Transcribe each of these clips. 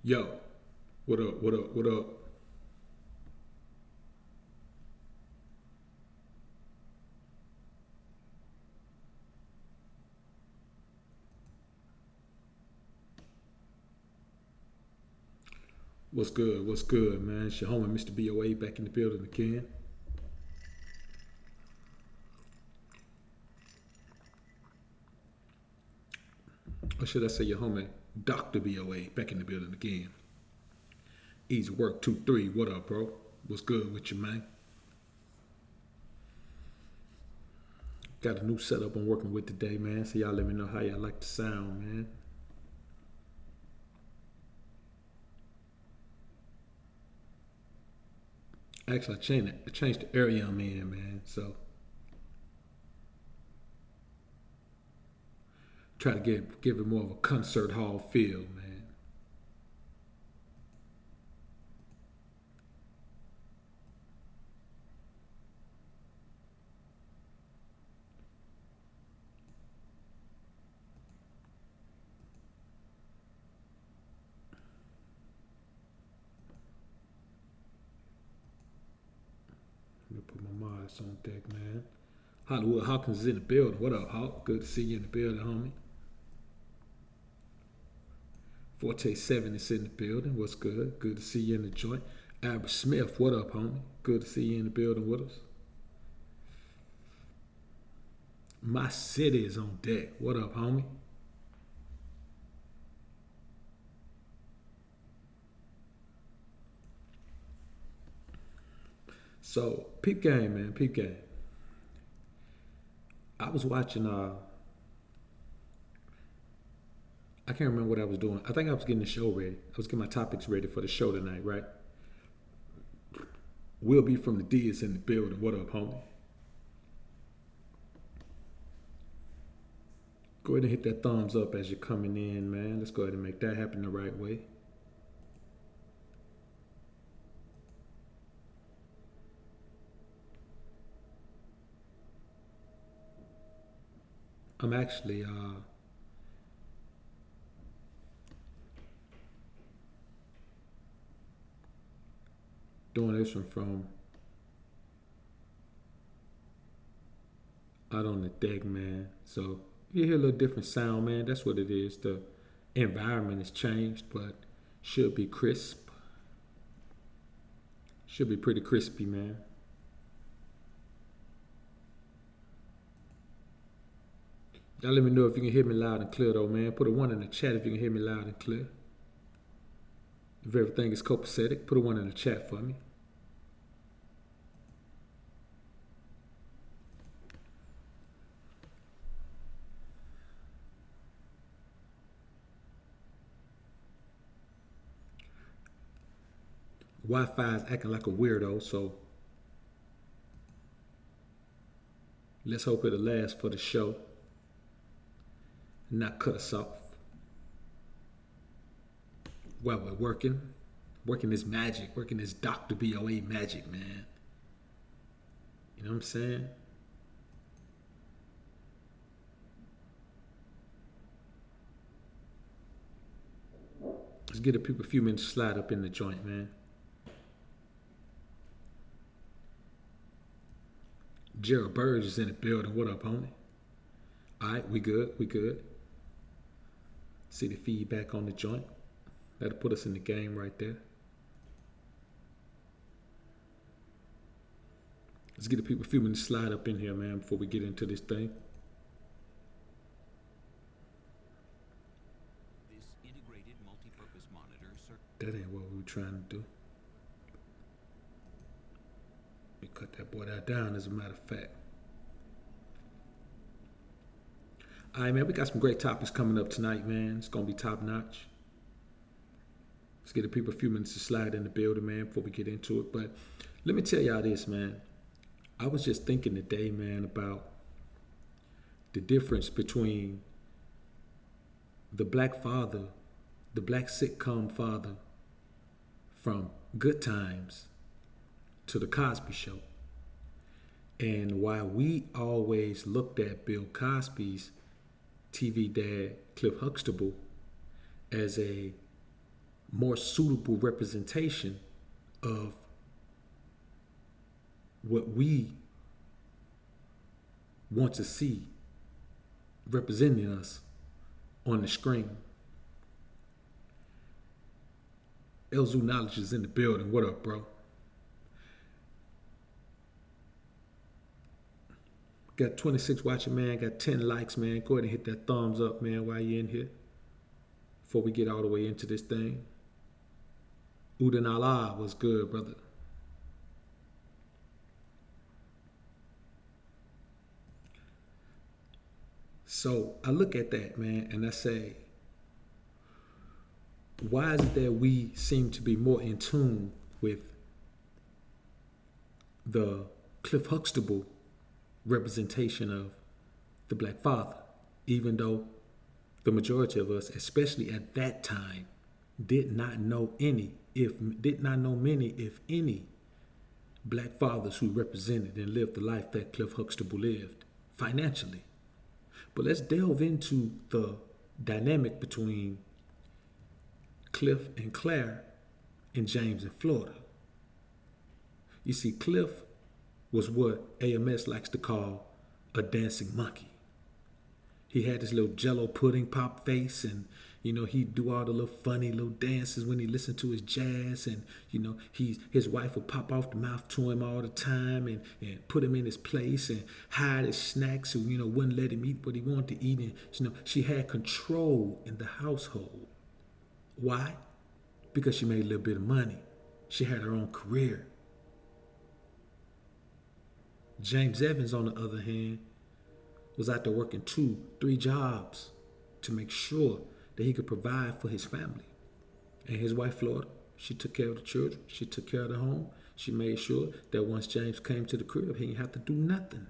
Yo, what up? What up? What up? What's good? What's good, man? It's your homie, Mr. BoA, back in the building again. Or should I say your homie, Dr. BoA, back in the building again. Easy work, 2-3. What up, bro? What's good with you, man? Got a new setup I'm working with today, man. So y'all let me know how y'all like the sound, man. Actually, I changed the area I'm in, man. So try to give it more of a concert hall feel, man. Let me put my mods on deck, man. Hollywood Hawkins is in the building. What up, Hawk? Good to see you in the building, homie. Forte 7 is in the building. What's good? Good to see you in the joint. Albert Smith, what up, homie? Good to see you in the building with us. My city is on deck. What up, homie? So, peep game, man. Peep game. I was watching I can't remember what I was doing. I think I was getting the show ready. I was getting my topics ready for the show tonight, right? Will be from the D is in the building. What up, homie? Go ahead and hit that thumbs up as you're coming in, man. Let's go ahead and make that happen the right way. I'm actually doing this one from out on the deck, man. So you hear a little different sound, man. That's what it is. The environment has changed, but should be crisp. Should be pretty crispy, man. Y'all let me know if you can hear me loud and clear, though, man. Put a one in the chat if you can hear me loud and clear. If everything is copacetic, put a one in the chat for me. Wi-Fi is acting like a weirdo, so let's hope it'll last for the show and not cut us off while we're working this magic, working this Dr. BOA magic, man. You know what I'm saying? Let's get the people a few minutes to slide up in the joint, man. Gerald Burge is in the building. What up, homie? All right, we good. We good. See the feedback on the joint. That'll put us in the game right there. Let's get the people a few minutes to slide up in here, man, before we get into this thing. This integrated multi-purpose monitor That ain't what we were trying to do. We cut that boy down, as a matter of fact. All right, man, we got some great topics coming up tonight, man. It's going to be top notch. Let's get the people a few minutes to slide in the building, man, before we get into it. But let me tell y'all this, man. I was just thinking today, man, about the difference between the black father, the black sitcom father from Good Times to the Cosby Show, and why we always looked at Bill Cosby's TV dad, Cliff Huxtable, as a more suitable representation of what we want to see representing us on the screen. Elzu Knowledge is in the building. What up, bro? Got 26 watching, man. Got 10 likes, man. Go ahead and hit that thumbs up, man, while you're in here. Before we get all the way into this thing. Udin Allah was good, brother. So I look at that, man, and I say, why is it that we seem to be more in tune with the Cliff Huxtable representation of the Black Father, even though the majority of us, especially at that time, did not know many, if any, Black fathers who represented and lived the life that Cliff Huxtable lived financially. But let's delve into the dynamic between Cliff and Claire and James in Florida. You see, Cliff was what AMS likes to call a dancing monkey. He had this little jello pudding pop face, and he'd do all the little funny little dances when he listened to his jazz, and his wife would pop off the mouth to him all the time and put him in his place and hide his snacks, so wouldn't let him eat what he wanted to eat, and she had control in the household. Why? Because she made a little bit of money. She had her own career. James Evans, on the other hand, was out there working 2-3 jobs to make sure that he could provide for his family. And his wife, Florida, she took care of the children. She took care of the home. She made sure that once James came to the crib, he didn't have to do nothing.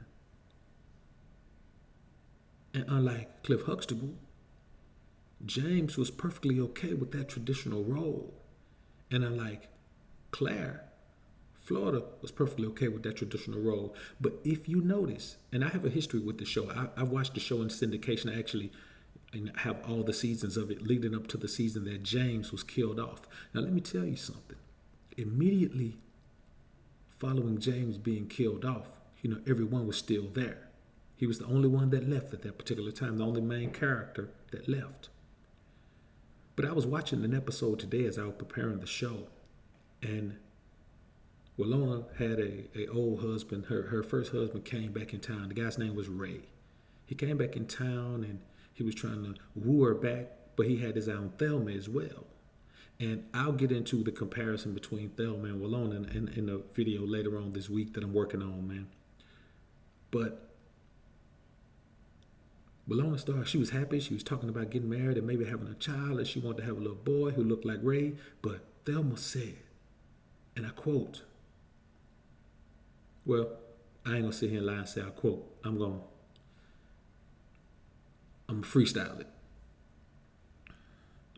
And unlike Cliff Huxtable, James was perfectly okay with that traditional role. And unlike Claire, Florida was perfectly okay with that traditional role. But if you notice, and I have a history with the show, I watched the show in syndication. I actually have all the seasons of it leading up to the season that James was killed off. Now, let me tell you something. Immediately following James being killed off, everyone was still there. He was the only one that left at that particular time, the only main character that left. But I was watching an episode today as I was preparing the show, and Walona had a old husband. Her first husband came back in town. The guy's name was Ray. He came back in town, and he was trying to woo her back, but he had his eye on Thelma as well. And I'll get into the comparison between Thelma and Walona in a video later on this week that I'm working on, man. But Walona started, she was happy. She was talking about getting married and maybe having a child, and she wanted to have a little boy who looked like Ray. But Thelma said, and I quote, well, I ain't gonna sit here and lie and say I quote. I'm gonna freestyle it.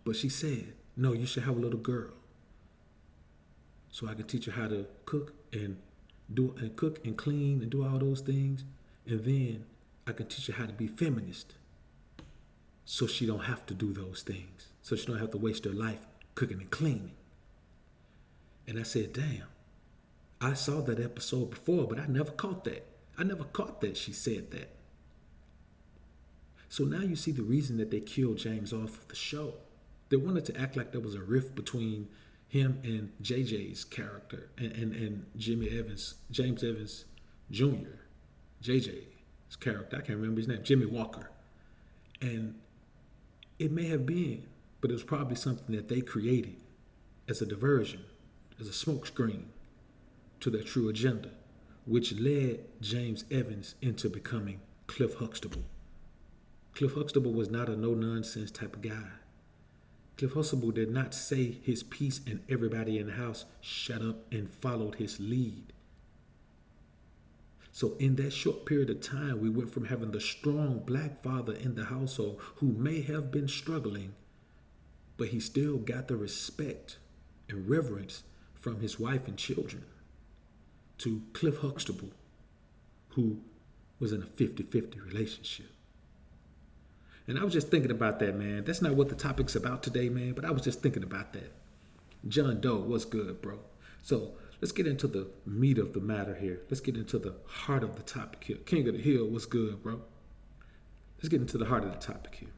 But she said, no, you should have a little girl, so I can teach her how to cook and clean and do all those things, and then I can teach her how to be feminist, so she don't have to do those things, so she don't have to waste her life cooking and cleaning. And I said, damn, I saw that episode before, but I never caught that. She said that. So now you see the reason that they killed James off of the show. They wanted to act like there was a rift between him and JJ's character and James Evans Jr., JJ's character. I can't remember his name, Jimmy Walker. And it may have been, but it was probably something that they created as a diversion, as a smokescreen to their true agenda, which led James Evans into becoming Cliff Huxtable. Cliff Huxtable was not a no-nonsense type of guy. Cliff Huxtable did not say his piece and everybody in the house shut up and followed his lead. So in that short period of time, we went from having the strong black father in the household who may have been struggling, but he still got the respect and reverence from his wife and children, to Cliff Huxtable, who was in a 50-50 relationship. And I was just thinking about that, man. That's not what the topic's about today, man, but I was just thinking about that. John Doe, what's good, bro? So let's get into the meat of the matter here. Let's get into the heart of the topic here. King of the Hill, what's good, bro? Let's get into the heart of the topic here.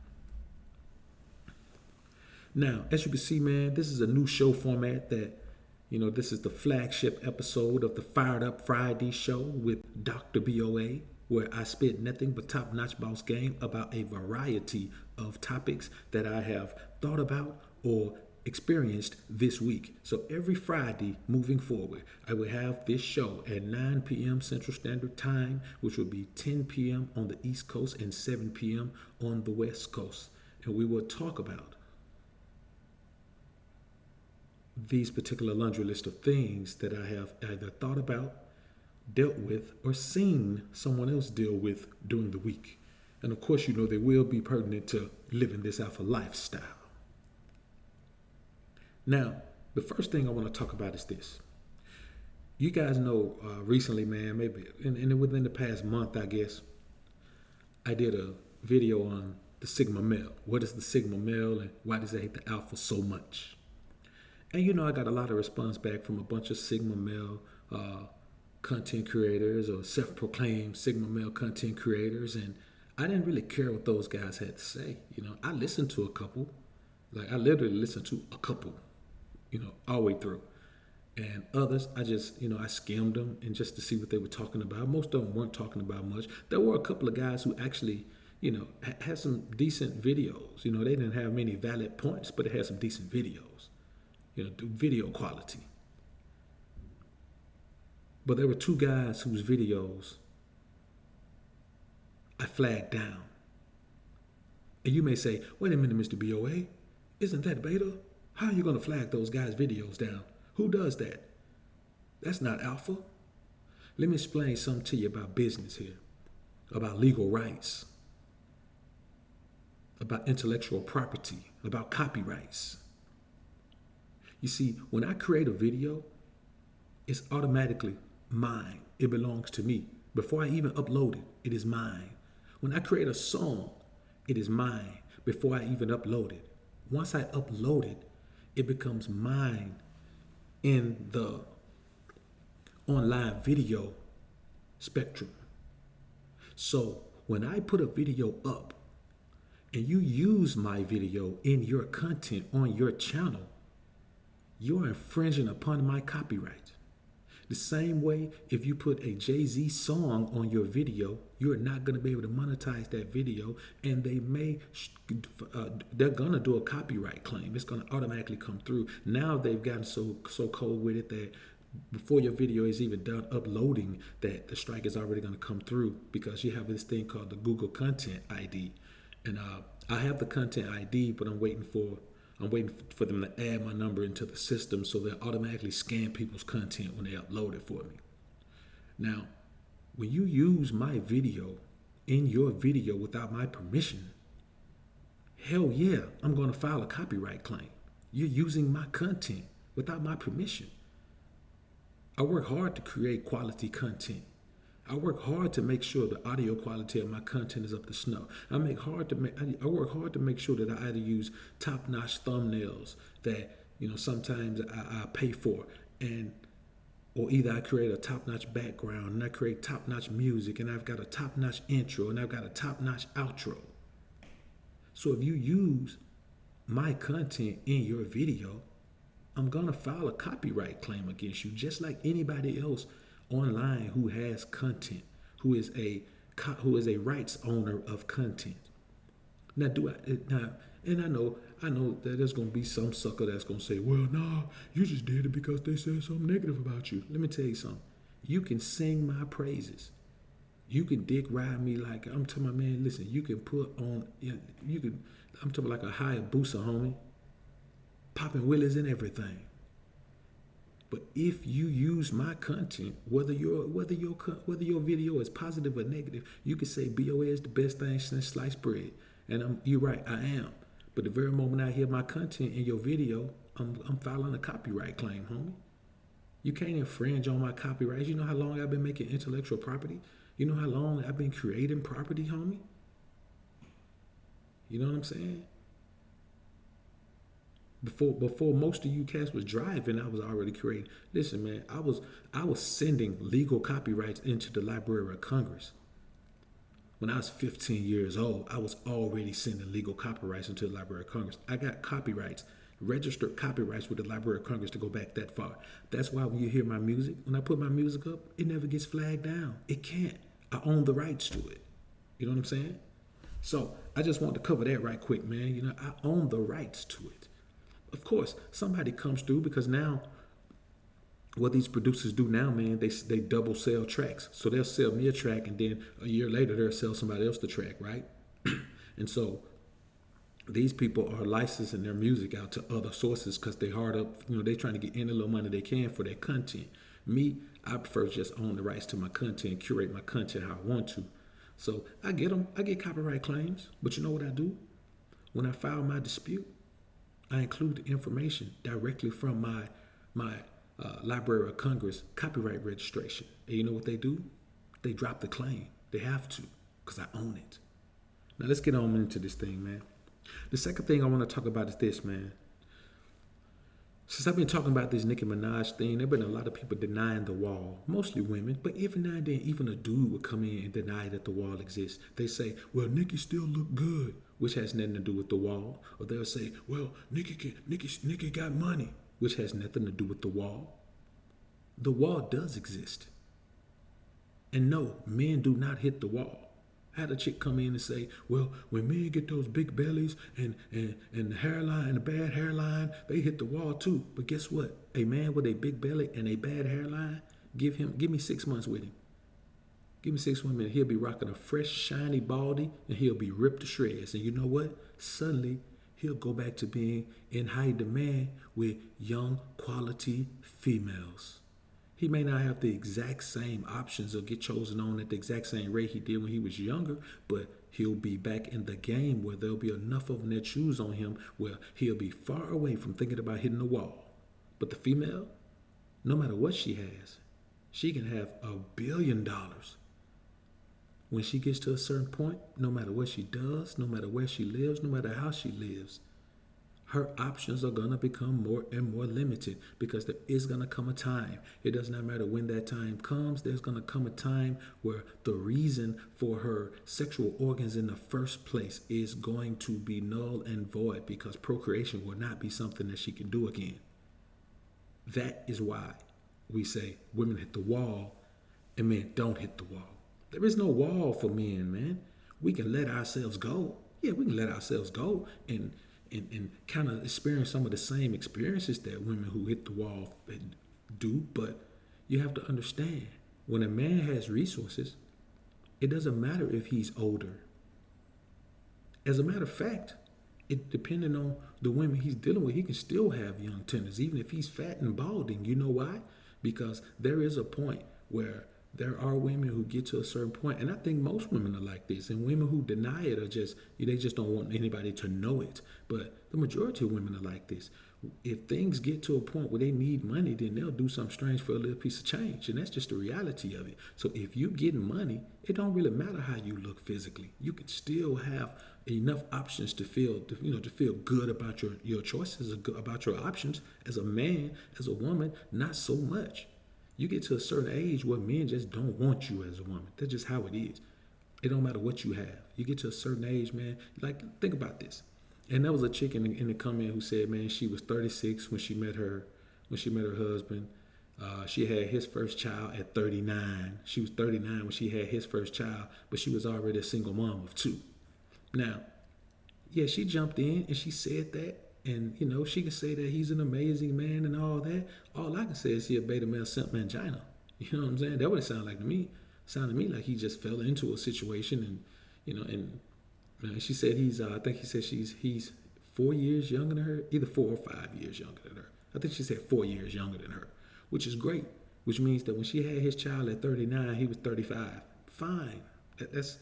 Now, as you can see, man, this is a new show format that, this is the flagship episode of the Fired Up Friday show with Dr. BoA, where I spit nothing but top-notch boss game about a variety of topics that I have thought about or experienced this week. So every Friday moving forward, I will have this show at 9 p.m. Central Standard Time, which will be 10 p.m. on the East Coast and 7 p.m. on the West Coast. And we will talk about these particular laundry list of things that I have either thought about, dealt with, or seen someone else deal with during the week. And of course, they will be pertinent to living this alpha lifestyle. Now, the first thing I want to talk about is this. You guys know recently, man, maybe within the past month, I guess, I did a video on the Sigma male. What is the Sigma male and why does they hate the alpha so much? And I got a lot of response back from a bunch of Sigma male content creators or self-proclaimed Sigma male content creators. And I didn't really care what those guys had to say. I listened to a couple. Like, I literally listened to a couple, all the way through. And others, I just, I skimmed them and just to see what they were talking about. Most of them weren't talking about much. There were a couple of guys who actually, had some decent videos. They didn't have many valid points, but they had some decent videos, video quality. But there were two guys whose videos I flagged down. And you may say, wait a minute, Mr. BoA, isn't that beta? How are you going to flag those guys' videos down? Who does that? That's not alpha. Let me explain something to you about business here, about legal rights, about intellectual property, about copyrights. You see, when I create a video, it's automatically mine. It belongs to me. Before I even upload it, it is mine. When I create a song, it is mine before I even upload it. Once I upload it, it becomes mine in the online video spectrum. So when I put a video up and you use my video in your content on your channel, you're infringing upon my copyright. The same way, if you put a Jay-Z song on your video, you're not going to be able to monetize that video, and they're going to do a copyright claim. It's going to automatically come through. Now they've gotten so cold with it that before your video is even done uploading, that the strike is already going to come through because you have this thing called the Google Content ID. And I have the Content ID, but I'm waiting for them to add my number into the system so they'll automatically scan people's content when they upload it for me. Now, when you use my video in your video without my permission, hell yeah, I'm going to file a copyright claim. You're using my content without my permission. I work hard to create quality content. I work hard to make sure the audio quality of my content is up to snuff. I work hard to make sure that I either use top-notch thumbnails that sometimes I pay for, or either I create a top-notch background and I create top-notch music and I've got a top-notch intro and I've got a top-notch outro. So if you use my content in your video, I'm gonna file a copyright claim against you, just like anybody else online who has content, who is a rights owner of content. Now, and I know that there's gonna be some sucker that's gonna say, well, nah, you just did it because they said something negative about you. Let me tell you something. You can sing my praises. You can dick ride me like I'm talking about, man. Listen, you can put on, I'm talking like a Hayabusa, homie, popping willies and everything. But if you use my content, whether your video is positive or negative, you can say BoA is the best thing since sliced bread. And you're right, I am. But the very moment I hear my content in your video, I'm filing a copyright claim, homie. You can't infringe on my copyrights. You know how long I've been making intellectual property? You know how long I've been creating property, homie? You know what I'm saying? Before most of you cats was driving, I was already creating. Listen, man, I was sending legal copyrights into the Library of Congress. When I was 15 years old, I was already sending legal copyrights into the Library of Congress. I got copyrights, registered copyrights with the Library of Congress to go back that far. That's why when you hear my music, when I put my music up, it never gets flagged down. It can't. I own the rights to it. You know what I'm saying? So I just want to cover that right quick, man. You know, I own the rights to it. Of course, somebody comes through because now what these producers do now, man, they double sell tracks. So they'll sell me a track, and then a year later they'll sell somebody else the track, right? And so these people are licensing their music out to other sources because they hard up, you know, they trying to get any little money they can for their content. Me, I prefer to just own the rights to my content, curate my content how I want to. So I get them, I get copyright claims, but you know what I do? When I file my dispute, I include the information directly from my Library of Congress copyright registration. And you know what they do? They drop the claim. They have to, because I own it. Now let's get on into this thing, man. The second thing I want to talk about is this, man. Since I've been talking about this Nicki Minaj thing, there have been a lot of people denying the wall, mostly women, but even now and then, even a dude would come in and deny that the wall exists. They say, well, Nicki still look good, which has nothing to do with the wall. Or they'll say, well, Nicki got money, which has nothing to do with the wall. The wall does exist. And no, men do not hit the wall. I had a chick come in and say, well, when men get those big bellies and the hairline, the bad hairline, they hit the wall too. But guess what? A man with a big belly and a bad hairline, give me 6 months with him. Give me 6 months, he'll be rocking a fresh, shiny baldy, and he'll be ripped to shreds. And you know what? Suddenly, he'll go back to being in high demand with young, quality females. He may not have the exact same options or get chosen on at the exact same rate he did when he was younger, but he'll be back in the game where there'll be enough of them that choose on him where he'll be far away from thinking about hitting the wall. But the female, no matter what she has, she can have $1 billion. When she gets to a certain point, no matter what she does, no matter where she lives, no matter how she lives, her options are going to become more and more limited because there is going to come a time. It does not matter when that time comes. There's going to come a time where the reason for her sexual organs in the first place is going to be null and void because procreation will not be something that she can do again. That is why we say women hit the wall and men don't hit the wall. There is no wall for men, man. We can let ourselves go. Yeah, we can let ourselves go and kind of experience some of the same experiences that women who hit the wall do, but you have to understand, when a man has resources, it doesn't matter if he's older. As a matter of fact, it depending on the women he's dealing with, he can still have young tenders, even if he's fat and balding. You know why? Because there is a point where there are women who get to a certain point, and I think most women are like this, and women who deny it are they just don't want anybody to know it. But the majority of women are like this. If things get to a point where they need money, then they'll do something strange for a little piece of change, and that's just the reality of it. So if you get money, it don't really matter how you look physically. You can still have enough options to feel good about your choices, about your options. As a man, as a woman, not so much. You get to a certain age where men just don't want you as a woman. That's just how it is. It don't matter what you have. You get to a certain age, man. Like, think about this. And there was a chick in the comment who said, man, she was 36 when she met her husband. She had his first child at 39. She was 39 when she had his first child, but she was already a single mom of 2. Now, yeah, she jumped in and she said that. And, she can say that he's an amazing man and all that. All I can say is he a beta male simp mangina. You know what I'm saying? That would sound like to me. It sounded to me like he just fell into a situation and she said I think he said he's 4 years younger than her, either 4 or 5 years younger than her. I think she said 4 years younger than her, which is great, which means that when she had his child at 39, he was 35. Fine. That's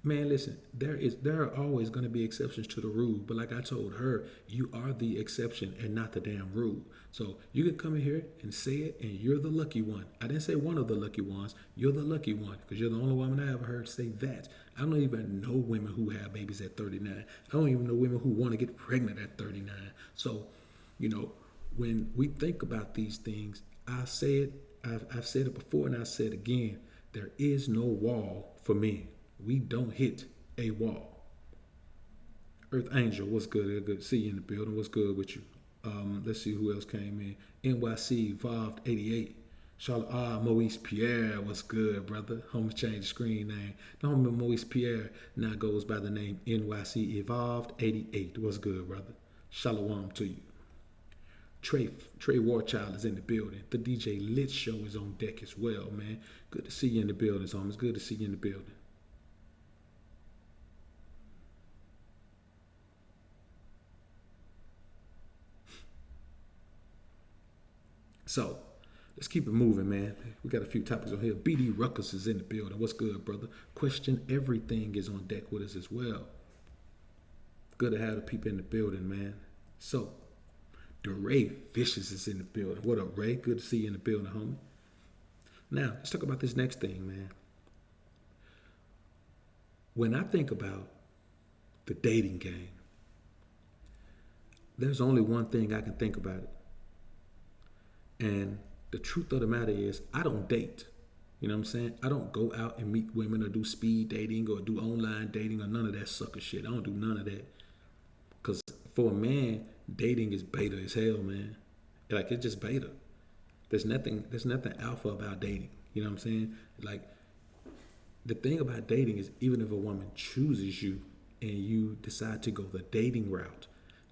Man, listen, there are always going to be exceptions to the rule, but like I told her, you are the exception and not the damn rule. So you can come in here and say it, and you're the lucky one. I didn't say one of the lucky ones. You're the lucky one, because you're the only woman I ever heard say that. I don't even know women who have babies at 39. I don't even know women who want to get pregnant at 39. So You know, when we think about these things, I say it, I've said it before and I say it again. There is no wall for men. We don't hit a wall. Earth Angel, what's good? Good to see you in the building. What's good with you? Let's see who else came in. NYC Evolved 88. Charlotte Maurice Pierre, what's good, brother? Homie changed the screen name. The homie Maurice Pierre now goes by the name NYC Evolved 88. What's good, brother? Shalom to you. Trey Warchild is in the building. The DJ Lit Show is on deck as well, man. Good to see you in the building, homie. It's good to see you in the building. So, let's keep it moving, man. We got a few topics on here. BD Ruckus is in the building. What's good, brother? Question Everything is on deck with us as well. Good to have the people in the building, man. So, DeRay Vicious is in the building. What up, Ray? Good to see you in the building, homie. Now, let's talk about this next thing, man. When I think about the dating game, there's only one thing I can think about it. And the truth of the matter is, I don't date. You know what I'm saying? I don't go out and meet women or do speed dating or do online dating or none of that sucker shit. I don't do none of that. Because for a man, dating is beta as hell, man. Like, it's just beta. There's nothing alpha about dating. You know what I'm saying? Like, the thing about dating is, even if a woman chooses you and you decide to go the dating route,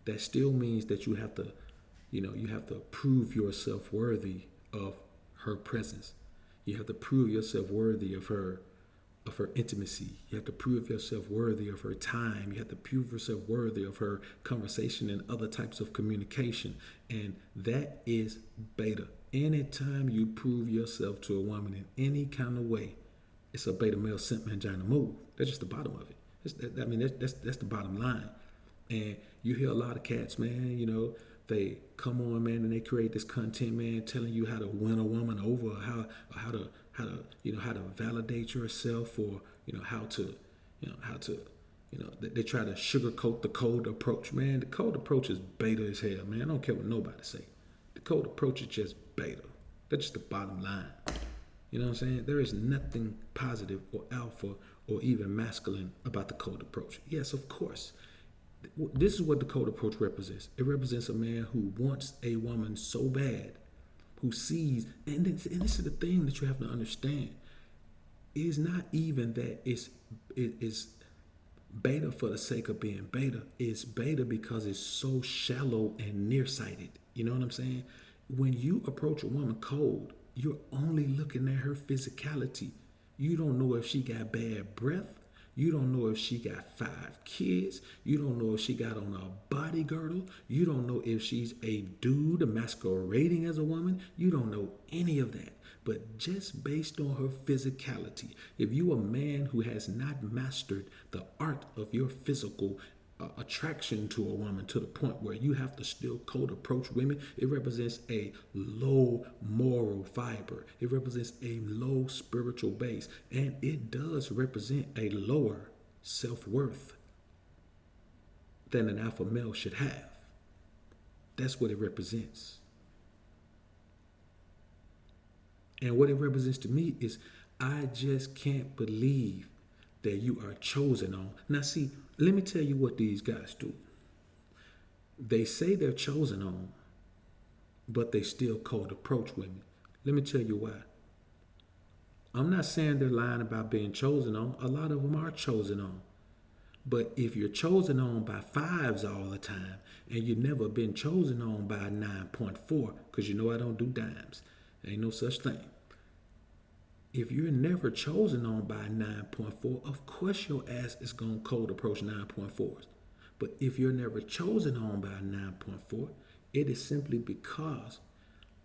that still means that you have to, you have to prove yourself worthy of her presence. You have to prove yourself worthy of her intimacy. You have to prove yourself worthy of her time. You have to prove yourself worthy of her conversation and other types of communication. And that is beta. Anytime you prove yourself to a woman in any kind of way, it's a beta male simp mangina move. That's just the bottom of it. That's the bottom line. And you hear a lot of cats, man, they come on, man, and they create this content, man, telling you how to win a woman over, how to validate yourself, or they try to sugarcoat the cold approach, man. The cold approach is beta as hell, man. I don't care what nobody say. The cold approach is just beta. That's just the bottom line. You know what I'm saying? There is nothing positive or alpha or even masculine about the cold approach. Yes, of course. This is what the cold approach represents. It represents a man who wants a woman so bad, who sees, and this is the thing that you have to understand. It is not even that it is beta for the sake of being beta. It's beta because it's so shallow and nearsighted. You know what I'm saying? When you approach a woman cold, you're only looking at her physicality. You don't know if she got bad breath. You don't know if she got 5 kids. You don't know if she got on a body girdle. You don't know if she's a dude masquerading as a woman. You don't know any of that. But just based on her physicality, if you a man who has not mastered the art of your physical attraction to a woman to the point where you have to still cold approach women, it represents a low moral fiber. It represents a low spiritual base. And it does represent a lower self-worth than an alpha male should have. That's what it represents. And what it represents to me is, I just can't believe that you are chosen on. Now see, let me tell you what these guys do. They say they're chosen on, but they still cold approach women. Let me tell you why. I'm not saying they're lying about being chosen on. A lot of them are chosen on. But if you're chosen on by 5s all the time, and you've never been chosen on by a 9.4, because I don't do dimes. Ain't no such thing. If you're never chosen on by a 9.4, of course your ass is going to cold approach 9.4s. But if you're never chosen on by a 9.4, it is simply because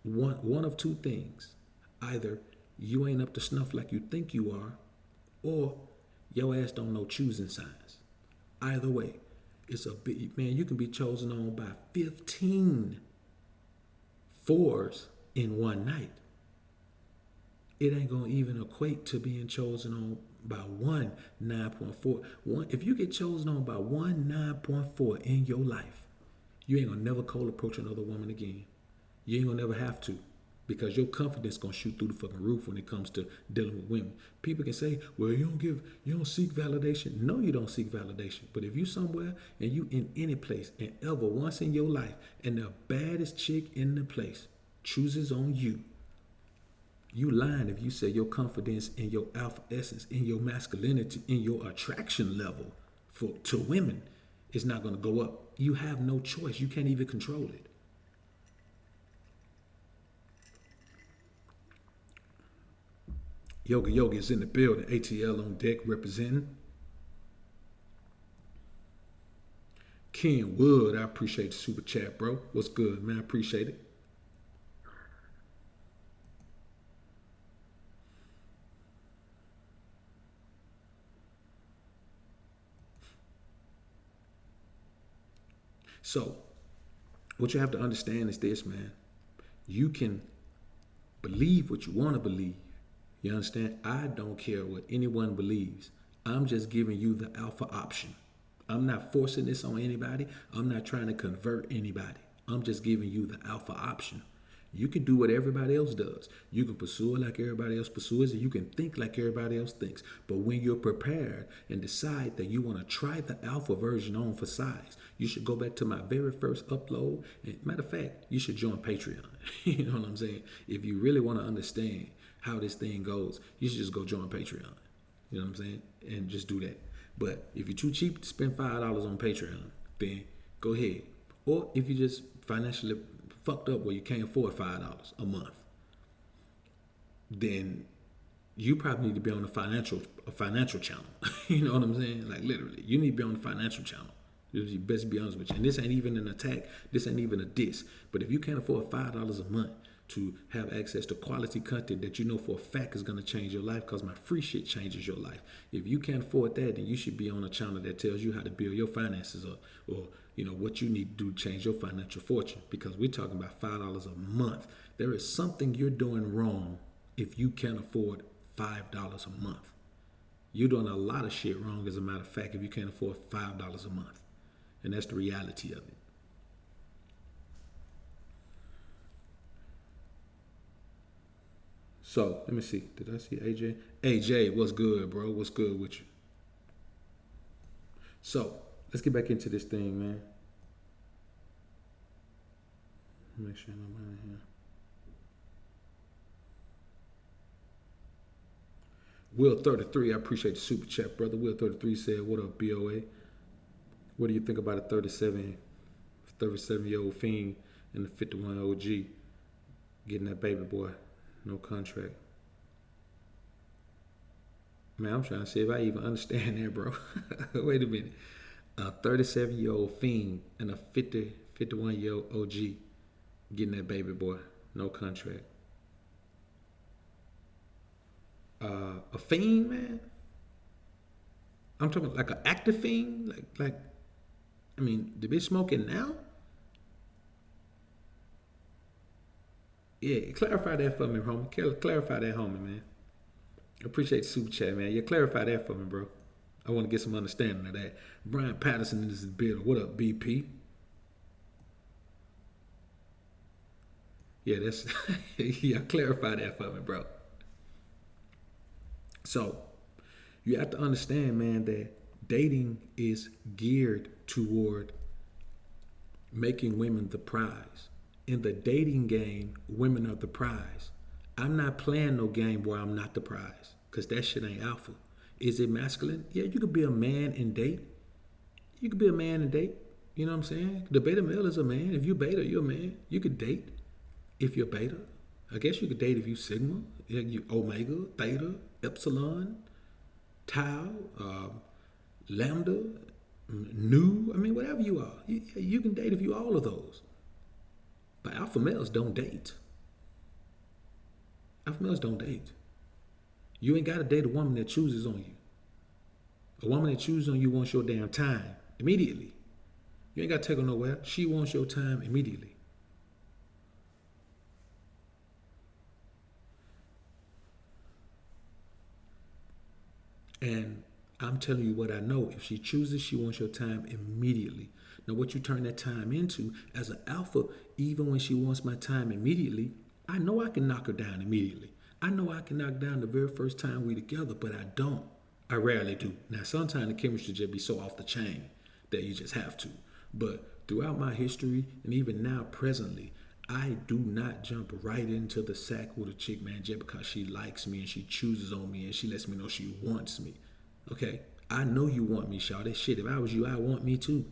one of two things. Either you ain't up to snuff like you think you are, or your ass don't know choosing signs. Either way, it's a big, man, you can be chosen on by 15 4s in one night. It ain't gonna even equate to being chosen on by one 9.4. If you get chosen on by one 9.4 in your life, You ain't gonna never cold approach another woman again. You ain't gonna never have to, because your confidence gonna shoot through the fucking roof when it comes to dealing with women. People can say, "Well, you don't seek validation." No, you don't seek validation. But if you somewhere and you in any place and ever once in your life, and the baddest chick in the place chooses on you, you lying if you say your confidence in your alpha essence, in your masculinity, in your attraction level to women is not gonna go up. You have no choice. You can't even control it. Yoga is in the building. ATL on deck representing. Ken Wood, I appreciate the super chat, bro. What's good, man? I appreciate it. So, what you have to understand is this, man. You can believe what you want to believe. You understand? I don't care what anyone believes. I'm just giving you the alpha option. I'm not forcing this on anybody. I'm not trying to convert anybody. I'm just giving you the alpha option. You can do what everybody else does. You can pursue it like everybody else pursues it. You can think like everybody else thinks. But when you're prepared and decide that you want to try the alpha version on for size, you should go back to my very first upload. And matter of fact, you should join Patreon. You know what I'm saying? If you really want to understand how this thing goes, you should just go join Patreon. You know what I'm saying? And just do that. But if you're too cheap to spend $5 on Patreon, then go ahead. Or if you just financially fucked up where you can't afford $5 a month, then you probably need to be on a financial channel. You know what I'm saying? Like literally, you need to be on the financial channel. You best be honest with you. And this ain't even an attack. This ain't even a diss. But if you can't afford $5 a month to have access to quality content that you know for a fact is going to change your life, because my free shit changes your life. If you can't afford that, then you should be on a channel that tells you how to build your finances up, or what you need to do to change your financial fortune, because we're talking about $5 a month. There is something you're doing wrong if you can't afford $5 a month. You're doing a lot of shit wrong, as a matter of fact, if you can't afford $5 a month. And that's the reality of it. So let me see. Did I see AJ? AJ, what's good, bro? What's good with you? So let's get back into this thing, man. Make sure I'm out of here. Will 33, I appreciate the super chat, brother. Will 33 said, "What up, BoA? What do you think about a 37-year-old fiend and the 51 OG getting that baby boy? No contract." Man, I'm trying to see if I even understand that, bro. Wait a minute. A 37-year-old fiend and a 51-year-old OG getting that baby boy. No contract. A fiend, man? I'm talking like an active fiend? Like, I mean, the bitch smoking now? Yeah, clarify that for me, homie. Clarify that, homie, man. Appreciate the super chat, man. Yeah, clarify that for me, bro. I want to get some understanding of that. Brian Patterson is in the building. What up, BP? Yeah, that's yeah, clarify that for me, bro. So you have to understand, man, that dating is geared toward making women the prize. In the dating game, women are the prize. I'm not playing no game where I'm not the prize, because that shit ain't alpha. Is it masculine? Yeah, you could be a man and date. You could be a man and date. You know what I'm saying? The beta male is a man. If you beta, you're a man. You could date if you're beta. I guess you could date if you sigma, you omega, theta, epsilon, tau, lambda, nu. I mean, whatever you are, you can date if you all of those. But alpha males don't date. Alpha males don't date. You ain't got to date a woman that chooses on you. A woman that chooses on you wants your damn time immediately. You ain't got to take her nowhere. She wants your time immediately. And I'm telling you what I know. If she chooses, she wants your time immediately. Now, what you turn that time into as an alpha, even when she wants my time immediately, I know I can knock her down immediately. I know I can knock down the very first time we together, but I don't. I rarely do. Now, sometimes the chemistry just be so off the chain that you just have to. But throughout my history, and even now presently, I do not jump right into the sack with a chick, man, just because she likes me and she chooses on me and she lets me know she wants me. Okay? I know you want me, shawty. Shit, if I was you, I want me too.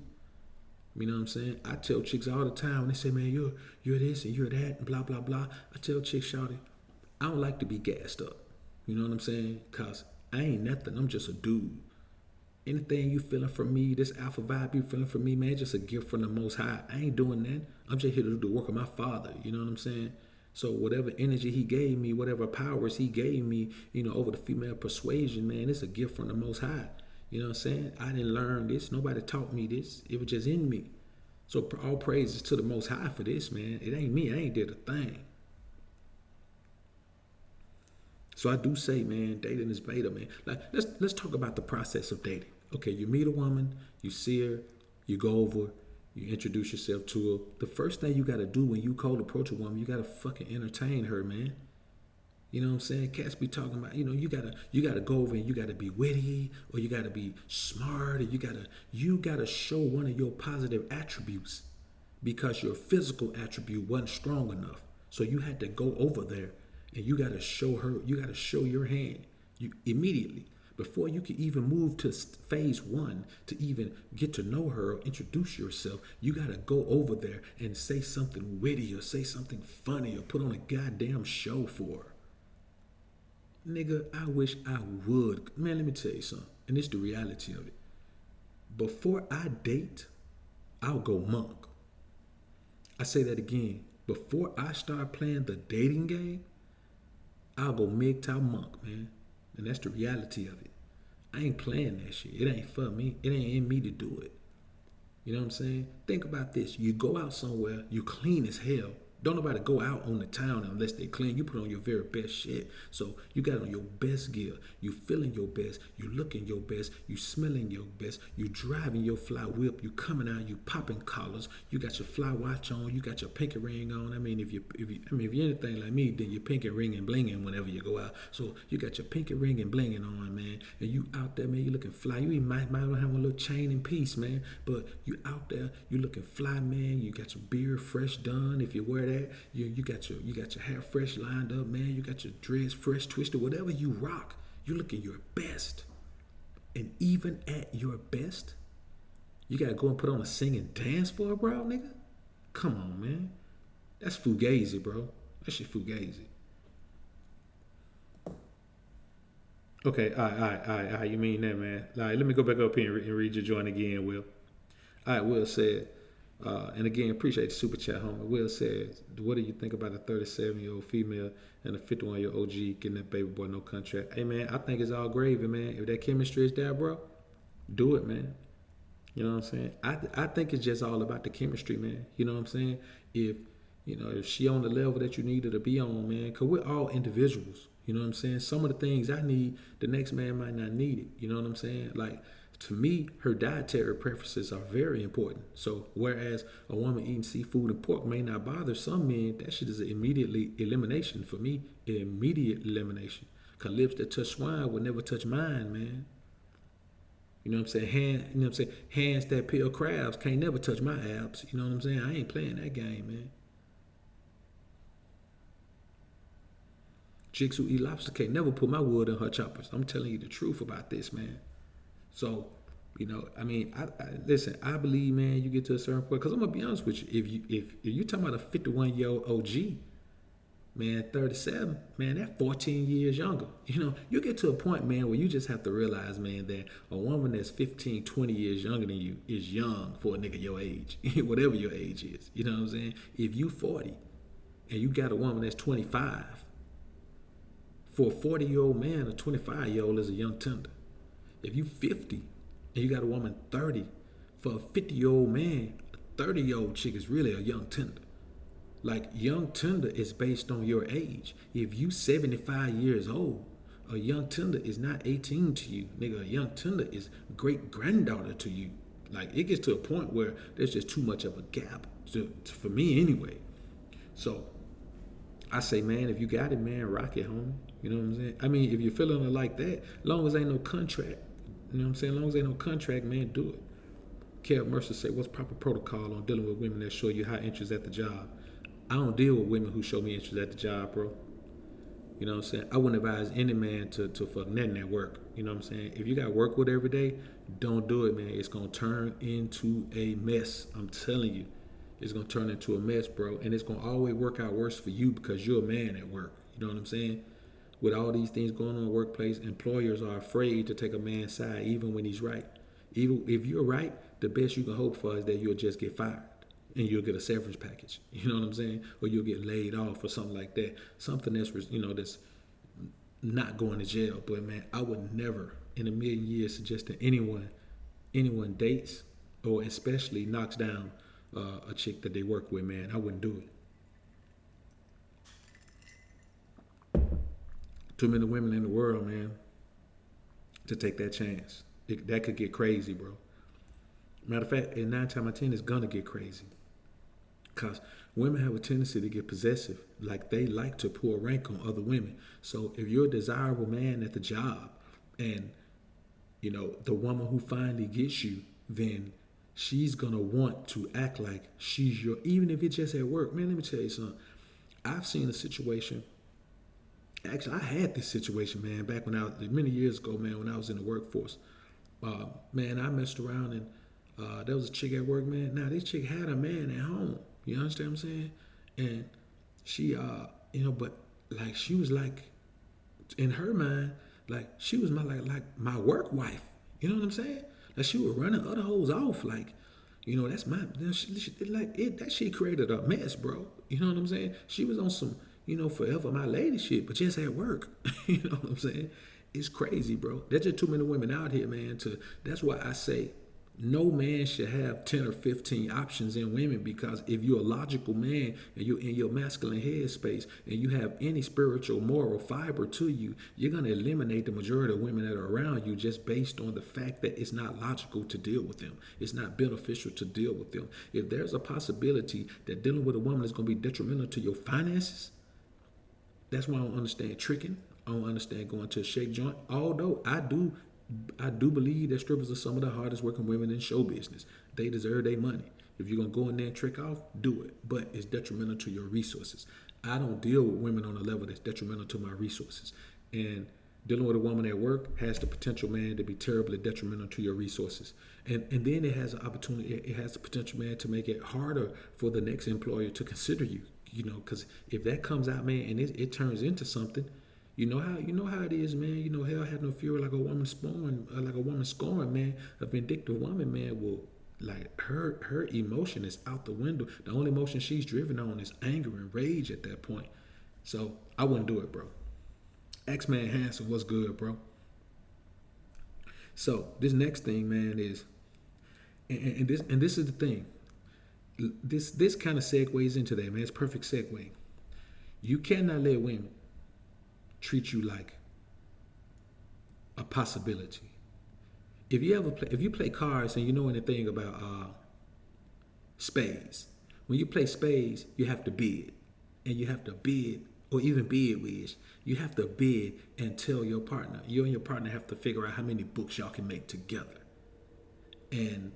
You know what I'm saying? I tell chicks all the time when they say, man, you're this and you're that and blah, blah, blah. I tell chicks, shawty, I don't like to be gassed up. You know what I'm saying? Because I ain't nothing. I'm just a dude. Anything you feeling from me, this alpha vibe you feeling from me, man, just a gift from the Most High. I ain't doing that. I'm just here to do the work of my Father. You know what I'm saying? So whatever energy he gave me, whatever powers he gave me, over the female persuasion, man, it's a gift from the Most High. You know what I'm saying? I didn't learn this. Nobody taught me this. It was just in me. So all praises to the Most High for this, man. It ain't me. I ain't did a thing. So I do say, man, dating is beta, man. Like, let's talk about the process of dating. Okay, you meet a woman, you see her, you go over, you introduce yourself to her. The first thing you got to do when you cold approach a woman, you got to fucking entertain her, man. You know what I'm saying? Cats be talking about, you gotta go over and you gotta be witty, or you gotta be smart, or you gotta show one of your positive attributes because your physical attribute wasn't strong enough. So you had to go over there and you gotta show her, you gotta show your hand immediately. Before you can even move to phase one, to even get to know her or introduce yourself, you got to go over there and say something witty or say something funny or put on a goddamn show for her. Nigga, I wish I would. Man, let me tell you something. And it's the reality of it. Before I date, I'll go monk. I say that again. Before I start playing the dating game, I'll go MGTOW monk, man. And that's the reality of it. I ain't playing that shit. It ain't for me. It ain't in me to do it. You know what I'm saying? Think about this. You go out somewhere, you clean as hell. Don't nobody go out on the town unless they clean. You put on your very best shit. So you got on your best gear. You feeling your best. You looking your best. You smelling your best. You driving your fly whip. You coming out. You popping collars. You got your fly watch on. You got your pinky ring on. I mean, if you're anything like me, then your pinky ring and blinging whenever you go out. So you got your pinky ring and blinging on, man. And you out there, man. You looking fly. You even might have a little chain and piece, man. But you out there. You looking fly, man. You got your beard fresh done. If you wear that. You got your hair fresh lined up, man. You got your dreads fresh twisted. Whatever you rock, you looking your best. And even at your best, you gotta go and put on a sing and dance for a bro, nigga. Come on, man. That's fugazi, bro. That shit fugazi. Okay, all right. You mean that, man? All right, let me go back up here and read your joint again, Will. All right, Will said. And again, appreciate the super chat, homie. Will says, what do you think about a 37-year-old female and a 51-year-old OG getting that baby boy no contract? Hey, man, I think it's all gravy, man. If that chemistry is there, bro, do it, man. You know what I'm saying? I think it's just all about the chemistry, man. You know what I'm saying? If she on the level that you need her to be on, man, because we're all individuals. You know what I'm saying? Some of the things I need, the next man might not need it. You know what I'm saying? Like, to me, her dietary preferences are very important. So whereas a woman eating seafood and pork may not bother some men, that shit is an immediately elimination for me. Immediate elimination. Because lips that touch swine will never touch mine, man. You know what I'm saying? Hands that peel crabs can't never touch my abs. You know what I'm saying? I ain't playing that game, man. Chicks who eat lobster can't never put my wood in her choppers. I'm telling you the truth about this, man. So, listen, I believe, man, you get to a certain point, because I'm going to be honest with you, if you're talking about a 51-year-old OG, man, 37, man, that 14 years younger. You get to a point, man, where you just have to realize, man, that a woman that's 15, 20 years younger than you is young for a nigga your age, whatever your age is. You know what I'm saying? If you 40 and you got a woman that's 25, for a 40-year-old man, a 25-year-old is a young tender. If you 50 and you got a woman 30, for a 50-year-old man, a 30-year-old chick is really a young tender. Like, young tender is based on your age. If you 75 years old, a young tender is not 18 to you. Nigga, a young tender is great-granddaughter to you. Like it gets to a point where there's just too much of a gap for me anyway. So I say, man, if you got it, man, rock it, homie. You know what I'm saying? I mean, if you're feeling it like that, long as ain't no contract, you know what I'm saying? Long as ain't no contract, man, do it. Kev Mercer say, what's proper protocol on dealing with women that show you high interest at the job? I don't deal with women who show me interest at the job, bro. You know what I'm saying? I wouldn't advise any man to fuck nothing at work. You know what I'm saying? If you got work with every day, don't do it, man. It's going to turn into a mess. I'm telling you. It's going to turn into a mess, bro. And it's going to always work out worse for you because you're a man at work. You know what I'm saying? With all these things going on in the workplace, employers are afraid to take a man's side even when he's right. Even if you're right, the best you can hope for is that you'll just get fired and you'll get a severance package. You know what I'm saying? Or you'll get laid off or something like that. Something that's, that's not going to jail. But man, I would never in a million years suggest that anyone dates or especially knocks down a chick that they work with, man. I wouldn't do it. Too many women in the world, man, to take that chance. That could get crazy, bro. Matter of fact, in 9 times out of 10, it's gonna get crazy. Because women have a tendency to get possessive. Like they like to pour rank on other women. So if you're a desirable man at the job and, the woman who finally gets you, then she's gonna want to act like she's even if it's just at work. Man, let me tell you something. I've seen a situation. Actually, I had this situation, man, back when many years ago, man, when I was in the workforce. Man, I messed around and there was a chick at work, man. Now, this chick had a man at home. You understand what I'm saying? And she, but like she was like, in her mind, like she was like my work wife. You know what I'm saying? Like she was running other hoes off. Like, that's my, that shit created a mess, bro. You know what I'm saying? She was on some, forever my lady shit, but just at work. You know what I'm saying? It's crazy, bro. There's just too many women out here, man. That's why I say no man should have 10 or 15 options in women, because if you're a logical man and you're in your masculine headspace and you have any spiritual, moral fiber to you, you're going to eliminate the majority of women that are around you just based on the fact that it's not logical to deal with them. It's not beneficial to deal with them. If there's a possibility that dealing with a woman is going to be detrimental to your finances, that's why I don't understand tricking. I don't understand going to a shake joint. Although I do believe that strippers are some of the hardest working women in show business. They deserve their money. If you're going to go in there and trick off, do it. But it's detrimental to your resources. I don't deal with women on a level that's detrimental to my resources. And dealing with a woman at work has the potential, man, to be terribly detrimental to your resources. And then it has an opportunity, it has the potential, man, to make it harder for the next employer to consider you. Because if that comes out, man, and it turns into something, you know how it is, man. Hell had no fury like a woman scorned, man. A vindictive woman, man, will like her emotion is out the window. The only emotion she's driven on is anger and rage at that point. So I wouldn't do it, bro. X-Man Hanson, what's good, bro? So this next thing, man, is and this is the thing. This kind of segues into that, man. It's a perfect segue. You cannot let women treat you like a possibility. If you play cards and you know anything about spades, when you play spades, you have to bid, and you have to bid, or even bid wish. You have to bid and tell your partner. You and your partner have to figure out how many books y'all can make together. And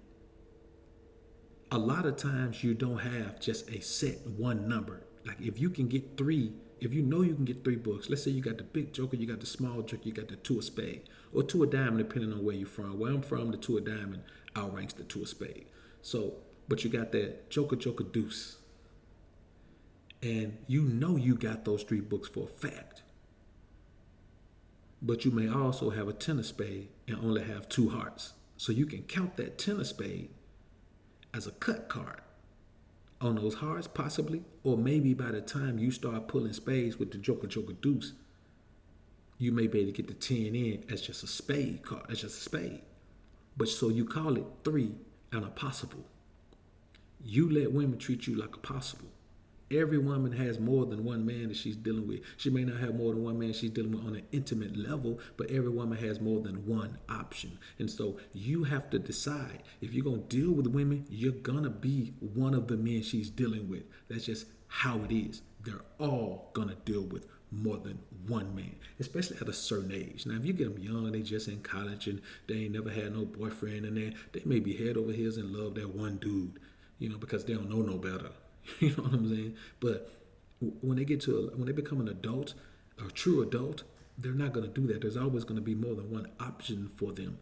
a lot of times you don't have just a set one number. Like if you can get 3. If you know you can get 3 books, let's say you got the big joker, you got the small joker, you got the 2 of spade, or 2 of diamond, depending on where you're from. Where I'm from, the 2 of diamond outranks the 2 of spade. So, but you got that joker deuce. And you got those 3 books for a fact. But you may also have a 10 of spade and only have 2 hearts. So you can count that 10 of spade as a cut card on those hearts, possibly, or maybe by the time you start pulling spades with the joker deuce, you may be able to get the 10 in as just a spade card, as just a spade. But so you call it 3 and a possible. You let women treat you like a possible. Every woman has more than one man that she's dealing with. She may not have more than one man she's dealing with on an intimate level, but every woman has more than one option. And so you have to decide if you're going to deal with women, you're going to be one of the men she's dealing with. That's just how it is. They're all going to deal with more than one man, especially at a certain age. Now, if you get them young, they just in college and they ain't never had no boyfriend, and they may be head over heels in love that one dude, because they don't know no better. You know what I'm saying? But when they become an adult, a true adult, they're not going to do that. There's always going to be more than one option for them.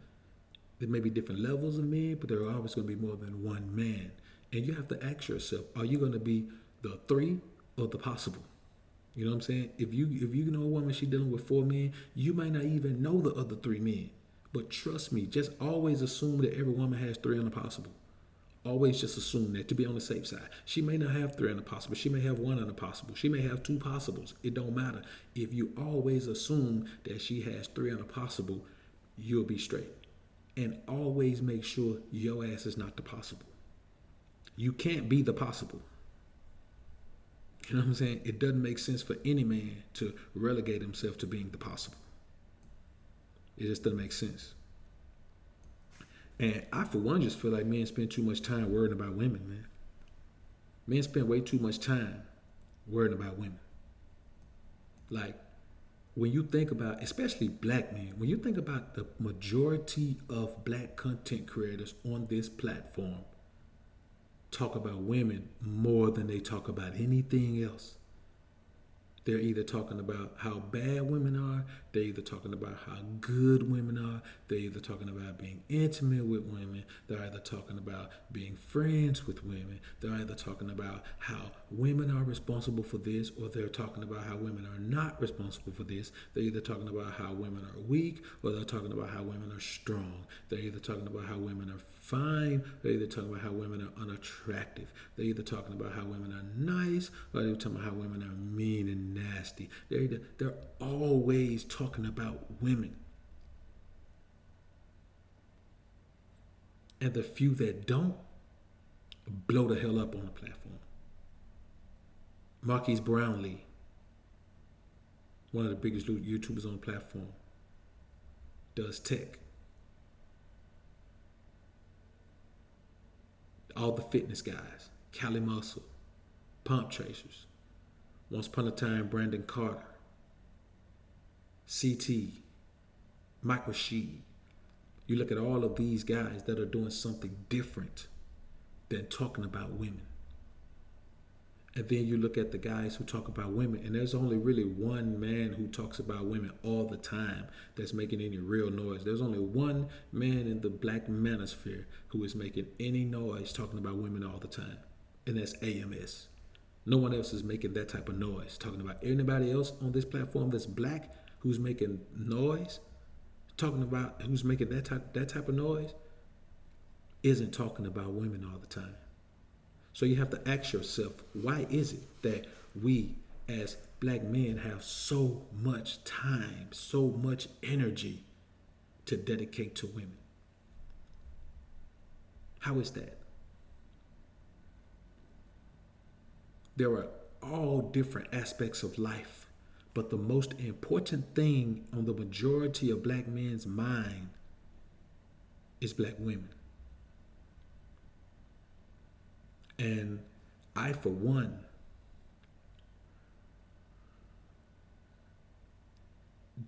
There may be different levels of men, but there are always going to be more than one man. And you have to ask yourself, are you going to be the three or the possible? You know what I'm saying? If you know a woman, she's dealing with 4 men, you might not even know the other 3 men. But trust me, just always assume that every woman has 3 on the possible. Always just assume that to be on the safe side. She may not have 3 on the possible. She may have 1 on the possible. She may have 2 possibles. It don't matter. If you always assume that she has 3 on the possible, you'll be straight. And always make sure your ass is not the possible. You can't be the possible. You know what I'm saying? It doesn't make sense for any man to relegate himself to being the possible. It just doesn't make sense. And I, for one, just feel like men spend too much time worrying about women, man. Men spend way too much time worrying about women. Like, when you think about, especially black men, when you think about the majority of black content creators on this platform, talk about women more than they talk about anything else. They're either talking about how bad women are, they're either talking about how good women are, they're either talking about being intimate with women, they're either talking about being friends with women, they're either talking about how women are responsible for this, or they're talking about how women are not responsible for this. They're either talking about how women are weak, or they're talking about how women are strong. They're either talking about how women are fine, they're either talking about how women are unattractive. They're either talking about how women are nice, or they're talking about how women are mean and nasty. They're always talking about women. And the few that don't blow the hell up on the platform. Marquise Brownlee, one of the biggest YouTubers on the platform, does tech. All the fitness guys, Cali Muscle, Pump Tracers, Once Upon a Time, Brandon Carter, CT, Mike Rashid. You look at all of these guys that are doing something different than talking about women. And then you look at the guys who talk about women, and there's only really one man who talks about women all the time that's making any real noise. There's only one man in the black manosphere who is making any noise talking about women all the time, and that's AMS. No one else is making that type of noise talking about anybody else on this platform that's black who's making noise, talking about who's making that type of noise, isn't talking about women all the time. So you have to ask yourself, why is it that we as black men have so much time, so much energy to dedicate to women? How is that? There are all different aspects of life, but the most important thing on the majority of black men's mind is black women. And I, for one,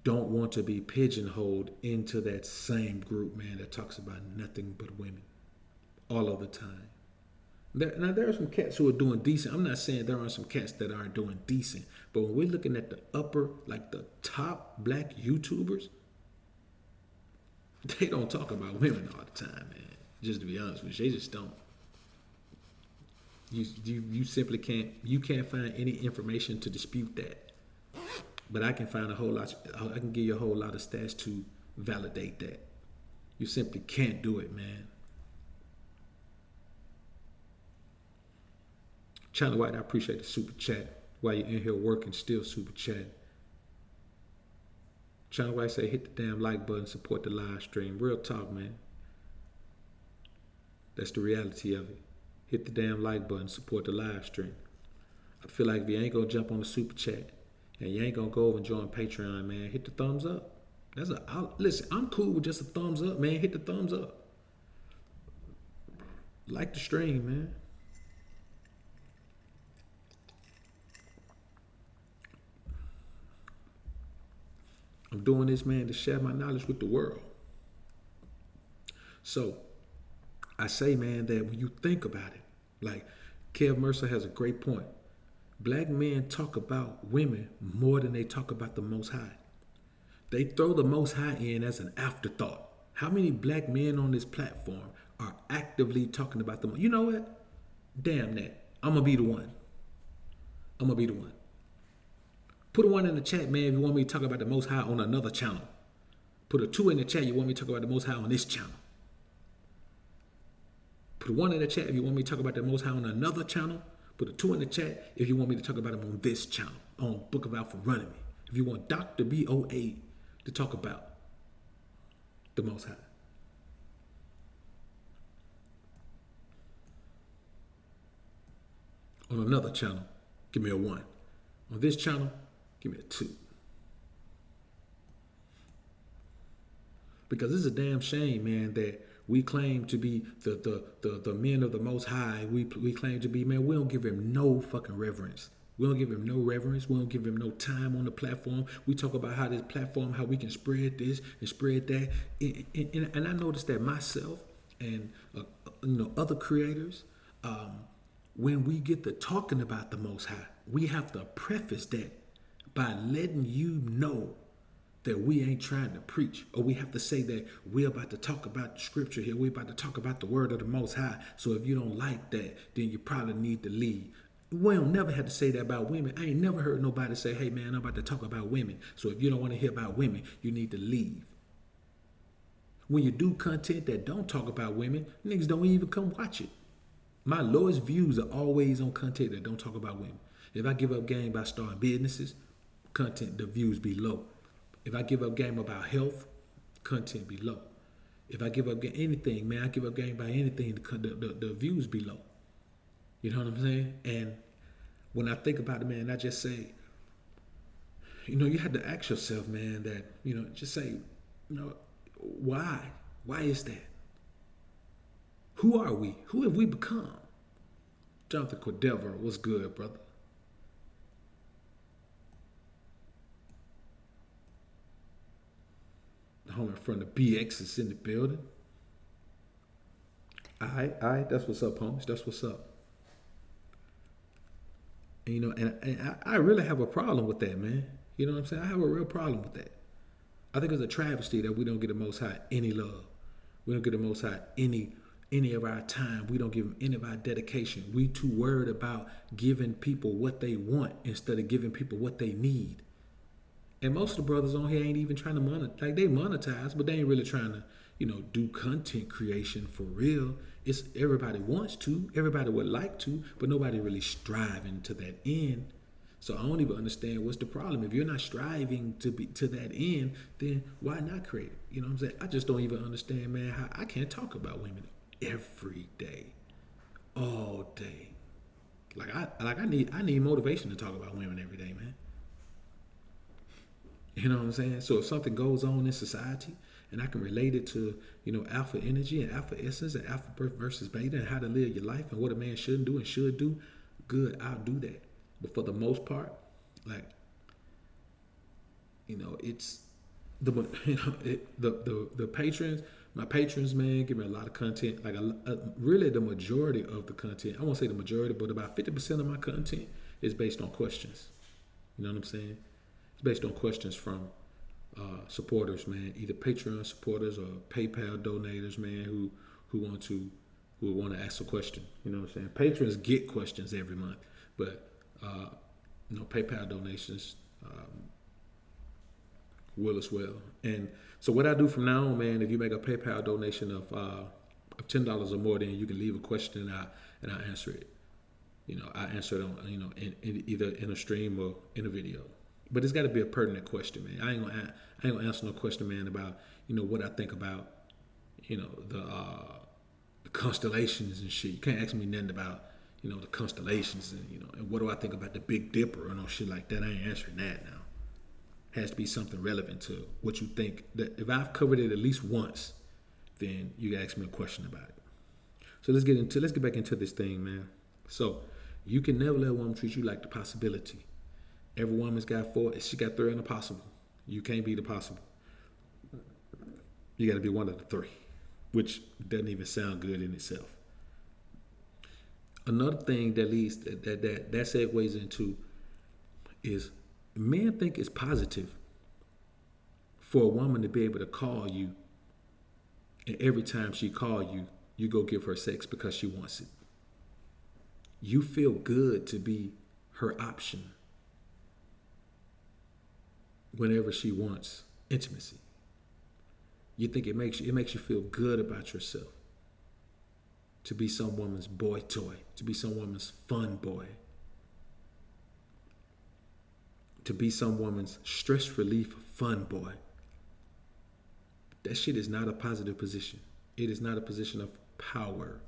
don't want to be pigeonholed into that same group, man, that talks about nothing but women all of the time. Now, there are some cats who are doing decent. I'm not saying there aren't some cats that aren't doing decent, but when we're looking at the upper, like the top black YouTubers, they don't talk about women all the time, man. Just to be honest with you, they just don't. You simply can't find any information to dispute that. But I can find I can give you a whole lot of stats to validate that. You simply can't do it, man. China White, I appreciate the super chat. While you're in here working, still super chat. China White say, hit the damn like button, support the live stream. Real talk, man. That's the reality of it. Hit the damn like button, support the live stream. I feel like if you ain't gonna jump on the super chat and you ain't gonna go over and join Patreon, man, hit the thumbs up. Listen, I'm cool with just a thumbs up, man. Hit the thumbs up. Like the stream, man. I'm doing this, man, to share my knowledge with the world. So I say, man, that when you think about it, like Kev Mercer has a great point. Black men talk about women more than they talk about the Most High. They throw the Most High in as an afterthought. How many black men on this platform are actively talking about the? You know what? Damn that. I'm gonna be the one. I'm gonna be the one. Put a 1 in the chat, man, if you want me to talk about the Most High on another channel. Put a 2 in the chat, you want me to talk about the Most High on this channel. Put a 1 in the chat if you want me to talk about the Most High on another channel. Put a 2 in the chat if you want me to talk about him on this channel, on Book of Alpha Running Me. If you want Dr. BoA to talk about the Most High. On another channel, give me a 1. On this channel, give me a 2. Because this is a damn shame, man, that we claim to be the men of the Most High. We claim to be, man, we don't give him no fucking reverence. We don't give him no reverence. We don't give him no time on the platform. We talk about how this platform, how we can spread this and spread that. And I noticed that myself and other creators, when we get to talking about the Most High, we have to preface that by letting you know that we ain't trying to preach, or we have to say that we're about to talk about the scripture here. We're about to talk about the word of the Most High. So if you don't like that, then you probably need to leave. We don't never have to say that about women. I ain't never heard nobody say, hey man, I'm about to talk about women. So if you don't want to hear about women, you need to leave. When you do content that don't talk about women, niggas don't even come watch it. My lowest views are always on content that don't talk about women. If I give up game by starting businesses, content, the views be low. If I give up game about health, content be low. If I give up anything, man, I give up game by anything, the views be low. You know what I'm saying? And when I think about it, man, I just say, you had to ask yourself, man, that, just say, why? Why is that? Who are we? Who have we become? Jonathan Cordever, what's good, brother? The home in front of BX is in the building. All right, that's what's up, homies. That's what's up. And, and I really have a problem with that, man. You know what I'm saying? I have a real problem with that. I think it's a travesty that we don't get the Most High any love. We don't get the Most High any of our time. We don't give him any of our dedication. We too worried about giving people what they want instead of giving people what they need. And most of the brothers on here ain't even trying to monetize. Like, they monetize, but they ain't really trying to, do content creation for real. It's everybody wants to, everybody would like to, but nobody really striving to that end. So I don't even understand what's the problem. If you're not striving to be to that end, then why not create it? You know what I'm saying? I just don't even understand, man, how I can't talk about women every day, all day. I need motivation to talk about women every day, man. You know what I'm saying? So if something goes on in society and I can relate it to, alpha energy and alpha essence and alpha versus beta and how to live your life and what a man shouldn't do and should do, good, I'll do that. But for the most part, it's the patrons, my patrons, man, give me a lot of content. Really the majority of the content, I won't say the majority, but about 50% of my content is based on questions. You know what I'm saying? It's based on questions from supporters, man, either Patreon supporters or PayPal donators, man, who want to ask a question. You know what I'm saying? Patrons get questions every month, but PayPal donations will as well. And so what I do from now on, man, if you make a PayPal donation of $10 or more, then you can leave a question and I answer it. I answer it on in either in a stream or in a video. But it's got to be a pertinent question, man. I ain't gonna answer no question, man, about what I think about the constellations and shit. You can't ask me nothing about the constellations and and what do I think about the Big Dipper or no shit like that. I ain't answering that now. Has to be something relevant to what you think. That if I've covered it at least once, then you can ask me a question about it. So let's get back into this thing, man. So you can never let a woman treat you like the possibility. Every woman's got four. She got three in the possible. You can't be the possible. You got to be one of the three, which doesn't even sound good in itself. Another thing that leads that segues into is men think it's positive for a woman to be able to call you, and every time she call you, you go give her sex because she wants it. You feel good to be her option whenever she wants intimacy. You think it makes you feel good about yourself to be some woman's boy toy, to be some woman's fun boy, to be some woman's stress relief fun boy. That shit is not a positive position. It is not a position of power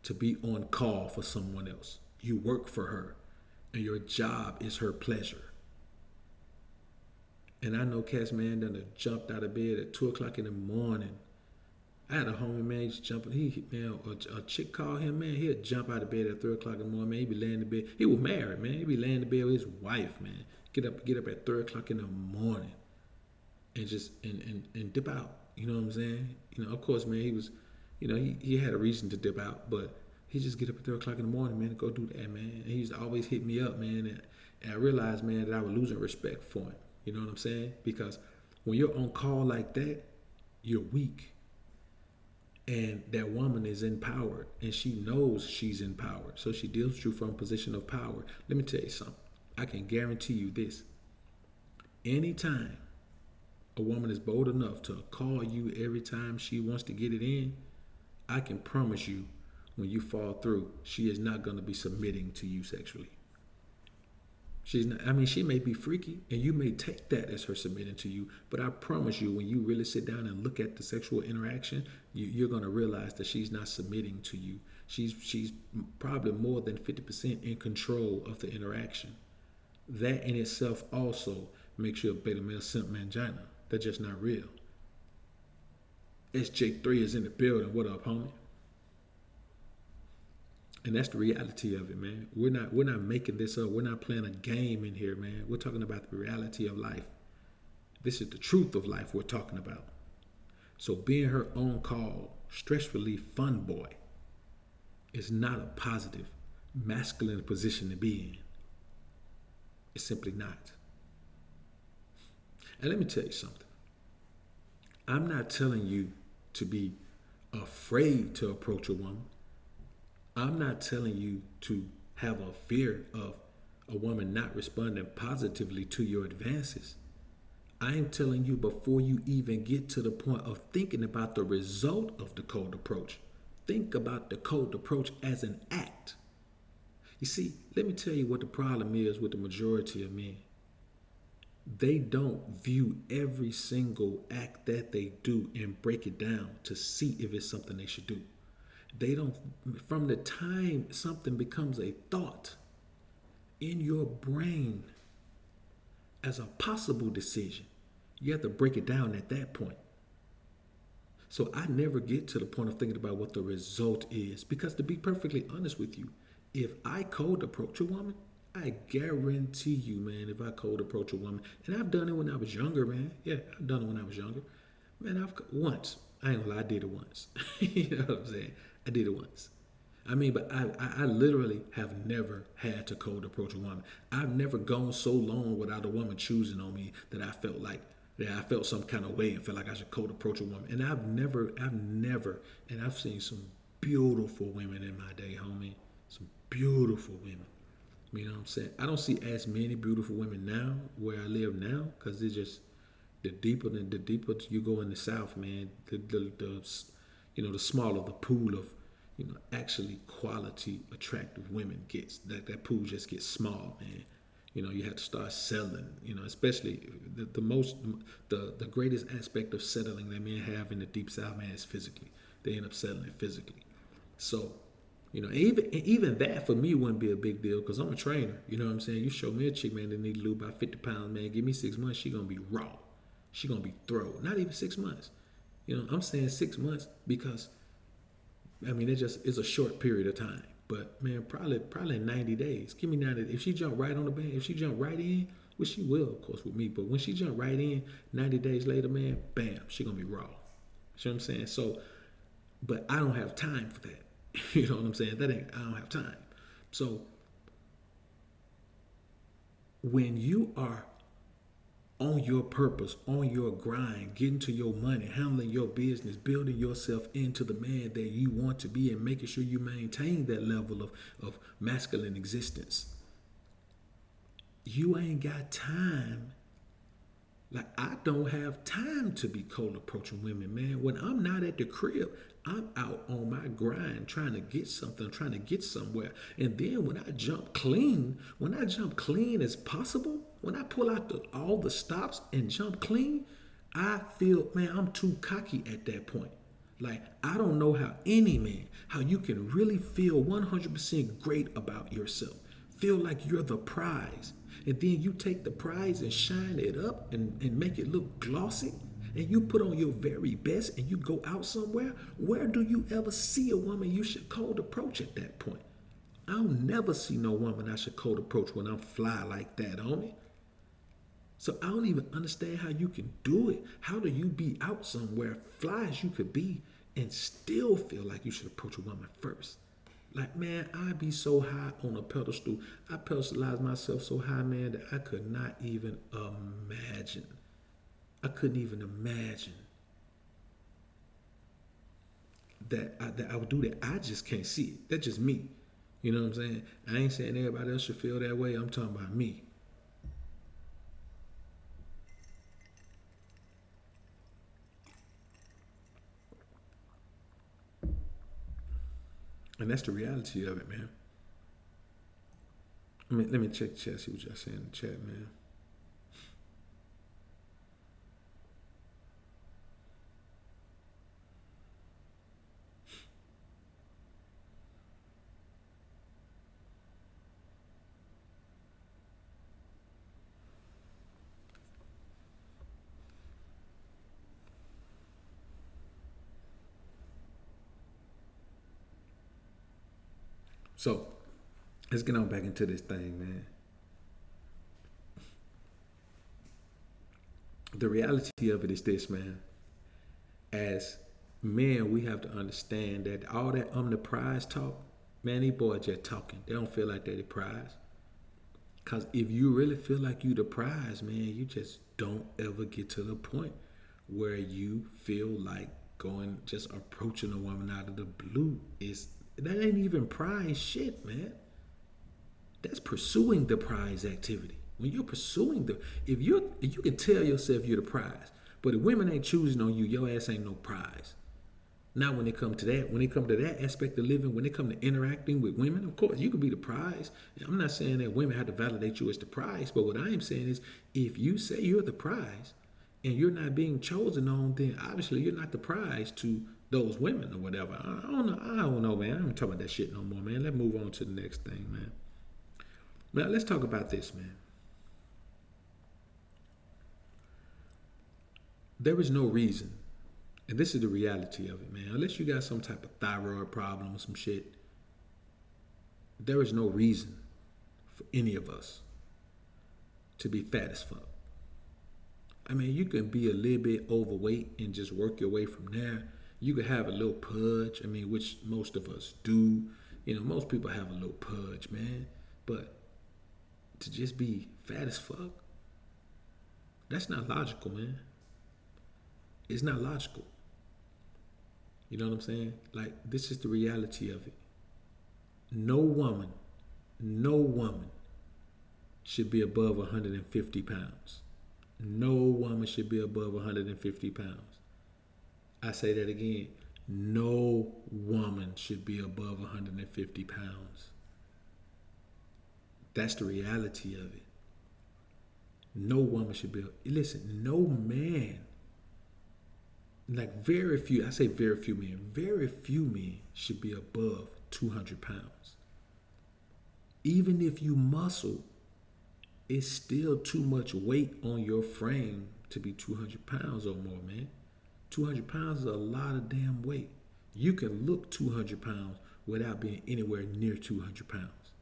to be on call for someone else. You work for her, and your job is her pleasure. And I know cats, man, done jumped out of bed at 2 o'clock in the morning. I had a homie, man, he's jumping. A chick called him, man. He'd jump out of bed at 3 o'clock in the morning, man. He'd be laying in bed. He was married, man. He'd be laying in bed with his wife, man. Get up at 3 o'clock in the morning, and just and dip out. You know what I'm saying? Of course, man. He was, he had a reason to dip out, but he just get up at 3 o'clock in the morning, man, and go do that, man. And he used to always hit me up, man. And I realized, man, that I was losing respect for him. You know what I'm saying? Because when you're on call like that, you're weak. And that woman is empowered, and she knows she's empowered. So she deals with you from a position of power. Let me tell you something. I can guarantee you this. Anytime a woman is bold enough to call you every time she wants to get it in, I can promise you when you fall through, she is not going to be submitting to you sexually. She's not. I mean, she may be freaky, and you may take that as her submitting to you. But I promise you, when you really sit down and look at the sexual interaction, you're going to realize that she's not submitting to you. She's probably more than 50% in control of the interaction. That in itself also makes you a beta male simp mangina. That's just not real. SJ3 is in the building. What up, homie? And that's the reality of it, man. We're not making this up. We're not playing a game in here, man. We're talking about the reality of life. This is the truth of life we're talking about. So being her on call, stress relief fun boy is not a positive, masculine position to be in. It's simply not. And let me tell you something. I'm not telling you to be afraid to approach a woman. I'm not telling you to have a fear of a woman not responding positively to your advances. I am telling you before you even get to the point of thinking about the result of the cold approach, think about the cold approach as an act. You see, let me tell you what the problem is with the majority of men. They don't view every single act that they do and break it down to see if it's something they should do. They don't, from the time something becomes a thought in your brain as a possible decision, you have to break it down at that point. So I never get to the point of thinking about what the result is, because to be perfectly honest with you, if I cold approach a woman, I guarantee you, man, if I cold approach a woman, and I've done it when I was younger, man. Yeah, I've done it when I was younger. Man, once. I ain't gonna lie, I did it once. You know what I'm saying? I did it once. I mean, but I literally have never had to cold approach a woman. I've never gone so long without a woman choosing on me that I felt like, I felt some kind of way and felt like I should cold approach a woman. And I've never, and I've seen some beautiful women in my day, homie. Some beautiful women. You know what I'm saying? I don't see as many beautiful women now where I live now, because it's just the deeper you go in the South, man, the smaller the pool of actually quality, attractive women gets. That pool just gets small, man. You have to start settling. Especially the greatest aspect of settling that men have in the Deep South, man, is physically. They end up settling physically. So Even that for me wouldn't be a big deal because I'm a trainer. You know what I'm saying? You show me a chick, man, that need to lose about 50 pounds, man. Give me 6 months, she gonna be raw. She gonna be throw. Not even 6 months. I'm saying 6 months because I mean it just is a short period of time. But man, probably 90 days. Give me 90. If she jump right on the band, if she jump right in, which she will, of course, with me. But when she jump right in, 90 days later, man, bam, she gonna be raw. You know what I'm saying? So, but I don't have time for that. You know what I'm saying? I don't have time. So when you are on your purpose, on your grind, getting to your money, handling your business, building yourself into the man that you want to be and making sure you maintain that level of masculine existence, you ain't got time. Like, I don't have time to be cold approaching women, man. When I'm not at the crib, I'm out on my grind trying to get something, trying to get somewhere. And then when I jump clean as possible, when I pull out all the stops and jump clean, I feel, man, I'm too cocky at that point. Like, I don't know how you can really feel 100% great about yourself. Feel like you're the prize. And then you take the prize and shine it up and make it look glossy. And you put on your very best and you go out somewhere. Where do you ever see a woman you should cold approach at that point? I'll never see no woman I should cold approach when I'm fly like that, homie. So I don't even understand how you can do it. How do you be out somewhere, fly as you could be, and still feel like you should approach a woman first? Like, man, I be so high on a pedestal. I pedestalize myself so high, man, that I could not even imagine. I couldn't even imagine that I would do that. I just can't see it. That's just me. You know what I'm saying? I ain't saying everybody else should feel that way. I'm talking about me. And that's the reality of it, man. Let me check the chat, see what y'all saying in the chat, man. So, let's get on back into this thing, man. The reality of it is this, man. As men, we have to understand that all that the prize talk, man, these boys just talking. They don't feel like they're the prize. Because if you really feel like you the prize, man, you just don't ever get to the point where you feel like just approaching a woman out of the blue. That ain't even prize shit, man. That's pursuing the prize activity. When you're pursuing if you can tell yourself you're the prize, but if women ain't choosing on you, your ass ain't no prize. Now, when it comes to that aspect of living, when it comes to interacting with women, of course, you can be the prize. I'm not saying that women have to validate you as the prize, but what I am saying is if you say you're the prize and you're not being chosen on, then obviously you're not the prize to those women or whatever. I don't know, man. I'm not talking about that shit no more, man. Let's move on to the next thing, man. Now, let's talk about this, man. There is no reason, and this is the reality of it, man, unless you got some type of thyroid problem or some shit, there is no reason for any of us to be fat as fuck. I mean, you can be a little bit overweight and just work your way from there. You could have a little pudge, I mean, which most of us do. Most people have a little pudge, man. But to just be fat as fuck, that's not logical, man. It's not logical. You know what I'm saying? Like, this is the reality of it. No woman should be above 150 pounds. No woman should be above 150 pounds. I say that again. No woman should be above 150 pounds. That's the reality of it. No woman should be. Listen, no man. Like very few men should be above 200 pounds. Even if you muscle, it's still too much weight on your frame to be 200 pounds or more, man. 200 pounds is a lot of damn weight. You can look 200 pounds without being anywhere near 200 pounds.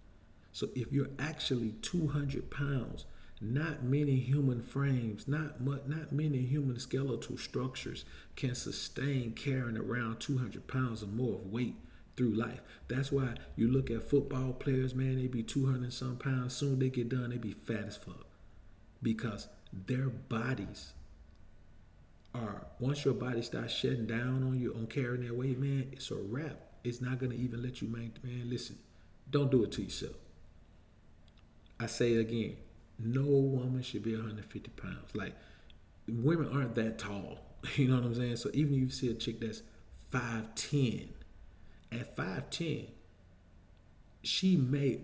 So if you're actually 200 pounds, not many human frames, not many human skeletal structures can sustain carrying around 200 pounds or more of weight through life. That's why you look at football players, man, they be 200 and some pounds. Soon they get done, they be fat as fuck. Because their bodies are, once your body starts shutting down on you, on carrying that weight, man, it's a wrap. It's not going to even let you make, man, listen, don't do it to yourself. I say it again, no woman should be 150 pounds. Like, women aren't that tall. You know what I'm saying? So even if you see a chick that's 5'10", at 5'10", she may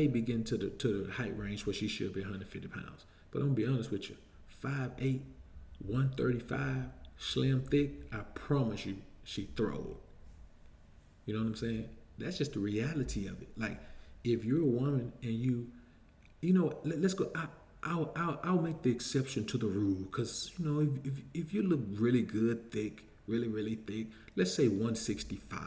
begin to the height range where she should be 150 pounds. But I'm gonna be honest with you, 5'8", 135, slim, thick, I promise you, she throwed. You know what I'm saying? That's just the reality of it. Like, if you're a woman and you know, let's go. I'll make the exception to the rule, because you know, if you look really good, thick, really thick, let's say 165.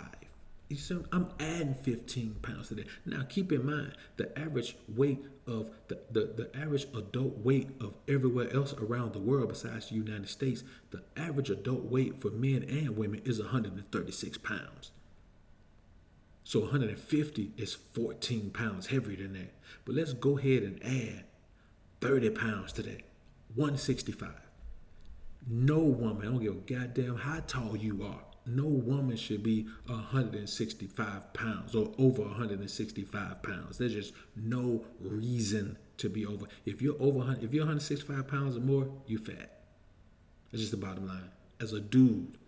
You see, I'm adding 15 pounds to that. Now, keep in mind the average weight of the average adult weight of everywhere else around the world besides the United States. The average adult weight for men and women is 136 pounds. So 150 is 14 pounds heavier than that. But let's go ahead and add 30 pounds to that. 165. No woman, I don't give a goddamn how tall you are, no woman should be 165 pounds or over 165 pounds. There's just no reason to be over. If you're 165 pounds or more, you fat. That's just the bottom line. As a dude,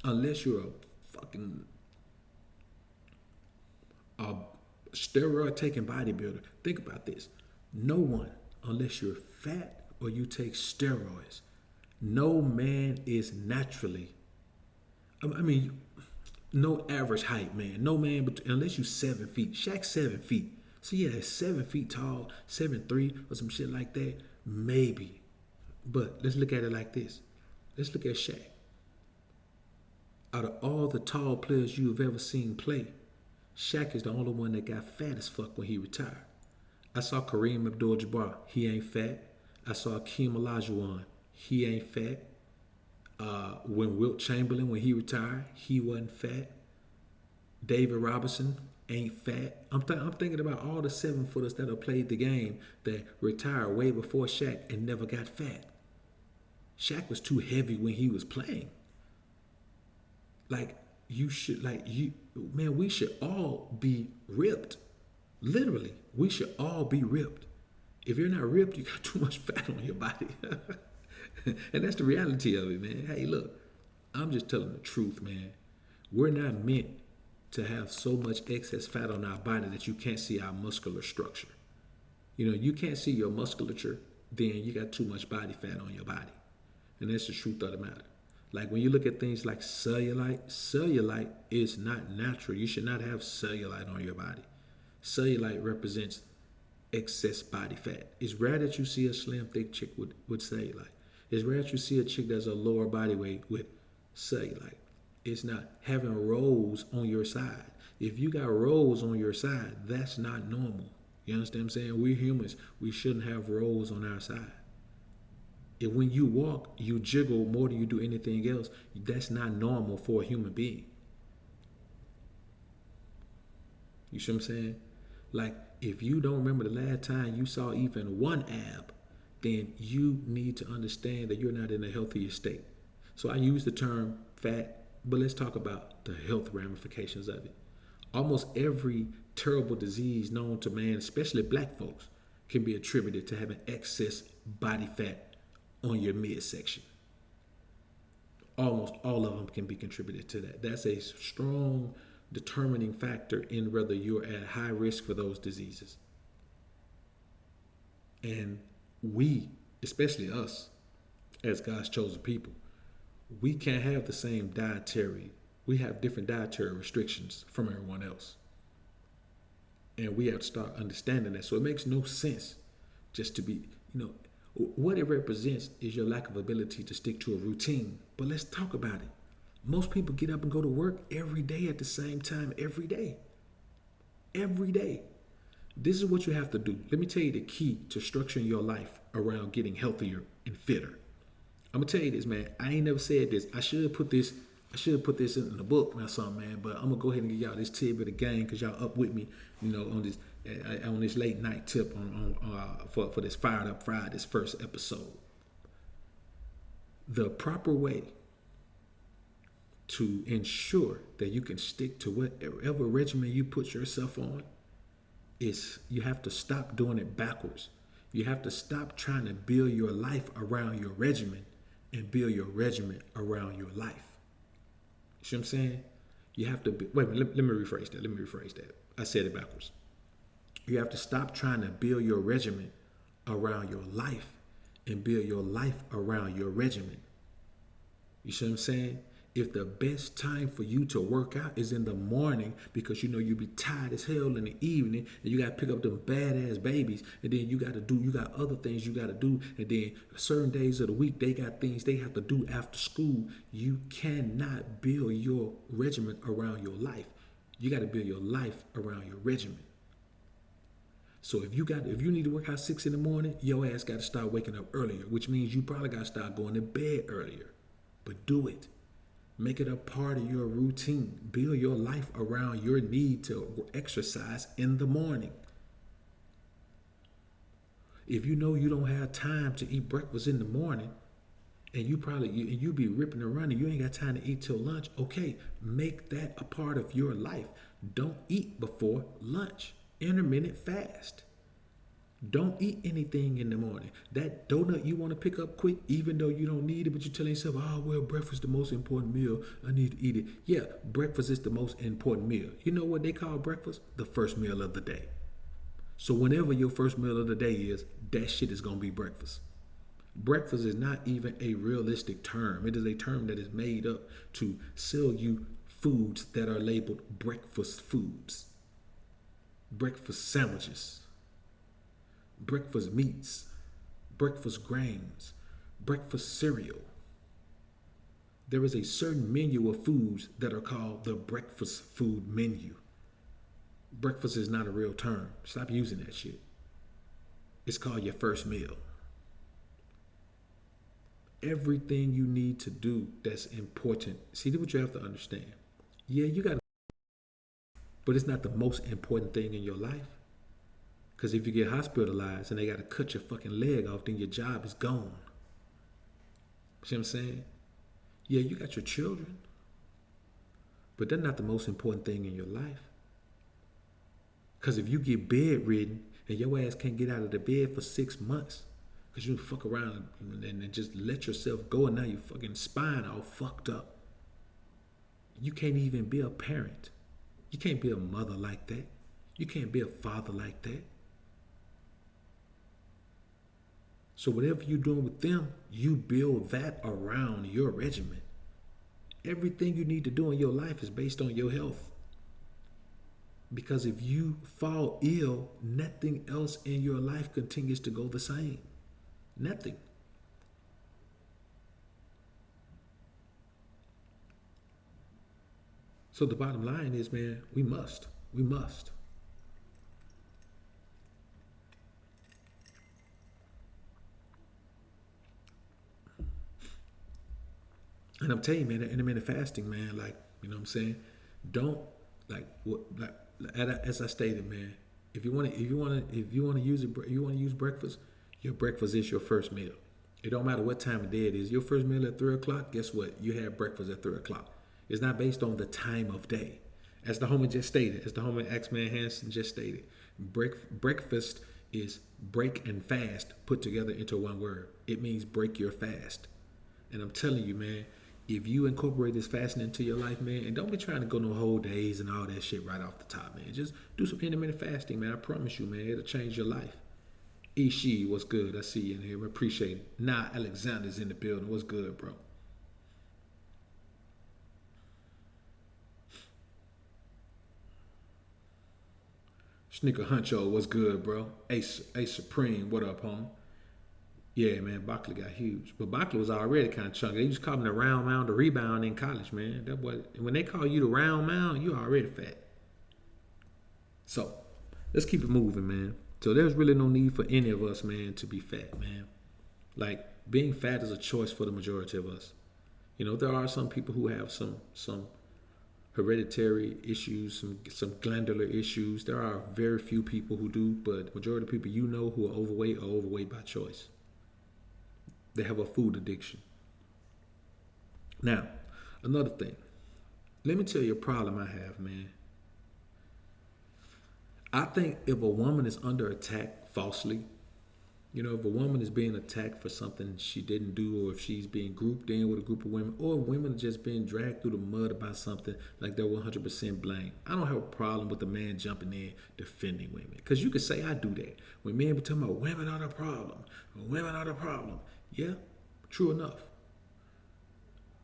unless you're a fucking steroid taking bodybuilder, think about this. No one, unless you're fat or you take steroids, no man is naturally, I mean, no average height man, no man, but unless you 7 feet. Shaq's 7 feet. So yeah, 7 feet tall, 7'3" or some shit like that, maybe. But let's look at it like this. Let's look at Shaq. Out of all the tall players you've ever seen play, Shaq is the only one that got fat as fuck when he retired. I saw Kareem Abdul-Jabbar, he ain't fat. I saw Akeem Olajuwon, he ain't fat. When Wilt Chamberlain, when he retired, he wasn't fat. David Robinson ain't fat. I'm thinking about all the 7-footers that have played the game that retired way before Shaq and never got fat. Shaq was too heavy when he was playing. Like, we should all be ripped. Literally, we should all be ripped. If you're not ripped, you got too much fat on your body. And that's the reality of it, man. Hey, look, I'm just telling the truth, man. We're not meant to have so much excess fat on our body that you can't see our muscular structure. You know, you can't see your musculature, then you got too much body fat on your body. And that's the truth of the matter. Like, when you look at things like cellulite is not natural. You should not have cellulite on your body. Cellulite represents excess body fat. It's rare that you see a slim, thick chick with cellulite. It's rare that you see a chick that's a lower body weight with cellulite. It's not having rolls on your side. If you got rolls on your side, that's not normal. You understand what I'm saying? We're humans. We shouldn't have rolls on our side. If when you walk, you jiggle more than you do anything else, that's not normal for a human being. You see what I'm saying? Like, if you don't remember the last time you saw even one ab, then you need to understand that you're not in a healthy state. So I use the term fat, but let's talk about the health ramifications of it. Almost every terrible disease known to man, especially black folks, can be attributed to having excess body fat on your midsection. Almost all of them can be contributed to that. That's a strong determining factor in whether you're at high risk for those diseases. And we, especially us, as God's chosen people, we can't have the same dietary We have different dietary restrictions from everyone else. And we have to start understanding that. So it makes no sense just to be, you know, what it represents is your lack of ability to stick to a routine. But let's talk about it. Most people get up and go to work every day at the same time, every day. Every day. This is what you have to do. Let me tell you the key to structuring your life around getting healthier and fitter. I'm gonna tell you this, man. I ain't never said this. I should put this in the book or something, man. But I'm gonna go ahead and give y'all this tidbit of game because y'all up with me, on this late night tip for this Fired Up Friday, this first episode. The proper way to ensure that you can stick to whatever regimen you put yourself on is you have to stop doing it backwards. You have to stop trying to build your life around your regimen and build your regimen around your life. You see what I'm saying? You have to wait a minute, let me rephrase that. I said it backwards. You have to stop trying to build your regimen around your life and build your life around your regimen. You see what I'm saying? If the best time for you to work out is in the morning because you know you'll be tired as hell in the evening and you got to pick up them badass babies and then you got other things you got to do, and then certain days of the week they got things they have to do after school, you cannot build your regimen around your life. You got to build your life around your regimen. So if you need to work out 6 in the morning, your ass got to start waking up earlier, which means you probably got to start going to bed earlier. But do it. Make it a part of your routine. Build your life around your need to exercise in the morning. If you know you don't have time to eat breakfast in the morning, and you be ripping and running, you ain't got time to eat till lunch, okay, make that a part of your life. Don't eat before lunch. Intermittent fast. Don't eat anything in the morning. That donut you want to pick up quick, even though you don't need it, but you're telling yourself, oh, well, breakfast is the most important meal. I need to eat it. Yeah, breakfast is the most important meal. You know what they call breakfast? The first meal of the day. So whenever your first meal of the day is, that shit is going to be breakfast. Breakfast is not even a realistic term. It is a term that is made up to sell you foods that are labeled breakfast foods. Breakfast sandwiches. Breakfast meats, breakfast grains, breakfast cereal. There is a certain menu of foods that are called the breakfast food menu. Breakfast is not a real term. Stop using that shit. It's called your first meal. Everything you need to do that's important. See, what you have to understand. Yeah, you got to, but it's not the most important thing in your life. Because if you get hospitalized and they got to cut your fucking leg off, then your job is gone. See what I'm saying? Yeah, you got your children, but they're not the most important thing in your life. Because if you get bedridden and your ass can't get out of the bed for 6 months because you fuck around and just let yourself go and now your fucking spine all fucked up, you can't even be a parent. You can't be a mother like that. You can't be a father like that. So whatever you're doing with them, you build that around your regimen. Everything you need to do in your life is based on your health. Because if you fall ill, nothing else in your life continues to go the same. Nothing. So the bottom line is, man, we must. And I'm telling you, man, that intermittent fasting, man, like, you know what I'm saying? Don't as I stated, man, if you want to use breakfast, your breakfast is your first meal. It don't matter what time of day it is. Your first meal at 3:00, guess what? You have breakfast at 3:00. It's not based on the time of day. As the homie just stated, as the homie Axman Hansen just stated, breakfast is break and fast put together into one word. It means break your fast. And I'm telling you, man, if you incorporate this fasting into your life, man, and don't be trying to go no whole days and all that shit right off the top, man. Just do some intermittent fasting, man. I promise you, man, it'll change your life. Ishi, what's good? I see you in here. I appreciate it. Nah, Alexander's in the building. What's good, bro? Sneaker Huncho, what's good, bro? Ace Supreme, what up, homie? Yeah, man, Barkley got huge. But Barkley was already kind of chunky. They just called him the round mound, the rebound in college, man. That was, when they call you the round mound, you already fat. So, let's keep it moving, man. So there's really no need for any of us, man, to be fat, man. Like, being fat is a choice for the majority of us. You know, there are some people who have some hereditary issues, some glandular issues. There are very few people who do, but majority of people you know who are overweight by choice. They have a food addiction. Now, another thing. Let me tell you a problem I have, man. I think if a woman is under attack falsely, you know, if a woman is being attacked for something she didn't do, or if she's being grouped in with a group of women, or women are just being dragged through the mud about something like they're 100% blamed, I don't have a problem with the man jumping in defending women. Because you could say I do that. When men be talking about women are the problem, women are the problem. Yeah, true enough.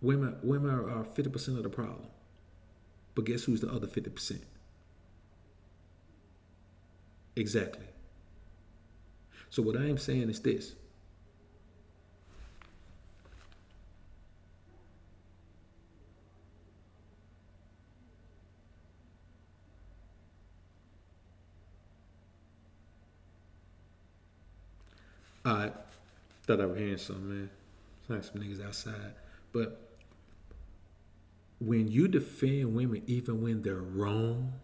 Women are 50% of the problem. But guess who's the other 50%? Exactly. So what I am saying is this. I thought I was hearing something, man. It's like some niggas outside. But when you defend women even when they're wrong,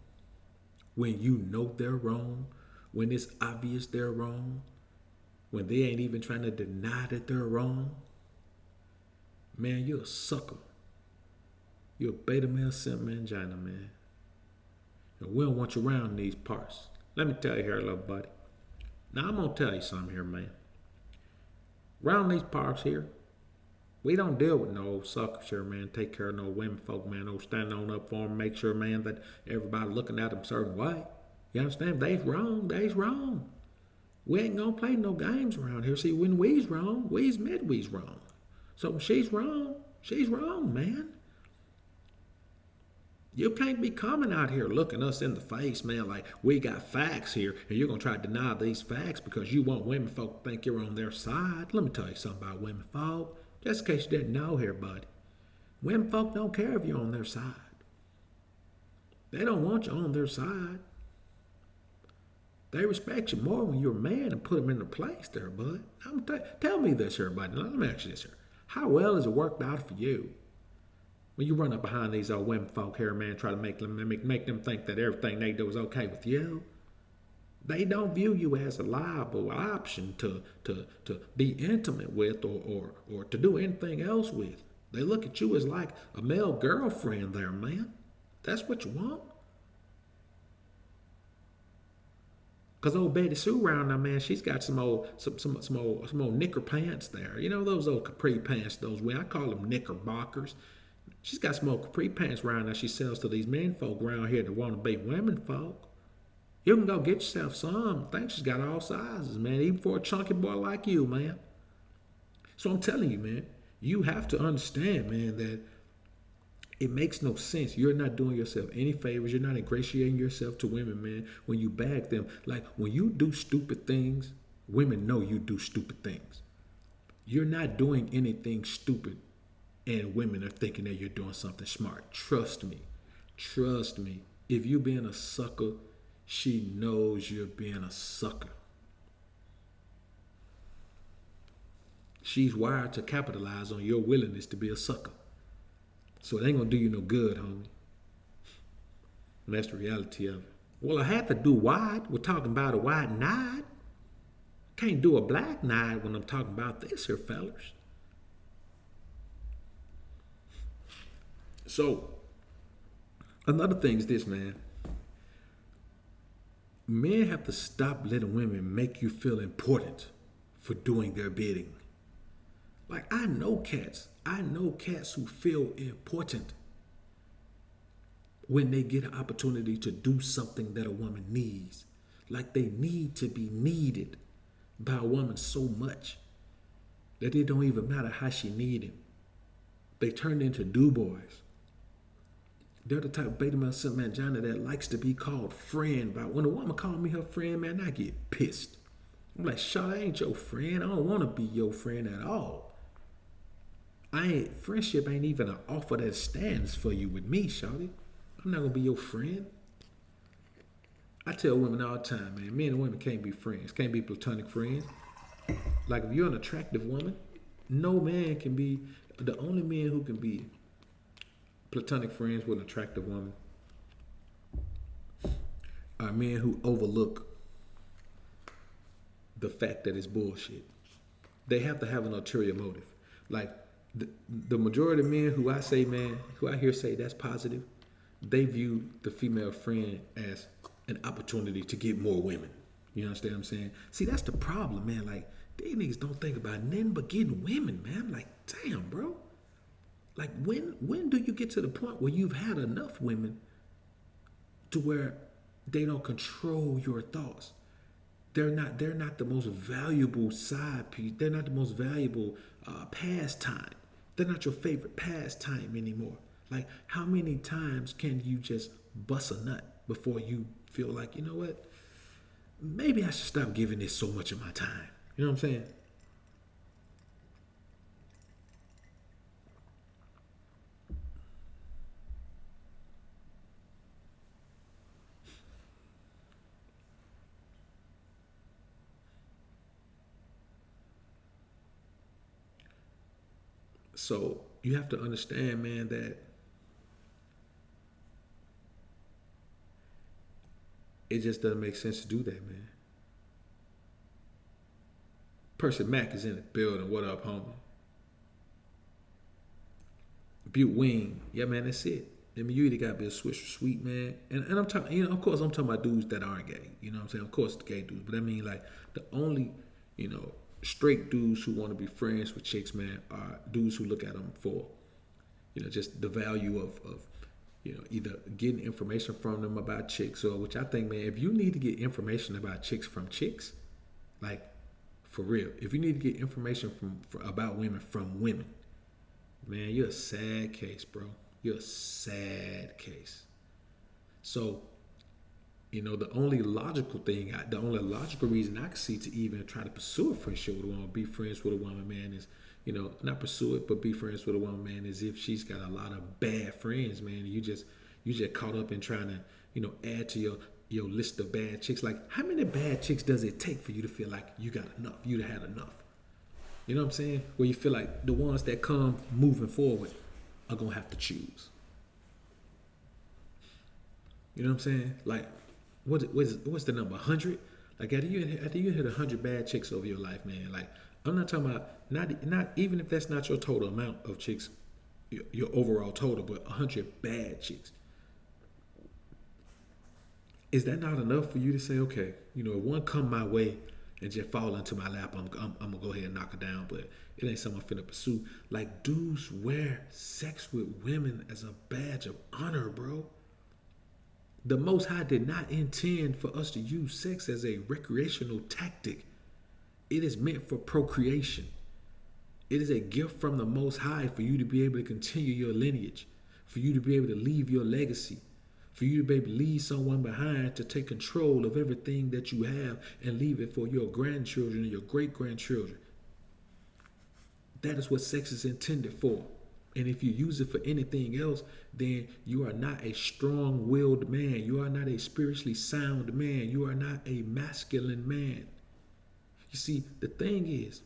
when you know they're wrong, when it's obvious they're wrong, when they ain't even trying to deny that they're wrong, man, you're a sucker. You're a beta male simp mangina, man. And we don't want you around these parts. Let me tell you here, little buddy. Now, I'm going to tell you something here, man. Around these parts here, we don't deal with no old suckers here, man. Take care of no women folk, man. No standing on up for them. Make sure, man, that everybody looking at them a certain way. You understand? They's wrong. They's wrong. We ain't gonna play no games around here. See, when we's wrong, we's admit we's wrong. So when she's wrong, man. You can't be coming out here looking us in the face, man, like we got facts here, and you're gonna try to deny these facts because you want women folk to think you're on their side. Let me tell you something about women folk. Just in case you didn't know here, buddy. Women folk don't care if you're on their side. They don't want you on their side. They respect you more when you're a man and put them in their place there, bud. Tell me this here, buddy. Let me ask you this here. How well has it worked out for you when you run up behind these old women folk here, man, try to make them think that everything they do is okay with you? They don't view you as a liable option to be intimate with or to do anything else with. They look at you as like a male girlfriend there, man. That's what you want. Cause old Betty Sue around now, man, she's got some old knicker pants there. You know those old capri pants, I call them knickerbockers. She's got some old capri pants around now she sells to these men folk around here that want to be women folk. You can go get yourself some. I think she's got all sizes, man, even for a chunky boy like you, man. So I'm telling you, man, you have to understand, man, that it makes no sense. You're not doing yourself any favors. You're not ingratiating yourself to women, man, when you bag them. Like, when you do stupid things, women know you do stupid things. You're not doing anything stupid, and women are thinking that you're doing something smart. Trust me. Trust me. If you're being a sucker, she knows you're being a sucker. She's wired to capitalize on your willingness to be a sucker. So it ain't gonna do you no good, homie. And that's the reality of it. Well, I had to do white. We're talking about a white night. Can't do a black night when I'm talking about this here, fellas. So, another thing is this, man. Men have to stop letting women make you feel important for doing their bidding. Like, I know cats who feel important when they get an opportunity to do something that a woman needs. Like, they need to be needed by a woman so much that it don't even matter how she need him. They turn into do boys They're the type of beta male simp mangina that likes to be called friend. But when a woman call me her friend, man, I get pissed. I'm like, Shaw, I ain't your friend. I don't want to be your friend at all. Friendship ain't even an offer that stands for you with me, Shawty. I'm not gonna be your friend. I tell women all the time, man, men and women can't be friends, can't be platonic friends. Like if you're an attractive woman, no man can be, the only men who can be platonic friends with an attractive woman are men who overlook the fact that it's bullshit. They have to have an ulterior motive. Like the majority of men who I say, man, who I hear say that's positive, they view the female friend as an opportunity to get more women. You understand what I'm saying? See, that's the problem, man. Like, these niggas don't think about nothing but getting women, man. I'm like, damn, bro. Like, when do you get to the point where you've had enough women to where they don't control your thoughts? They're not the most valuable side piece. They're not the most valuable pastime. They're not your favorite pastime anymore. Like, how many times can you just bust a nut before you feel like, you know what? Maybe I should stop giving this so much of my time. You know what I'm saying? So you have to understand, man, that it just doesn't make sense to do that, man. Person Mac is in the building. What up, homie? Butte Wing. Yeah, man, that's it. I mean, you either got to be a Swisher Sweet, man. And I'm talking, you know, of course, I'm talking about dudes that aren't gay. You know what I'm saying? Of course, the gay dudes. But I mean, like, the only, you know, straight dudes who want to be friends with chicks, man, are dudes who look at them for, you know, just the value of you know, either getting information from them about chicks, or which I think, man, if you need to get information about chicks from chicks, like, for real, if you need to get information about women from women, man, you're a sad case, bro. You're a sad case. So, you know, the only logical reason I can see to even try to pursue a friendship with a woman, be friends with a woman, man, is, you know, not pursue it, but be friends with a woman, man, is if she's got a lot of bad friends, man. You just caught up in trying to, you know, add to your list of bad chicks. Like, how many bad chicks does it take for you to feel like you got enough? You'd have had enough. You know what I'm saying? Where you feel like the ones that come moving forward are gonna have to choose. You know what I'm saying? Like, what's the number? 100? Like, after you hit 100 bad chicks over your life, man. Like, I'm not talking about not even if that's not your total amount of chicks, your overall total, but 100 bad chicks. Is that not enough for you to say, okay, you know, if one come my way and just fall into my lap, I'm gonna go ahead and knock her down, but it ain't something I'm finna pursue. Like, dudes wear sex with women as a badge of honor, bro. The Most High did not intend for us to use sex as a recreational tactic. It is meant for procreation. It is a gift from the Most High for you to be able to continue your lineage, for you to be able to leave your legacy, for you to be able to leave someone behind to take control of everything that you have and leave it for your grandchildren and your great-grandchildren. That is what sex is intended for. And if you use it for anything else, then you are not a strong-willed man. You are not a spiritually sound man. You are not a masculine man. You see, the thing is,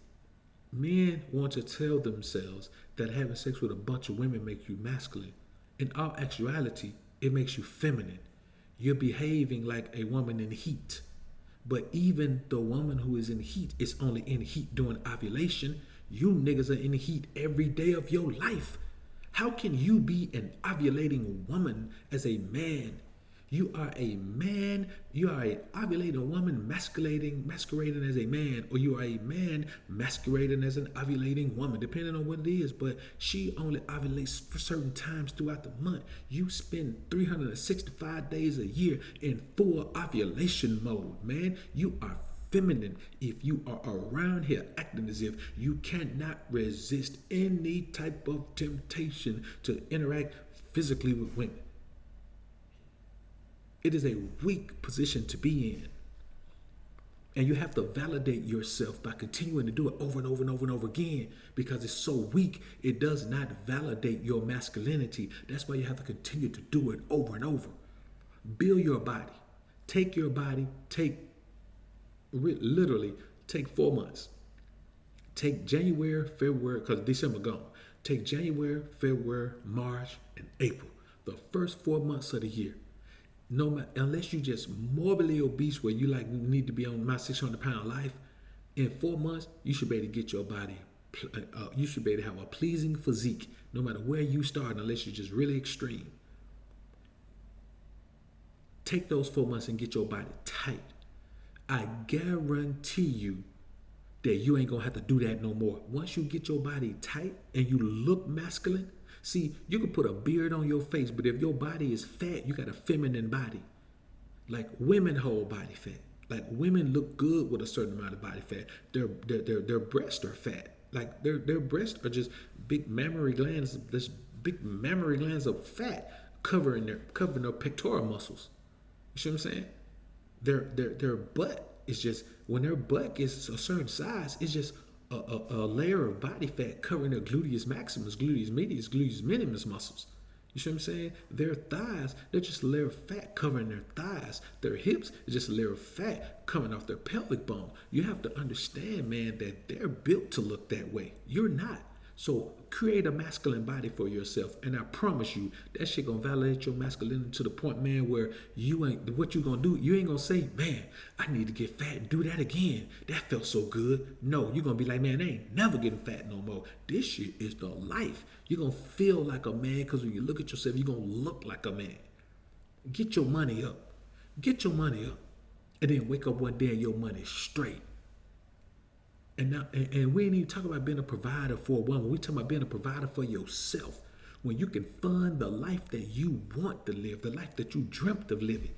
men want to tell themselves that having sex with a bunch of women makes you masculine. In all actuality, it makes you feminine. You're behaving like a woman in heat. But even the woman who is in heat is only in heat during ovulation. You niggas are in heat every day of your life. How can you be an ovulating woman as a man? You are a man, you are an ovulating woman masquerading as a man, or you are a man masquerading as an ovulating woman, depending on what it is. But she only ovulates for certain times throughout the month. You spend 365 days a year in full ovulation mode, man. You are feminine if you are around here acting as if you cannot resist any type of temptation to interact physically with women. It is a weak position to be in. And you have to validate yourself by continuing to do it over and over and over and over again because it's so weak, it does not validate your masculinity. That's why you have to continue to do it over and over. Build your body. Take your body, literally, take 4 months. Take January, February, because December gone. Take January, February, March, and April. The first 4 months of the year. No matter, unless you just morbidly obese where you like need to be on my 600-pound life, in 4 months you should be able to get your body. You should be able to have a pleasing physique, no matter where you start, unless you're just really extreme. Take those 4 months and get your body tight. I guarantee you that you ain't gonna have to do that no more. Once you get your body tight and you look masculine. See, you can put a beard on your face, but if your body is fat, you got a feminine body. Like women hold body fat. Like women look good with a certain amount of body fat. Their breasts are fat. Like their breasts are just big mammary glands. This big mammary glands of fat covering their pectoral muscles. You see what I'm saying? Their butt is just, when their butt gets a certain size, it's just a layer of body fat covering their gluteus maximus, gluteus medius, gluteus minimus muscles. You see what I'm saying? Their thighs, they're just a layer of fat covering their thighs. Their hips is just a layer of fat coming off their pelvic bone. You have to understand, man, that they're built to look that way. You're not. So create a masculine body for yourself, and I promise you that shit gonna validate your masculinity to the point, man, where you ain't, what you gonna do, you ain't gonna say, man, I need to get fat and do that again. That felt so good. No, you're gonna be like, man, I ain't never getting fat no more. This shit is the life. You're gonna feel like a man because when you look at yourself, you're gonna look like a man. Get your money up. Get your money up. And then wake up one day and your money's straight. And now, and we ain't even talking about being a provider for a woman. We talking about being a provider for yourself. When you can fund the life that you want to live, the life that you dreamt of living.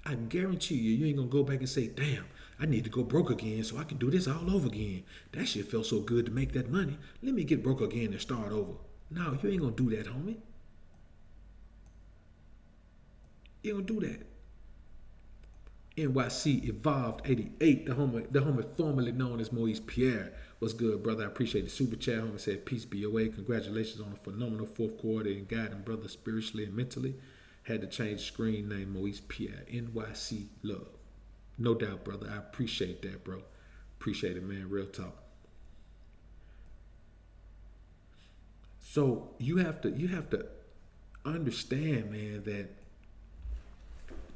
I guarantee you ain't gonna go back and say, damn, I need to go broke again so I can do this all over again. That shit felt so good to make that money. Let me get broke again and start over. No, you ain't gonna do that, homie. You don't do that. NYC Evolved 88, the homie formerly known as Maurice Pierre. What's good, brother? I appreciate the super chat. Homie said, peace BoA. Congratulations on a phenomenal fourth quarter and guiding brother spiritually and mentally. Had to change screen name, Maurice Pierre. NYC Love. No doubt, brother. I appreciate that, bro. Appreciate it, man. Real talk. So you have to understand, man, that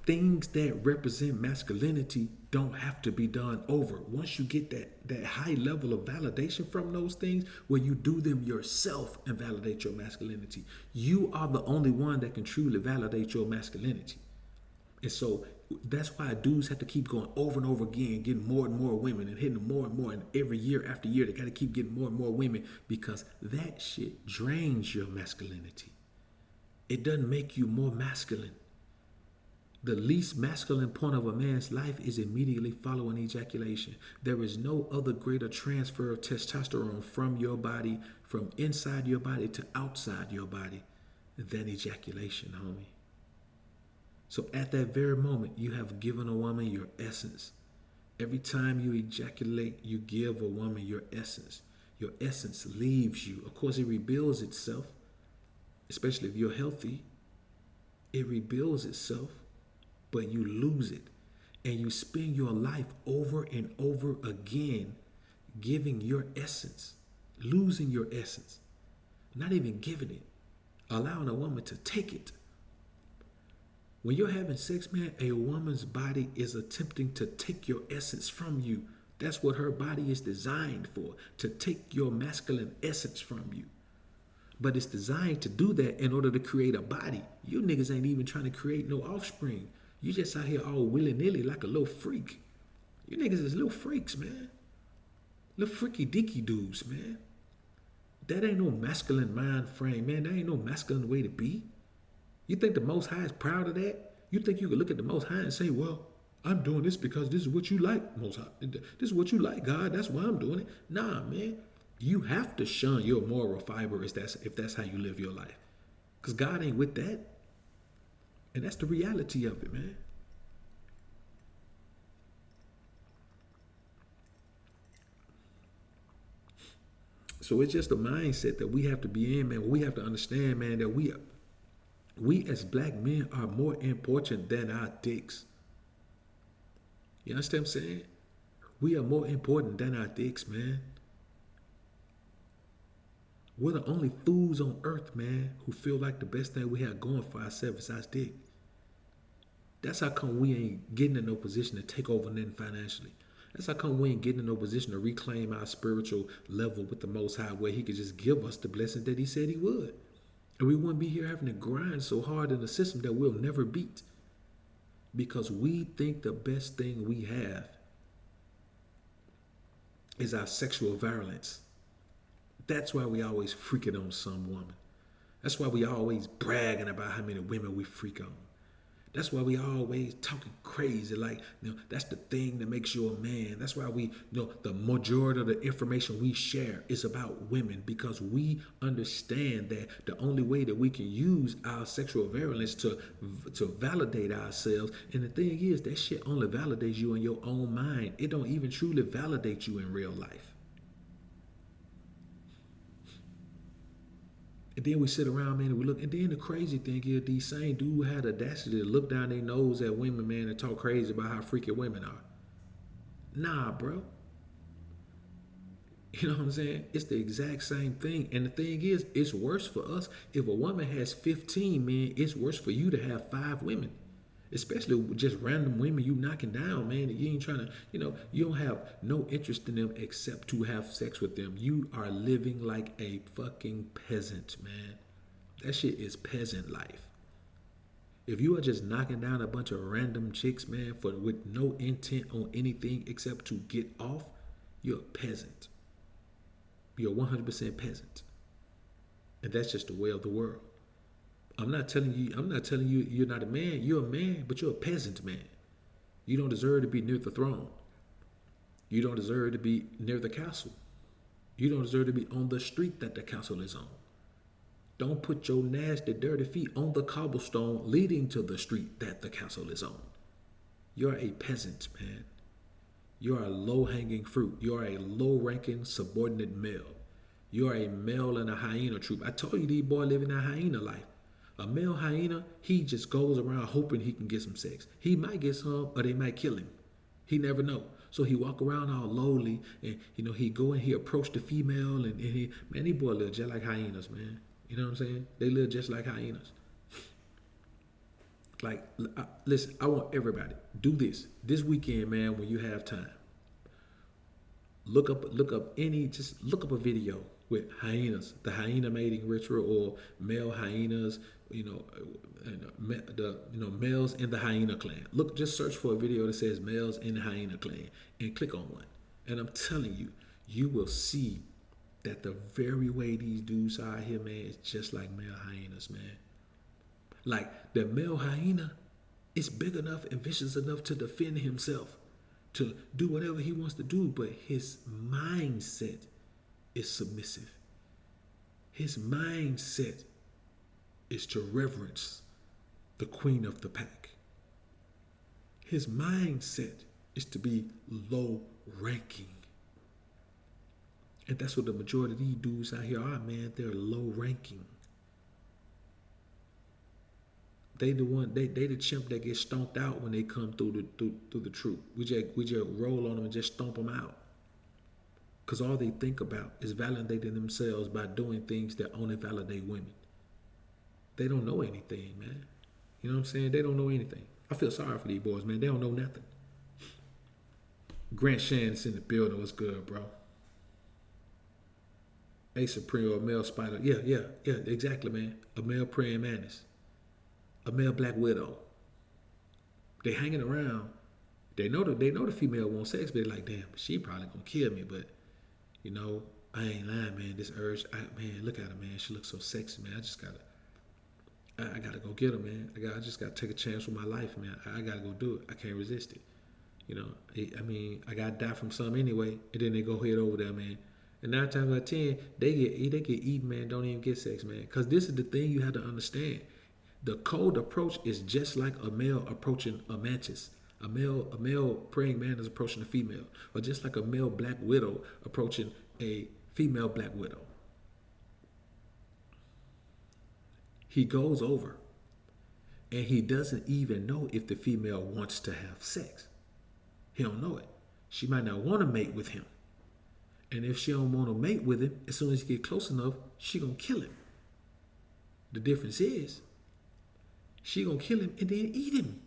things that represent masculinity don't have to be done over. Once you get that high level of validation from those things, where you do them yourself and validate your masculinity, you are the only one that can truly validate your masculinity. And so that's why dudes have to keep going over and over again, getting more and more women and hitting more and more. And every year after year, they got to keep getting more and more women, because that shit drains your masculinity. It doesn't make you more masculine. The least masculine point of a man's life is immediately following ejaculation. There is no other greater transfer of testosterone from your body, from inside your body to outside your body, than ejaculation, homie. So at that very moment, you have given a woman your essence. Every time you ejaculate, you give a woman your essence. Your essence leaves you. Of course, it rebuilds itself, especially if you're healthy. It rebuilds itself. But you lose it, and you spend your life over and over again giving your essence, losing your essence, not even giving it, allowing a woman to take it. When you're having sex, man, a woman's body is attempting to take your essence from you. That's what her body is designed for, to take your masculine essence from you. But it's designed to do that in order to create a body. You niggas ain't even trying to create no offspring. You just out here all willy-nilly like a little freak. You niggas is little freaks, man. Little freaky deaky dudes, man. That ain't no masculine mind frame, man. That ain't no masculine way to be. You think the Most High is proud of that? You think you could look at the Most High and say, well, I'm doing this because this is what you like, Most High. This is what you like, God. That's why I'm doing it. Nah, man. You have to shun your moral fiber if that's how you live your life. Because God ain't with that. And that's the reality of it, man. So it's just a mindset that we have to be in, man. We have to understand, man, that we as black men are more important than our dicks. You understand what I'm saying? We are more important than our dicks, man. We're the only fools on earth, man, who feel like the best thing we have going for ourselves is our dick. That's how come we ain't getting in no position to take over nothing financially. That's how come we ain't getting in no position to reclaim our spiritual level with the Most High, where He could just give us the blessings that He said He would. And we wouldn't be here having to grind so hard in a system that we'll never beat. Because we think the best thing we have is our sexual violence. That's why we always freaking on some woman. That's why we always bragging about how many women we freak on. That's why we always talking crazy, like, that's the thing that makes you a man. That's why we, the majority of the information we share is about women, because we understand that the only way that we can use our sexual violence to validate ourselves. And the thing is, that shit only validates you in your own mind. It don't even truly validate you in real life. And then we sit around, man, and we look. And then the crazy thing is, these same dudes had the audacity to look down their nose at women, man, and talk crazy about how freaky women are. Nah, bro. You know what I'm saying? It's the exact same thing. And the thing is, it's worse for us. If a woman has 15 men, it's worse for you to have 5 women. Especially just random women you knocking down, man. You ain't trying to, you don't have no interest in them except to have sex with them. You are living like a fucking peasant, man. That shit is peasant life. If you are just knocking down a bunch of random chicks, man, with no intent on anything except to get off, you're a peasant. You're 100% peasant. And that's just the way of the world. I'm not telling you you're not a man. You're a man, but you're a peasant man. You don't deserve to be near the throne. You don't deserve to be near the castle. You don't deserve to be on the street that the castle is on. Don't put your nasty, dirty feet on the cobblestone leading to the street that the castle is on. You're a peasant, man. You're a low-hanging fruit. You're a low-ranking subordinate male. You're a male in a hyena troop. I told you these boys live in a hyena life. A male hyena, he just goes around hoping he can get some sex. He might get some, or they might kill him. He never know. So he walk around all lowly, and he go and he approach the female, and these boys live just like hyenas, man. You know what I'm saying? They live just like hyenas. Like, listen, I want everybody, do this weekend, man. When you have time, look up a video with hyenas, the hyena mating ritual, or male hyenas, males in the hyena clan. Just search for a video that says males in the hyena clan and click on one. And I'm telling you, you will see that the very way these dudes are here, man, is just like male hyenas, man. Like, the male hyena is big enough and vicious enough to defend himself, to do whatever he wants to do, but his mindset is submissive. His mindset is to reverence the queen of the pack. His mindset is to be low ranking. And that's what the majority of these dudes out here are, man. They're low ranking. They the chimp that gets stomped out when they come through the troop. We just roll on them and just stomp them out. Because all they think about is validating themselves by doing things that only validate women. They don't know anything, man. You know what I'm saying? They don't know anything. I feel sorry for these boys, man. They don't know nothing. Grant Shannon's in the building. What's good, bro? A Supreme, a male spider. Yeah, exactly, man. A male praying mantis. A male black widow. They hanging around. They know the female wants sex, but they're like, damn, she probably gonna kill me, but I ain't lying, man. This urge, man, look at her, man. She looks so sexy, man. I gotta go get her, man. I just gotta take a chance with my life, man. I gotta go do it. I can't resist it. I gotta die from some anyway, and then they go head over there, man. And 9 times out of 10, they get eaten, man. Don't even get sex, man. Because this is the thing you have to understand. The cold approach is just like a male approaching a mantis. A male praying man is approaching a female, or just like a male black widow approaching a female Black Widow. He goes over and he doesn't even know if the female wants to have sex. He don't know it. She might not want to mate with him. And if she don't want to mate with him, as soon as he get close enough, she gonna kill him. The difference is, she gonna kill him and then eat him.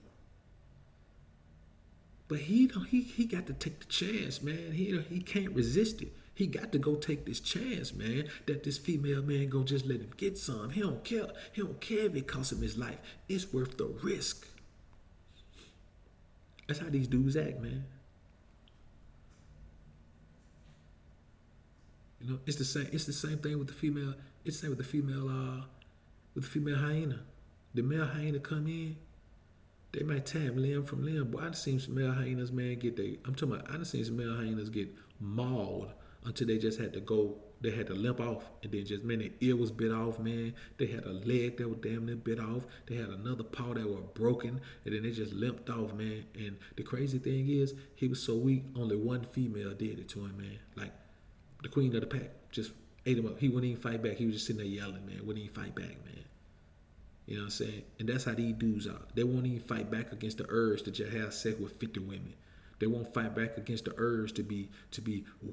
But he got to take the chance, man. He can't resist it. He got to go take this chance, man, that this female man gonna just let him get some. He don't care. He don't care if it costs him his life. It's worth the risk. That's how these dudes act, man. You know, it's the same thing with the female. It's the same with the female hyena. The male hyena come in, they might tab limb from limb. Boy, I done seen some male hyenas, man, I done seen some male hyenas get mauled until they just had to go, they had to limp off. And then just, man, their ear was bit off, man. They had a leg that was damn near bit off. They had another paw that was broken. And then they just limped off, man. And the crazy thing is, he was so weak, only one female did it to him, man. Like, the queen of the pack just ate him up. He wouldn't even fight back. He was just sitting there yelling, man. Wouldn't even fight back, man. You know what I'm saying? And that's how these dudes are. They won't even fight back against the urge to just have sex with 50 women. They won't fight back against the urge to be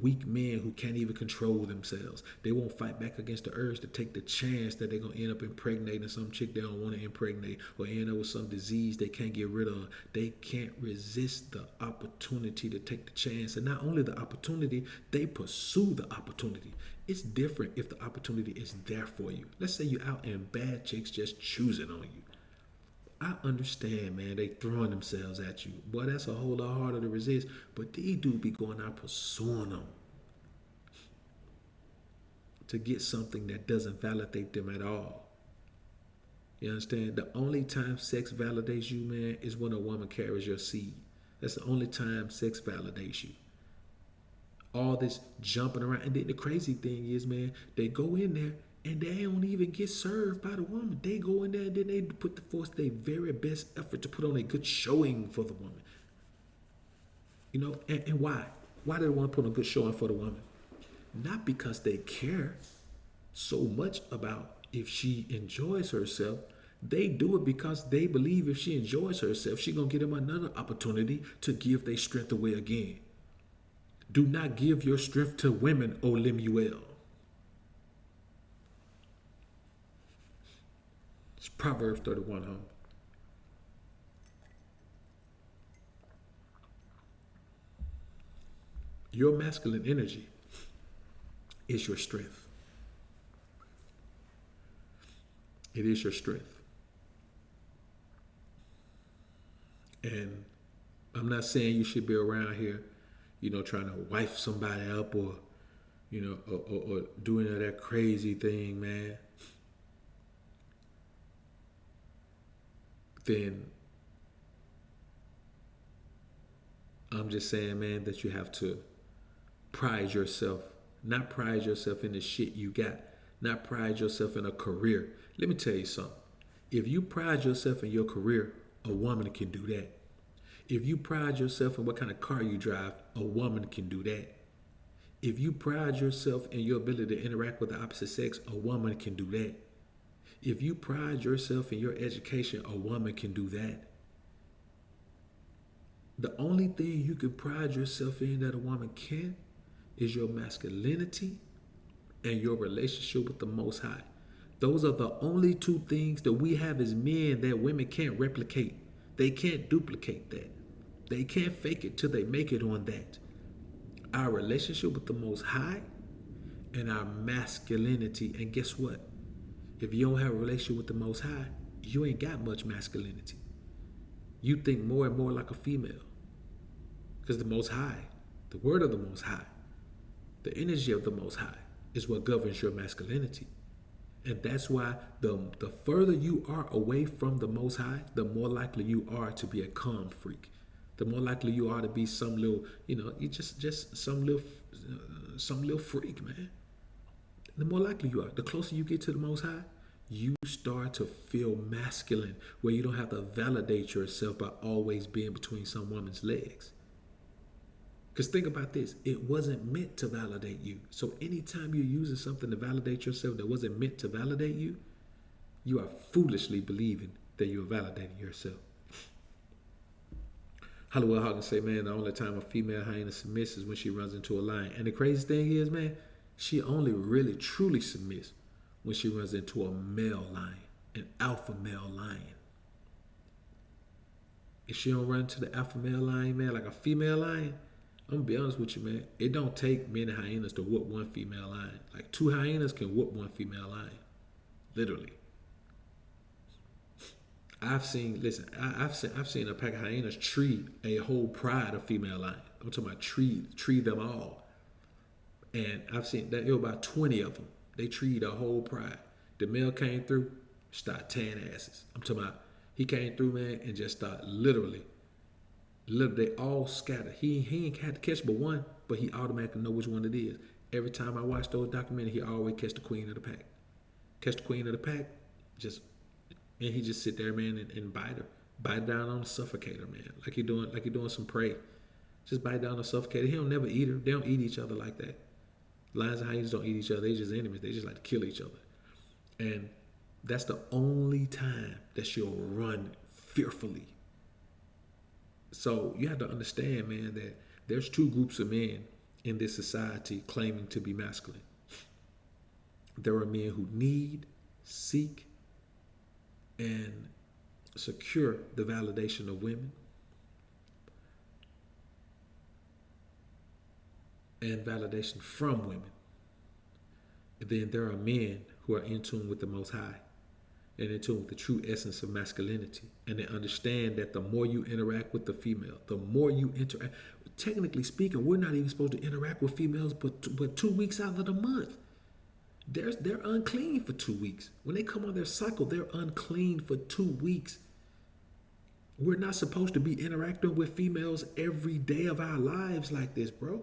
weak men who can't even control themselves. They won't fight back against the urge to take the chance that they're going to end up impregnating some chick they don't want to impregnate or end up with some disease they can't get rid of. They can't resist the opportunity to take the chance. And not only the opportunity, they pursue the opportunity. It's different if the opportunity is there for you. Let's say you're out and bad chicks just choosing on you. I understand, man, they throwing themselves at you. Boy, that's a whole lot harder to resist. But these dudes be going out pursuing them to get something that doesn't validate them at all. You understand? The only time sex validates you, man, is when a woman carries your seed. That's the only time sex validates you. All this jumping around. And then the crazy thing is, man, they go in there and they don't even get served by the woman. They go in there and then they put their very best effort to put on a good showing for the woman. You know, and why? Why do they want to put on a good showing for the woman? Not because they care so much about if she enjoys herself. They do it because they believe if she enjoys herself, she's going to get them another opportunity to give their strength away again. Do not give your strength to women, O Lemuel. It's Proverbs 31, huh? Your masculine energy is your strength. It is your strength. And I'm not saying you should be around here, you know, trying to wife somebody up or, you know, or doing that crazy thing, man. Then I'm just saying, man, that you have to pride yourself, not pride yourself in the shit you got, not pride yourself in a career. Let me tell you something. If you pride yourself in your career, a woman can do that. If you pride yourself in what kind of car you drive, a woman can do that. If you pride yourself in your ability to interact with the opposite sex, a woman can do that. If you pride yourself in your education, a woman can do that. The only thing you can pride yourself in that a woman can is your masculinity and your relationship with the Most High. Those are the only two things that we have as men that women can't replicate. They can't duplicate that. They can't fake it till they make it on that. Our relationship with the Most High and our masculinity. And guess what? If you don't have a relationship with the Most High, you ain't got much masculinity. You think more and more like a female. Because the Most High, the word of the Most High, the energy of the Most High is what governs your masculinity. And that's why the further you are away from the Most High, the more likely you are to be a calm freak. The more likely you are to be some little, you know, you just some little freak, man. The more likely you are. The closer you get to the Most High, you start to feel masculine, where you don't have to validate yourself by always being between some woman's legs. Because think about this, it wasn't meant to validate you. So anytime you're using something to validate yourself that wasn't meant to validate you, you are foolishly believing that you're validating yourself. Hollowell Hawkins say, man, the only time a female hyena submits is when she runs into a lion. And the crazy thing is, man, she only really truly submits when she runs into a male lion, an alpha male lion. If she don't run to the alpha male lion, man, like a female lion, I'm gonna be honest with you, man. It don't take many hyenas to whoop one female lion. Like 2 hyenas can whoop one female lion, literally. I've seen a pack of hyenas tree a whole pride of female lions. I'm talking about tree them all. And I've seen that, it was about 20 of them. They treed a whole pride. The male came through, started tearing asses. I'm talking about, he came through, man, and just started literally, they all scattered. He ain't had to catch but one, but he automatically know which one it is. Every time I watch those documentaries, he always catch the queen of the pack. Catch the queen of the pack, and he just sit there, man, and bite her. Bite down on the suffocator, man. Like he doing some prey. Just bite down on the suffocator. He don't never eat her. They don't eat each other like that. Lions and hyenas don't eat each other. They just enemies. They just like to kill each other. And that's the only time that she'll run fearfully. So you have to understand, man, that there's 2 groups of men in this society claiming to be masculine. There are men who need, seek, and secure the validation of women and validation from women. And then there are men who are in tune with the Most High and in tune with the true essence of masculinity. And they understand that the more you interact with the female, the more you interact. Technically speaking, we're not even supposed to interact with females but 2 weeks out of the month. They're unclean for 2 weeks. When they come on their cycle, they're unclean for 2 weeks. We're not supposed to be interacting with females every day of our lives like this, bro.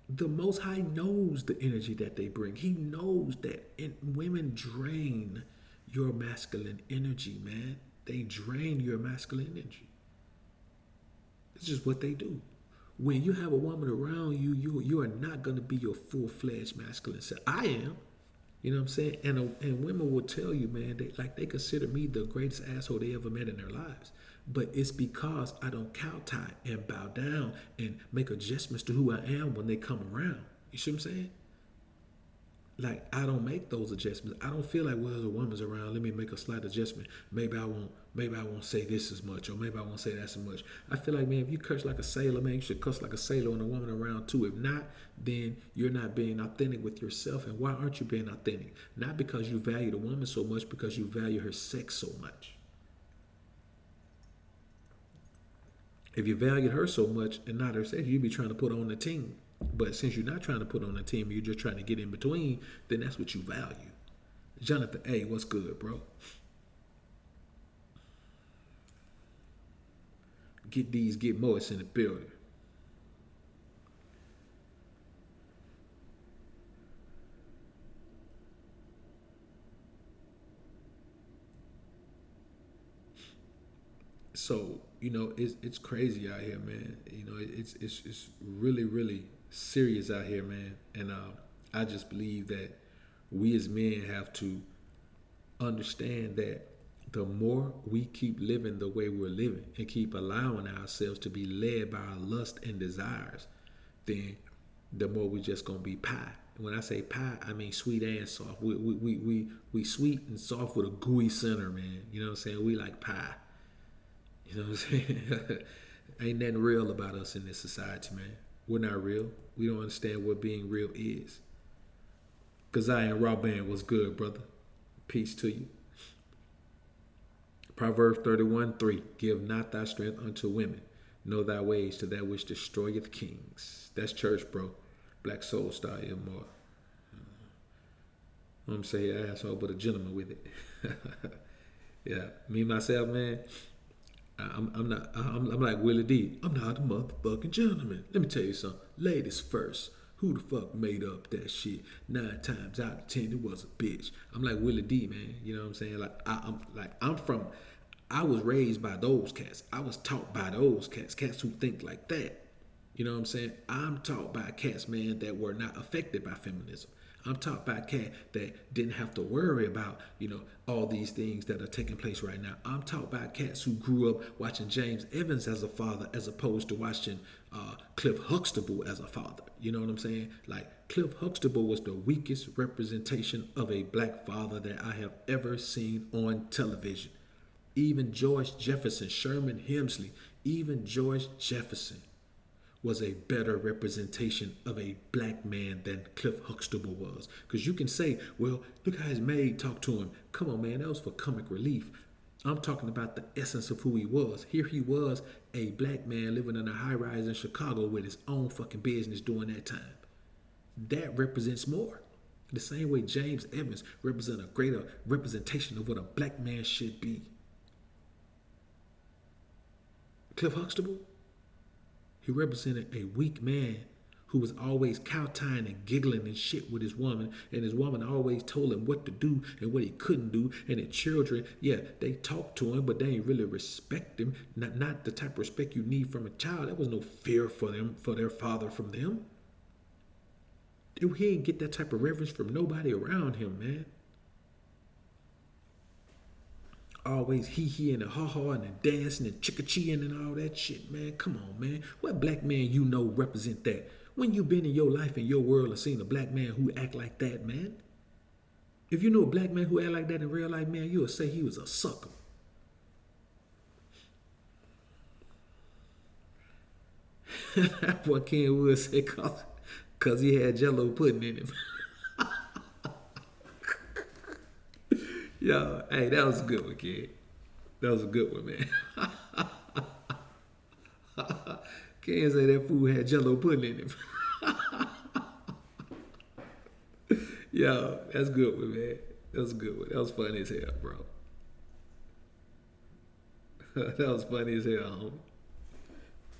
The Most High knows the energy that they bring. He knows that women drain your masculine energy, man. They drain your masculine energy. It's just what they do. When you have a woman around you, you are not going to be your full-fledged masculine self. I am. You know what I'm saying? And women will tell you, man, they consider me the greatest asshole they ever met in their lives. But it's because I don't kowtow and bow down and make adjustments to who I am when they come around. You see what I'm saying? Like, I don't make those adjustments. I don't feel like, well, as a woman's around, let me make a slight adjustment. Maybe I won't say this as much, or maybe I won't say that as much. I feel like, man, if you cuss like a sailor, man, you should cuss like a sailor and a woman around too. If not, then you're not being authentic with yourself. And why aren't you being authentic? Not because you value the woman so much, because you value her sex so much. If you valued her so much and not her sex, you'd be trying to put on the team. But since you're not trying to put on a team, you're just trying to get in between, then that's what you value. Jonathan A., what's good, bro? Get Morris in the building. So, it's crazy out here, man. It's really, really serious out here, man. And I just believe that we as men have to understand that the more we keep living the way we're living and keep allowing ourselves to be led by our lust and desires, then the more we just gonna be pie. And when I say pie, I mean sweet and soft. We sweet and soft with a gooey center, man. You know what I'm saying? We like pie. You know what I'm saying? Ain't nothing real about us in this society, man. We're not real. We don't understand what being real is. Keziah and Raw Band, what's good, brother? Peace to you. Proverbs 31:3. Give not thy strength unto women. Know thy ways to that which destroyeth kings. That's church, bro. Black Soul Star more. I'm saying asshole, but a gentleman with it. Yeah, me myself, man. I'm like Willie D. I'm not a motherfucking gentleman. Let me tell you something. Ladies first. Who the fuck made up that shit? 9 times out of 10, it was a bitch. I'm like Willie D, man. You know what I'm saying? Like I'm I was raised by those cats. I was taught by those cats who think like that. You know what I'm saying? I'm taught by cats, man, that were not affected by feminism. I'm taught by a cat that didn't have to worry about, all these things that are taking place right now. I'm taught by cats who grew up watching James Evans as a father as opposed to watching Cliff Huxtable as a father. You know what I'm saying? Like, Cliff Huxtable was the weakest representation of a black father that I have ever seen on television. Even George Jefferson, Sherman Hemsley, even George Jefferson was a better representation of a black man than Cliff Huxtable was. Because you can say, well, look how his maid talked to him. Come on, man, that was for comic relief. I'm talking about the essence of who he was. Here he was, a black man living in a high-rise in Chicago with his own fucking business during that time. That represents more. The same way James Evans represents a greater representation of what a black man should be. Cliff Huxtable, he represented a weak man who was always kowtowing and giggling and shit with his woman, and his woman always told him what to do and what he couldn't do. And the children, yeah, they talked to him, but they didn't really respect him. Not the type of respect you need from a child. There was no fear for them, for their father from them. He didn't get that type of reverence from nobody around him, man. Always hee and the ha-ha and the dancing and chicka-cheeing and all that shit, man. Come on, man. What black man you know represent that? When you been in your life, in your world, and seen a black man who act like that, man? If you know a black man who act like that in real life, man, you would say he was a sucker. That's what Ken Wood said, cause he had Jello pudding in him. Yo, hey, that was a good one, kid. That was a good one, man. Can't say that fool had Jello pudding in him. Yo, that's a good one, man. That was a good one. That was funny as hell, bro. That was funny as hell, homie.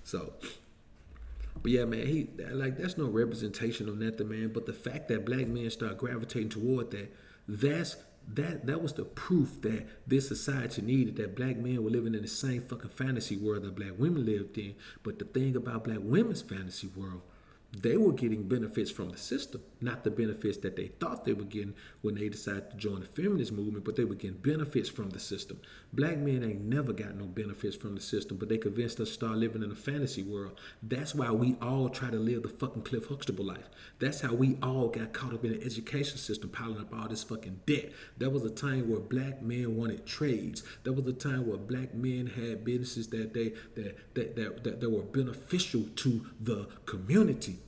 So, but yeah, man, that's no representation of nothing, man. But the fact that black men start gravitating toward that was the proof that this society needed, that black men were living in the same fucking fantasy world that black women lived in. But the thing about black women's fantasy world, they were getting benefits from the system, not the benefits that they thought they were getting when they decided to join the feminist movement, but they were getting benefits from the system. Black men ain't never got no benefits from the system, but they convinced us to start living in a fantasy world. That's why we all try to live the fucking Cliff Huxtable life. That's how we all got caught up in the education system, piling up all this fucking debt. There was a time where black men wanted trades. There was a time where black men had businesses that were beneficial to the community,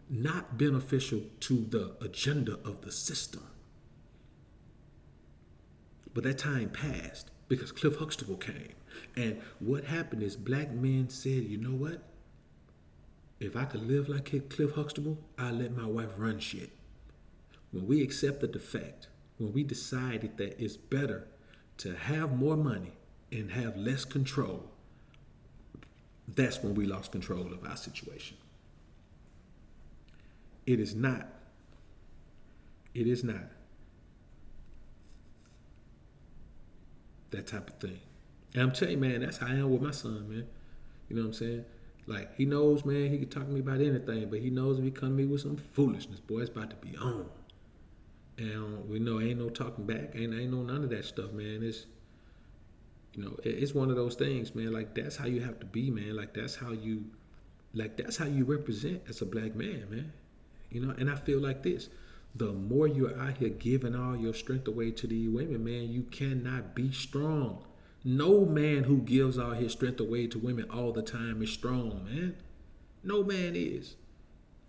not beneficial to the agenda of the system. But that time passed because Cliff Huxtable came. And what happened is black men said, you know what? If I could live like Cliff Huxtable, I'll let my wife run shit. When we accepted the fact, when we decided that it's better to have more money and have less control, that's when we lost control of our situation. It is not that type of thing. And I'm telling you, man, that's how I am with my son, man. You know what I'm saying? Like, he knows, man, he can talk to me about anything, but he knows if he come to me with some foolishness, boy, it's about to be on. And we know ain't no talking back, ain't no none of that stuff, man. It's, it's one of those things, man. Like, that's how you have to be, man. That's how you represent as a black man, man. And I feel like this. The more you're out here giving all your strength away to these women, man, you cannot be strong. No man who gives all his strength away to women all the time is strong, man. No man is.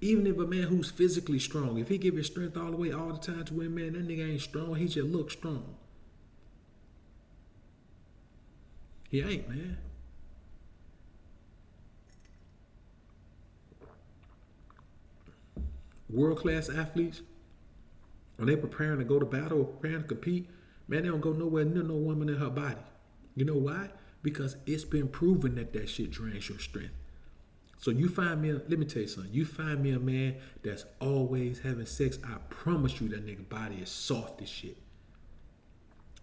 Even if a man who's physically strong, if he give his strength all the way all the time to women, man, that nigga ain't strong. He just looks strong. He ain't, man. World-class athletes, when they preparing to go to battle or preparing to compete, man, they don't go nowhere near no woman in her body. You know why? Because it's been proven that shit drains your strength. So you find me, let me tell you something. You find me a man that's always having sex, I promise you that nigga body is soft as shit.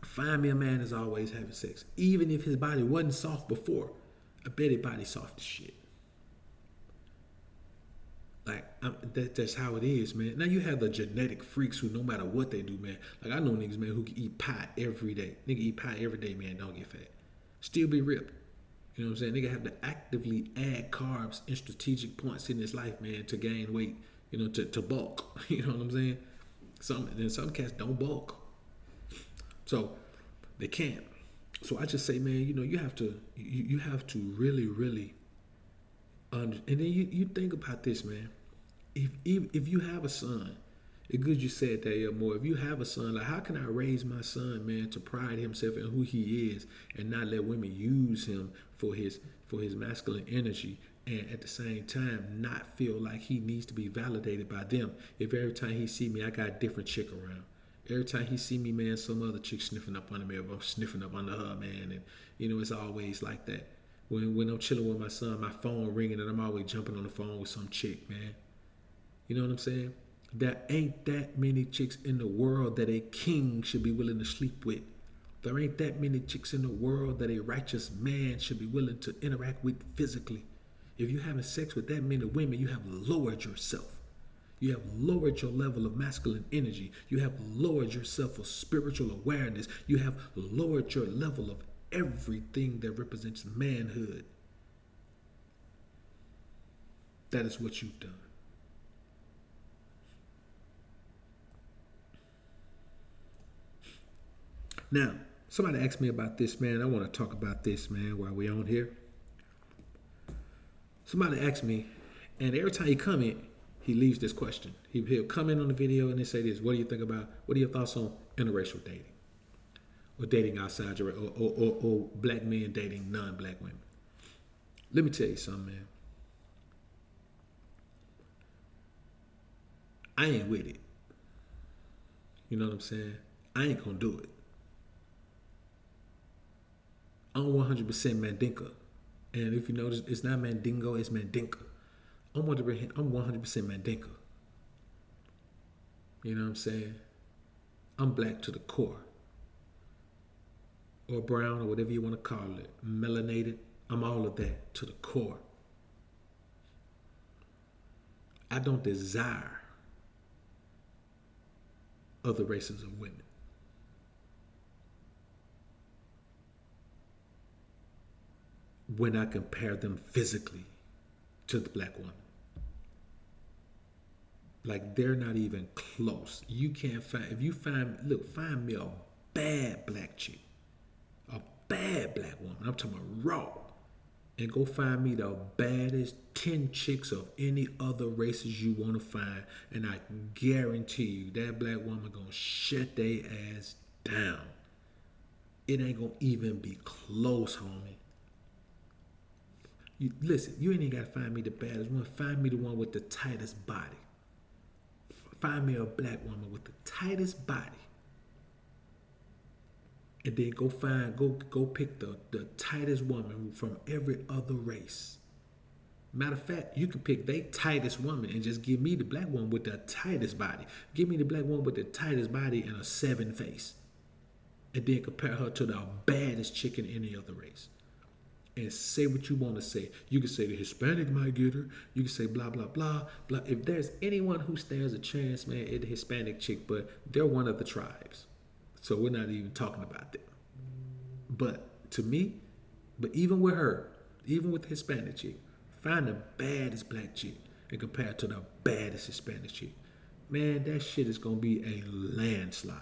Find me a man that's always having sex. Even if his body wasn't soft before, I bet his body soft as shit. Like, that's how it is, man. Now you have the genetic freaks who, no matter what they do, man. Like, I know niggas, man, who can eat pie every day. Nigga eat pie every day, man, don't get fat. Still be ripped. You know what I'm saying? Nigga have to actively add carbs in strategic points in his life, man, to gain weight, you know, to bulk. You know what I'm saying? Some cats don't bulk. So they can't. So I just say, man, you know, you have to really, really and then you think about this, man. If you have a son, it's good you said that, more. If you have a son, like, how can I raise my son, man, to pride himself in who he is and not let women use him for his masculine energy, and at the same time not feel like he needs to be validated by them? If every time he see me, I got a different chick around. Every time he see me, man, some other chick sniffing up under me, or I'm sniffing up under her, man, and you know, it's always like that. When I'm chilling with my son, my phone ringing, and I'm always jumping on the phone with some chick, man. You know what I'm saying? There ain't that many chicks in the world that a king should be willing to sleep with. There ain't that many chicks in the world that a righteous man should be willing to interact with physically. If you're having sex with that many women, you have lowered yourself. You have lowered your level of masculine energy. You have lowered yourself of spiritual awareness. You have lowered your level of everything that represents manhood. That is what you've done. Now, somebody asked me about this, man. I want to talk about this, man, while we're on here. Somebody asked me, and every time he come in, he leaves this question. He'll come in on the video and they say this: what do you think about, what are your thoughts on interracial dating? Or dating outside your, or black men dating non-black women? Let me tell you something, man. I ain't with it. You know what I'm saying? I ain't gonna do it. I'm 100% Mandinka. And if you notice, it's not Mandingo, it's Mandinka. I'm 100% Mandinka. You know what I'm saying? I'm black to the core. Or brown, or whatever you want to call it. Melanated. I'm all of that to the core. I don't desire other races of women. When I compare them physically to the black woman. Like, they're not even close. You can't find, if you find me a bad black chick, a bad black woman, I'm talking about raw, and go find me the baddest 10 chicks of any other races you want to find, and I guarantee you that black woman gonna shut their ass down. It ain't gonna even be close, homie. Listen, you ain't even gotta find me the baddest one. Find me the one with the tightest body. Find me a black woman with the tightest body. And then go pick the tightest woman from every other race. Matter of fact, you can pick the tightest woman and just give me the black one with the tightest body. Give me the black one with the tightest body and a 7 face. And then compare her to the baddest chick in any other race. And say what you want to say. You can say the Hispanic might get her. You can say blah, blah, blah, blah. If there's anyone who stands a chance, man, it's the Hispanic chick, but they're one of the tribes. So we're not even talking about them. But to me, even with her, even with the Hispanic chick, find the baddest black chick and compare it to the baddest Hispanic chick. Man, that shit is going to be a landslide.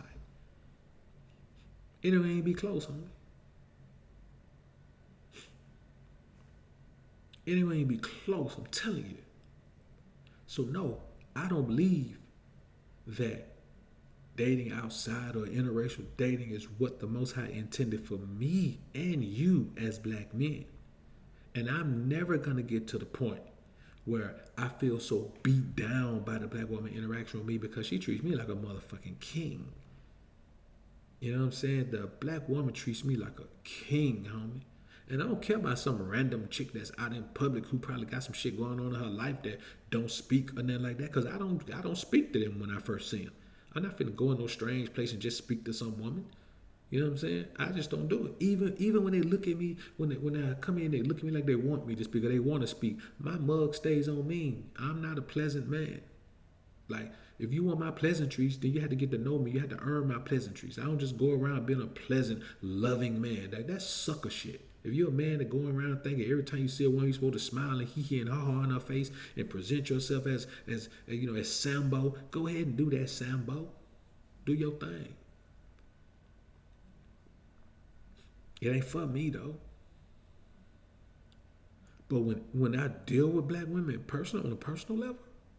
It don't even be close, homie. It ain't even be close, I'm telling you. So no, I don't believe that dating outside or interracial dating is what the Most High intended for me and you as black men. And I'm never gonna get to the point where I feel so beat down by the black woman interaction with me because she treats me like a motherfucking king. You know what I'm saying? The black woman treats me like a king, homie. And I don't care about some random chick that's out in public who probably got some shit going on in her life that don't speak or nothing like that. Because I don't speak to them when I first see them. I'm not finna go in no strange place and just speak to some woman. You know what I'm saying? I just don't do it. Even when they look at me, when I come in, they look at me like they want me to speak or they want to speak. My mug stays on me. I'm not a pleasant man. Like, if you want my pleasantries, then you have to get to know me. You have to earn my pleasantries. I don't just go around being a pleasant, loving man. Like, that's sucker shit. If you're a man that going around thinking every time you see a woman you're supposed to smile and hee and ha ha in her face and present yourself as Sambo, go ahead and do that, Sambo. Do your thing. It ain't for me though. But when I deal with black women on a personal level,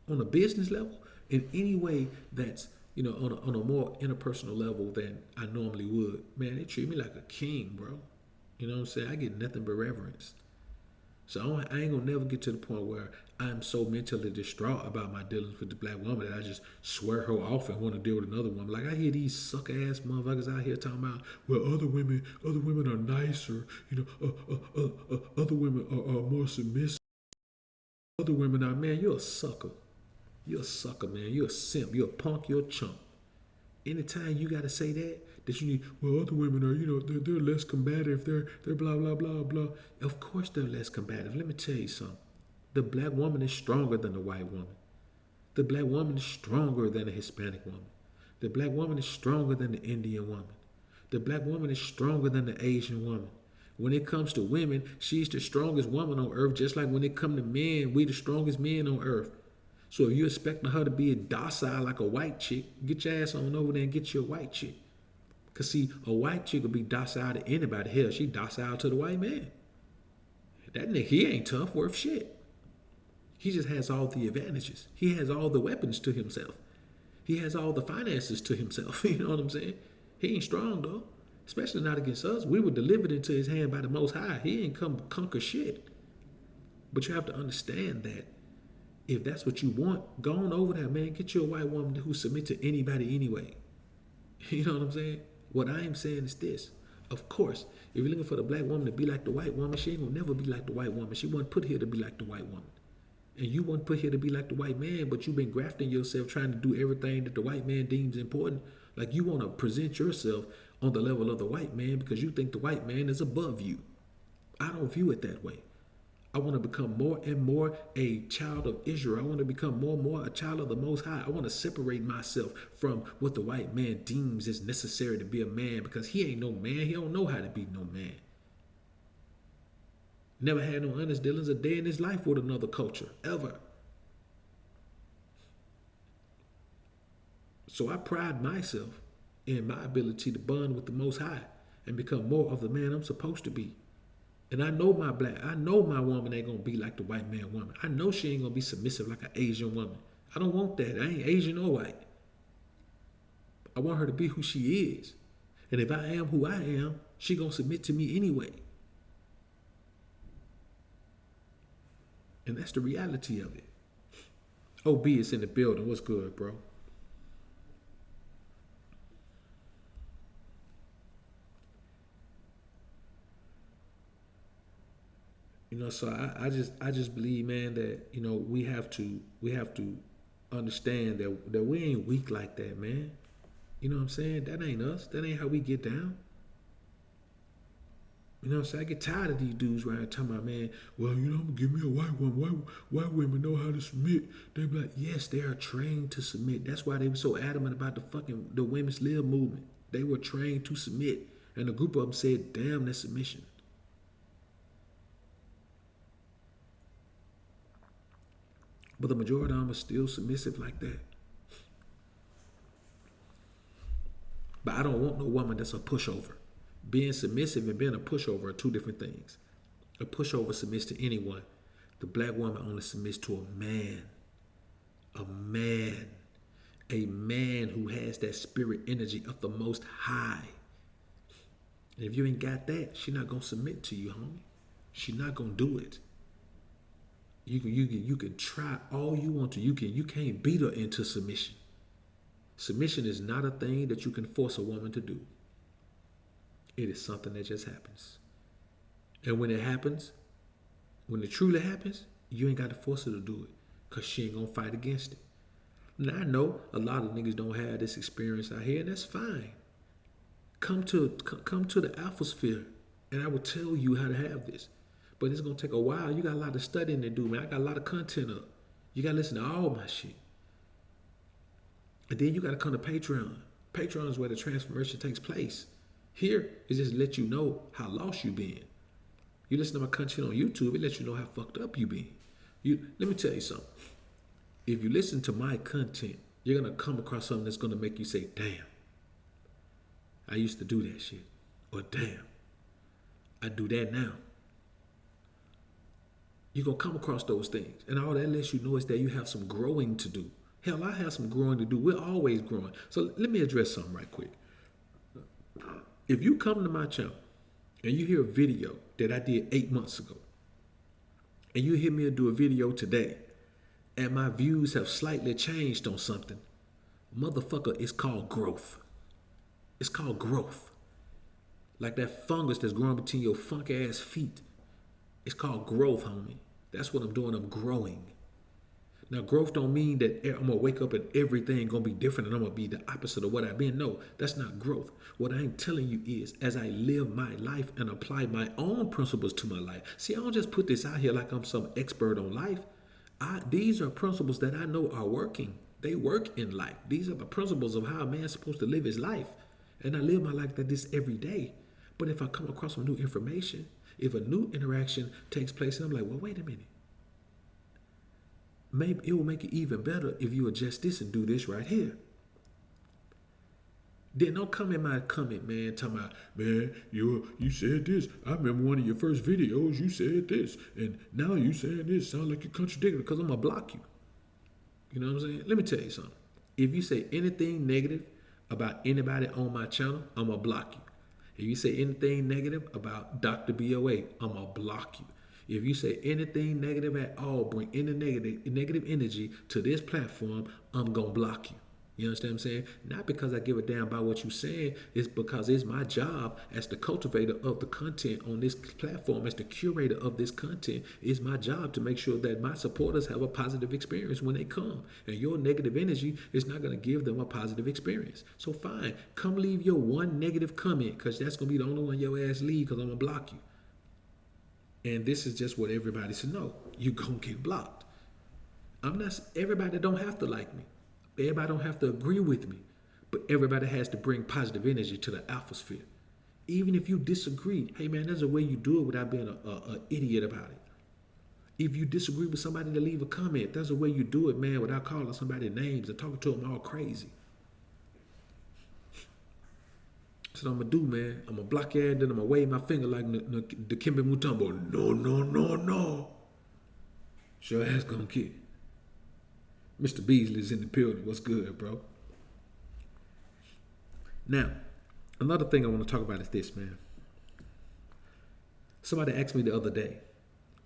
on a business level, in any way that's on a more interpersonal level than I normally would, man, they treat me like a king, bro. You know what I'm saying? I get nothing but reverence. So I ain't gonna never get to the point where I'm so mentally distraught about my dealings with the black woman that I just swear her off and want to deal with another woman. Like I hear these sucker ass motherfuckers out here talking about, well, other women are nicer, other women are more submissive. Other women are, man, you're a sucker. You're a sucker, man. You're a simp. You're a punk. You're a chump. Anytime you gotta say that you need, well, other women are, they're less combative. They're blah blah blah blah. Of course they're less combative. Let me tell you something. The black woman is stronger than the white woman. The black woman is stronger than the Hispanic woman. The black woman is stronger than the Indian woman. The black woman is stronger than the Asian woman. When it comes to women, she's the strongest woman on earth, just like when it comes to men, we the strongest men on earth. So if you're expecting her to be docile like a white chick, get your ass on over there and get you a white chick. Because see, a white chick will be docile to anybody. Hell, she docile to the white man. That nigga, he ain't tough worth shit. He just has all the advantages. He has all the weapons to himself. He has all the finances to himself. You know what I'm saying? He ain't strong though. Especially not against us. We were delivered into his hand by the Most High. He ain't come conquer shit. But you have to understand that if that's what you want, go on over there, man. Get you a white woman who submit to anybody anyway. You know what I'm saying? What I am saying is this. Of course, if you're looking for the black woman to be like the white woman, she ain't gonna never be like the white woman. She wasn't put here to be like the white woman. And you weren't put here to be like the white man, but you've been grafting yourself trying to do everything that the white man deems important. Like you want to present yourself on the level of the white man because you think the white man is above you. I don't view it that way. I want to become more and more a child of Israel. I want to become more and more a child of the Most High. I want to separate myself from what the white man deems is necessary to be a man because he ain't no man. He don't know how to be no man. Never had no honest dealings a day in his life with another culture, ever. So I pride myself in my ability to bond with the Most High and become more of the man I'm supposed to be. And I know my woman ain't gonna be like the white man woman. I know she ain't gonna be submissive like an Asian woman. I don't want that. I ain't Asian or white. I want her to be who she is. And if I am who I am, she gonna submit to me anyway. And that's the reality of it. OB is in the building. What's good, bro? So I just believe, man, that we have to understand that we ain't weak like that, man. You know what I'm saying? That ain't us. That ain't how we get down. You know what I'm saying? I get tired of these dudes right here talking about, man, well, give me a white woman. White women know how to submit. They be like, yes, they are trained to submit. That's why they were so adamant about the women's lib movement. They were trained to submit. And a group of them said, damn, that's submission. But the majority of them are still submissive like that. But I don't want no woman that's a pushover. Being submissive and being a pushover are two different things. A pushover submits to anyone. The black woman only submits to a man. A man. A man who has that spirit energy of the Most High. And if you ain't got that, she not going to submit to you, homie. She not going to do it. You can try all you want to. You can't beat her into submission. Submission is not a thing that you can force a woman to do. It is something that just happens. And when it happens, when it truly happens, you ain't got to force her to do it because she ain't going to fight against it. Now, I know a lot of niggas don't have this experience out here, and that's fine. Come to the alphasphere, and I will tell you how to have this. But it's gonna take a while. You got a lot of studying to do, man. I got a lot of content up. You gotta listen to all my shit. And then you gotta come to Patreon. Patreon is where the transformation takes place. Here is just let you know how lost you been. You listen to my content on YouTube, it lets you know how fucked up you been. Let me tell you something. If you listen to my content, you're gonna come across something that's gonna make you say, damn, I used to do that shit. Or damn, I do that now. You're gonna come across those things. And all that lets you know is that you have some growing to do. Hell, I have some growing to do. We're always growing. So let me address something right quick. If you come to my channel and you hear a video that I did 8 months ago, and you hear me do a video today, and my views have slightly changed on something, motherfucker, it's called growth. It's called growth. Like that fungus that's growing between your funk ass feet. It's called growth, homie. That's what I'm doing. I'm growing. Now, growth don't mean that I'm gonna wake up and everything gonna be different and I'm gonna be the opposite of what I've been. No, that's not growth. What I'm telling you is, as I live my life and apply my own principles to my life. See, I don't just put this out here like I'm some expert on life. These are principles that I know are working. They work in life. These are the principles of how a man's supposed to live his life. And I live my life like this every day. But if I come across some new information, if a new interaction takes place, and I'm like, well, wait a minute. Maybe it will make it even better if you adjust this and do this right here. Then don't come in my comment, man, talking about, man, you said this. I remember one of your first videos, you said this. And now you saying this. Sound like you're contradicting because I'm going to block you. You know what I'm saying? Let me tell you something. If you say anything negative about anybody on my channel, I'm going to block you. If you say anything negative about Dr. BoA, I'm going to block you. If you say anything negative at all, bring any negative energy to this platform, I'm going to block you. You understand what I'm saying? Not because I give a damn about what you're saying. It's because it's my job as the cultivator of the content on this platform, as the curator of this content. It's my job to make sure that my supporters have a positive experience when they come. And your negative energy is not going to give them a positive experience. So fine, come leave your one negative comment, because that's going to be the only one your ass leave, because I'm going to block you. And this is just what everybody should know. You're going to get blocked. Everybody don't have to like me. Everybody don't have to agree with me. But everybody has to bring positive energy to the alphasphere. Even if you disagree, hey man, there's a way you do it without being an idiot about it. If you disagree with somebody to leave a comment, there's a way you do it, man, without calling somebody names and talking to them all crazy. That's what I'm going to do, man. I'm going to block your ass, then I'm going to wave my finger like the Kimbe Mutombo. No. Your ass going to get. Mr. Beasley's in the building. What's good, bro? Now, another thing I want to talk about is this, man. Somebody asked me the other day,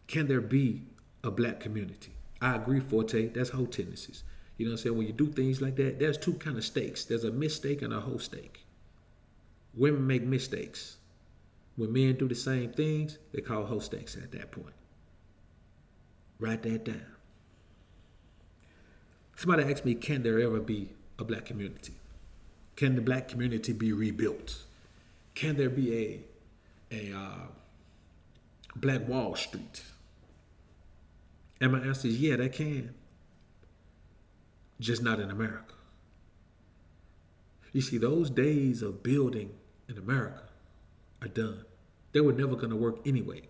can there be a black community? I agree, Forte. That's whole tendencies. You know what I'm saying? When you do things like that, there's two kind of stakes. There's a mistake and a whole stake. Women make mistakes. When men do the same things, they call whole stakes at that point. Write that down. Somebody asked me, can there ever be a black community? Can the black community be rebuilt? Can there be a Black Wall Street? And my answer is, yeah, that can. Just not in America. You see, those days of building in America are done. They were never going to work anyway.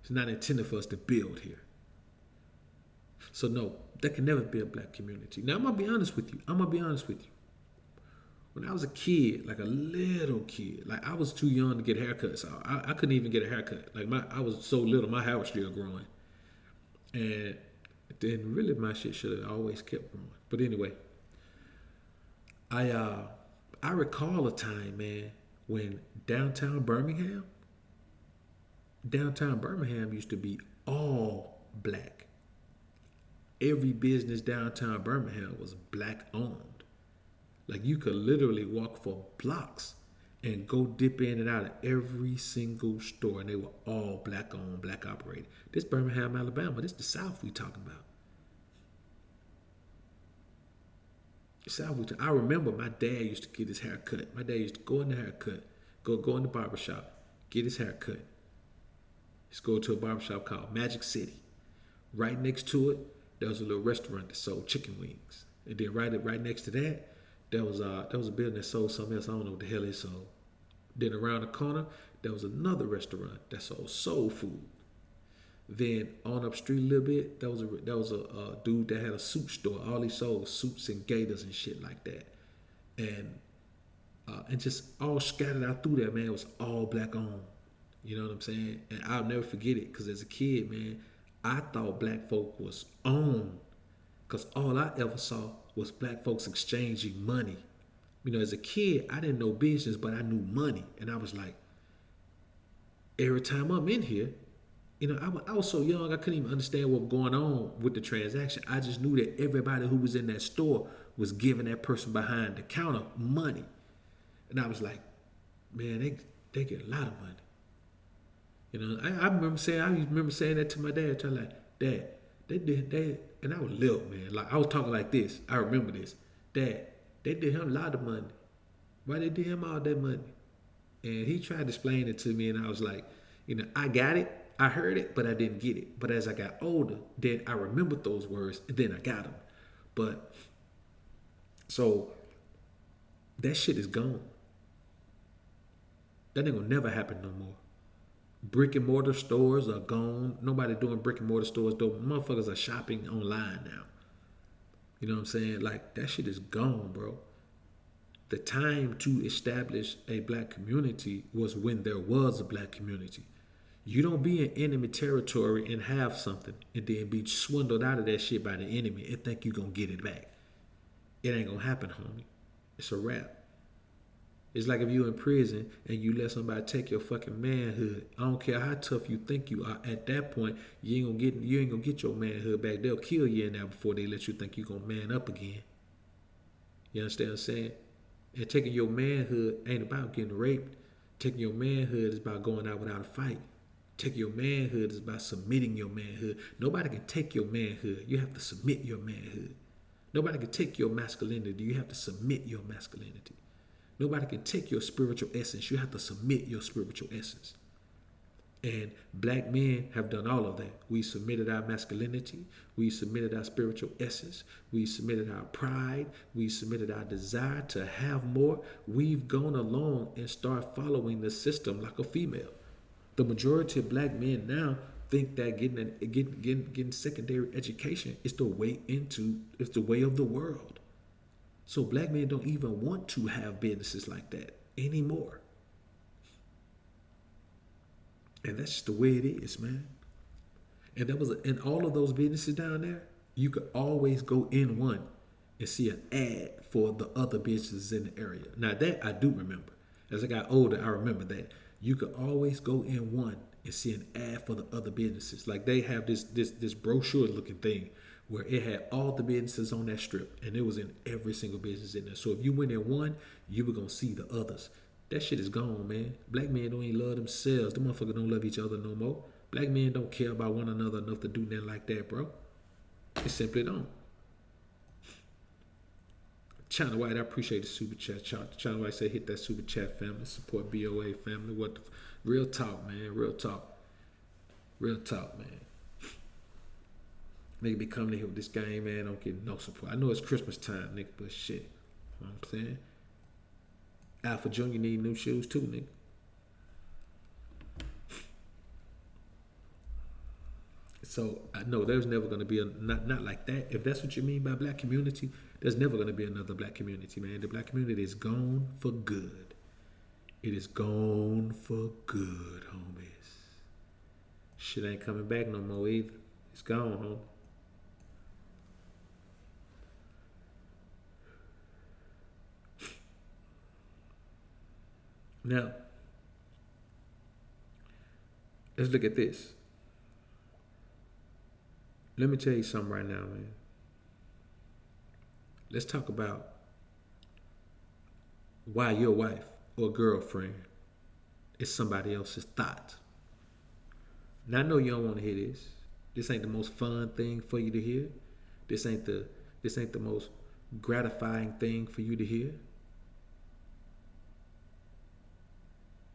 It's not intended for us to build here. So no, there can never be a black community. Now, I'm going to be honest with you. When I was a kid, like a little kid, like I was too young to get haircuts. I couldn't even get a haircut. Like I was so little, my hair was still growing. And then really my shit should have always kept growing. But anyway, I recall a time, man, when downtown Birmingham used to be all black. Every business downtown Birmingham was black owned. Like you could literally walk for blocks and go dip in and out of every single store, and they were all black owned, black operated. This Birmingham, Alabama, this the South we talking about. salvage. I remember my dad used to get his hair cut. My dad used to go in the haircut, go in the barbershop, get his hair cut. Just go to a barbershop called Magic City. Right next to it, there was a little restaurant that sold chicken wings. And then right next to that, there was a building that sold something else. I don't know what the hell it sold. Then around the corner, there was another restaurant that sold soul food. Then on up street a little bit, there was a dude that had a suit store. All he sold was suits and gaiters and shit like that. And just all scattered out through there, man, it was all black owned. You know what I'm saying? And I'll never forget it, because as a kid, man, I thought black folk was on, because all I ever saw was black folks exchanging money. You know, as a kid, I didn't know business, but I knew money. And I was like, every time I'm in here, you know, I was so young, I couldn't even understand what was going on with the transaction. I just knew that everybody who was in that store was giving that person behind the counter money. And I was like, man, they get a lot of money. You know, I remember saying that to my dad, telling like, Dad, and I was little, man. Like, I was talking like this. I remember this. Dad, they did him a lot of money. Why they did him all that money? And he tried to explain it to me, and I was like, you know, I got it. I heard it, but I didn't get it. But as I got older, then I remembered those words, and then I got them. But, so, that shit is gone. That ain't gonna never happen no more. Brick and mortar stores are gone. Nobody doing brick and mortar stores, though. Motherfuckers are shopping online now. You know what I'm saying? Like, that shit is gone, bro. The time to establish a black community was when there was a black community. You don't be in enemy territory and have something and then be swindled out of that shit by the enemy and think you're gonna get it back. It ain't gonna happen, homie. It's a wrap. It's like if you're in prison and you let somebody take your fucking manhood. I don't care how tough you think you are. At that point, you ain't gonna get your manhood back. They'll kill you in there before they let you think you're gonna man up again. You understand what I'm saying? And taking your manhood ain't about getting raped. Taking your manhood is about going out without a fight. Taking your manhood is about submitting your manhood. Nobody can take your manhood. You have to submit your manhood. Nobody can take your masculinity. You have to submit your masculinity. Nobody can take your spiritual essence. You have to submit your spiritual essence. And black men have done all of that. We submitted our masculinity. We submitted our spiritual essence. We submitted our pride. We submitted our desire to have more. We've gone along and started following the system like a female. The majority of black men now think that getting secondary education is the way of the world. So black men don't even want to have businesses like that anymore. And that's just the way it is, man. And in all of those businesses down there, you could always go in one and see an ad for the other businesses in the area. Now that I do remember. As I got older, I remember that. You could always go in one and see an ad for the other businesses. Like they have this brochure looking thing where it had all the businesses on that strip, and it was in every single business in there. So if you went in one, you were gonna see the others. That shit is gone, man. Black men don't even love themselves. Them motherfuckers don't love each other no more. Black men don't care about one another enough to do nothing like that, bro. They simply don't. China White, I appreciate the super chat. China White said, hit that super chat, family. Support BoA, family. Real talk, man. Real talk. Real talk, man. Nigga be coming in here with this game, man. Don't get no support. I know it's Christmas time, nigga, but shit. You know what I'm saying? Alpha Jr. need new shoes too, nigga. So I know there's never going to be not like that. If that's what you mean by black community, there's never going to be another black community, man. The black community is gone for good. It is gone for good, homies. Shit ain't coming back no more either. It's gone, homie. Now, let's look at this. Let me tell you something right now, man. Let's talk about why your wife or girlfriend is somebody else's thought. Now, I know you don't want to hear this. This ain't the most fun thing for you to hear. This ain't the most gratifying thing for you to hear?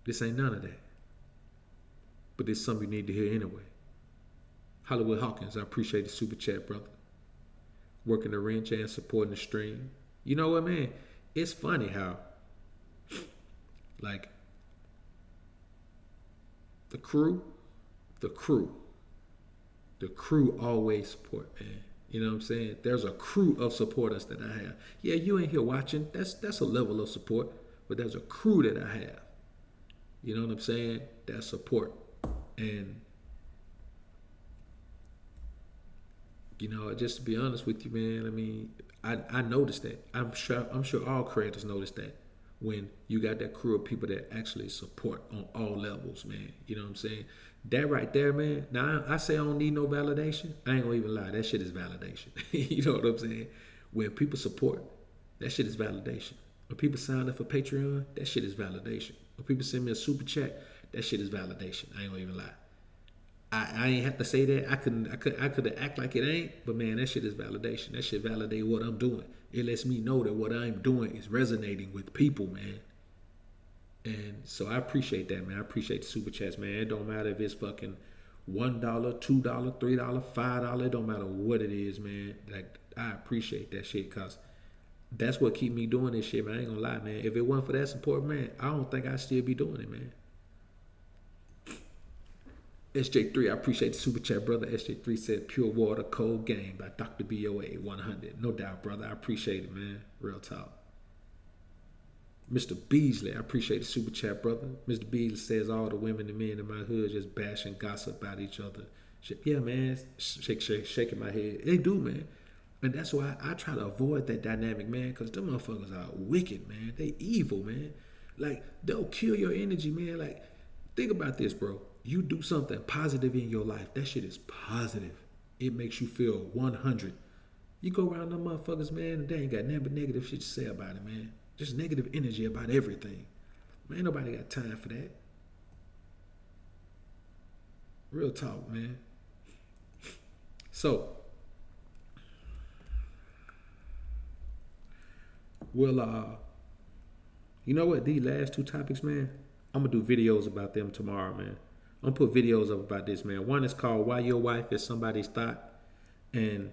This ain't none of that. But it's something you need to hear anyway. Hollywood Hawkins, I appreciate the super chat, brother. Working the wrench and supporting the stream. You know what, man? It's funny how, like, the crew always support, man. You know what I'm saying? There's a crew of supporters that I have. Yeah, you ain't here watching. That's a level of support, but there's a crew that I have. You know what I'm saying? That support. And you know, just to be honest with you, man, I mean, I noticed that. I'm sure all creators notice that when you got that crew of people that actually support on all levels, man. You know what I'm saying? That right there, man. Now I say I don't need no validation. I ain't gonna even lie. That shit is validation. You know what I'm saying? When people support, that shit is validation. When people sign up for Patreon, that shit is validation. When people send me a super chat, that shit is validation. I ain't gonna even lie. I ain't have to say that. I could act like it ain't, but man, that shit is validation. That shit validate what I'm doing. It lets me know that what I'm doing is resonating with people, man. And so I appreciate that, man. I appreciate the super chats, man. It don't matter if it's fucking $1, $2, $3, $5. It don't matter what it is, man. Like, I appreciate that shit, cause that's what keep me doing this shit, man. I ain't gonna lie, man. If it wasn't for that support, man, I don't think I'd still be doing it, man. SJ3, I appreciate the super chat, brother. SJ3 said Pure Water, Cold Game by Dr. BoA 100. No doubt, brother. I appreciate it, man. Real talk. Mr. Beasley, I appreciate the super chat, brother. Mr. Beasley says all the women and men in my hood just bash and gossip about each other. Yeah, man. Shaking my head. They do, man. And that's why I try to avoid that dynamic, man, because them motherfuckers are wicked, man. They evil, man. Like, they'll kill your energy, man. Like, think about this, bro. You do something positive in your life. That shit is positive. It makes you feel 100. You go around them motherfuckers, man, and they ain't got nothing but negative shit to say about it, man. Just negative energy about everything. Man, ain't nobody got time for that. Real talk, man. So, well, you know what? These last two topics, man, I'm going to do videos about them tomorrow, man. I'm going to put videos up about this, man. One is called Why Your Wife is Somebody's Thot. And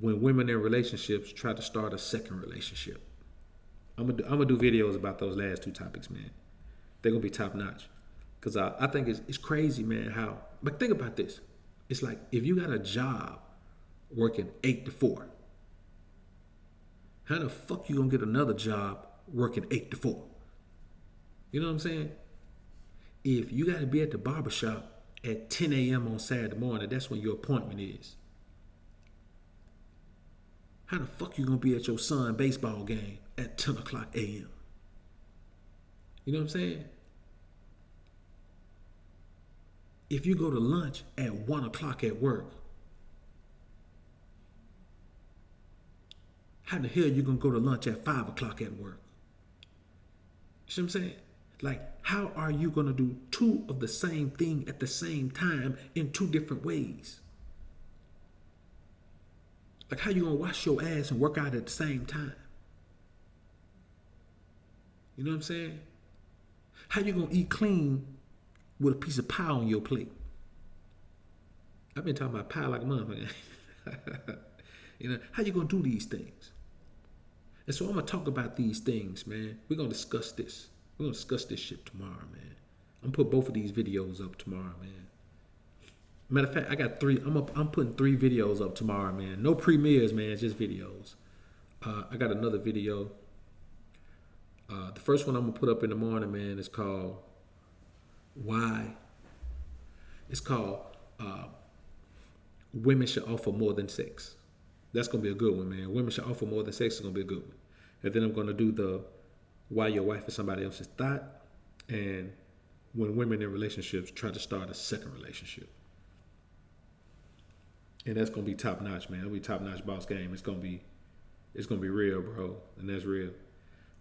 when women in relationships try to start a second relationship. I'm gonna do videos about those last two topics, man. They're going to be top notch. Because I think it's crazy, man, how... But think about this. It's like if you got a job working 8 to 4, how the fuck you going to get another job working 8 to 4? You know what I'm saying? If you got to be at the barbershop at 10 a.m. on Saturday morning, that's when your appointment is. How the fuck you going to be at your son's baseball game at 10 o'clock a.m.? You know what I'm saying? If you go to lunch at 1 o'clock at work, how the hell you going to go to lunch at 5 o'clock at work? You see what I'm saying? Like, how are you going to do two of the same thing at the same time in two different ways? Like, how you going to wash your ass and work out at the same time? You know what I'm saying? How you going to eat clean with a piece of pie on your plate? I've been talking about pie like a motherfucker. You know, how you going to do these things? And so I'm going to talk about these things, man. We're going to discuss this. We're going to discuss this shit tomorrow, man. I'm going to put both of these videos up tomorrow, man. Matter of fact, I got 3. I'm putting 3 videos up tomorrow, man. No premieres, man. Just videos. I got another video. The first one I'm going to put up in the morning, man, is called Why. It's called Women Should Offer More Than Sex. That's going to be a good one, man. Women Should Offer More Than Sex is going to be a good one. And then I'm going to do the Why Your Wife is Somebody Else's Thot, and when women in relationships try to start a second relationship. And that's gonna be top notch, man. It'll be top notch boss game. It's gonna be real, bro. And that's real.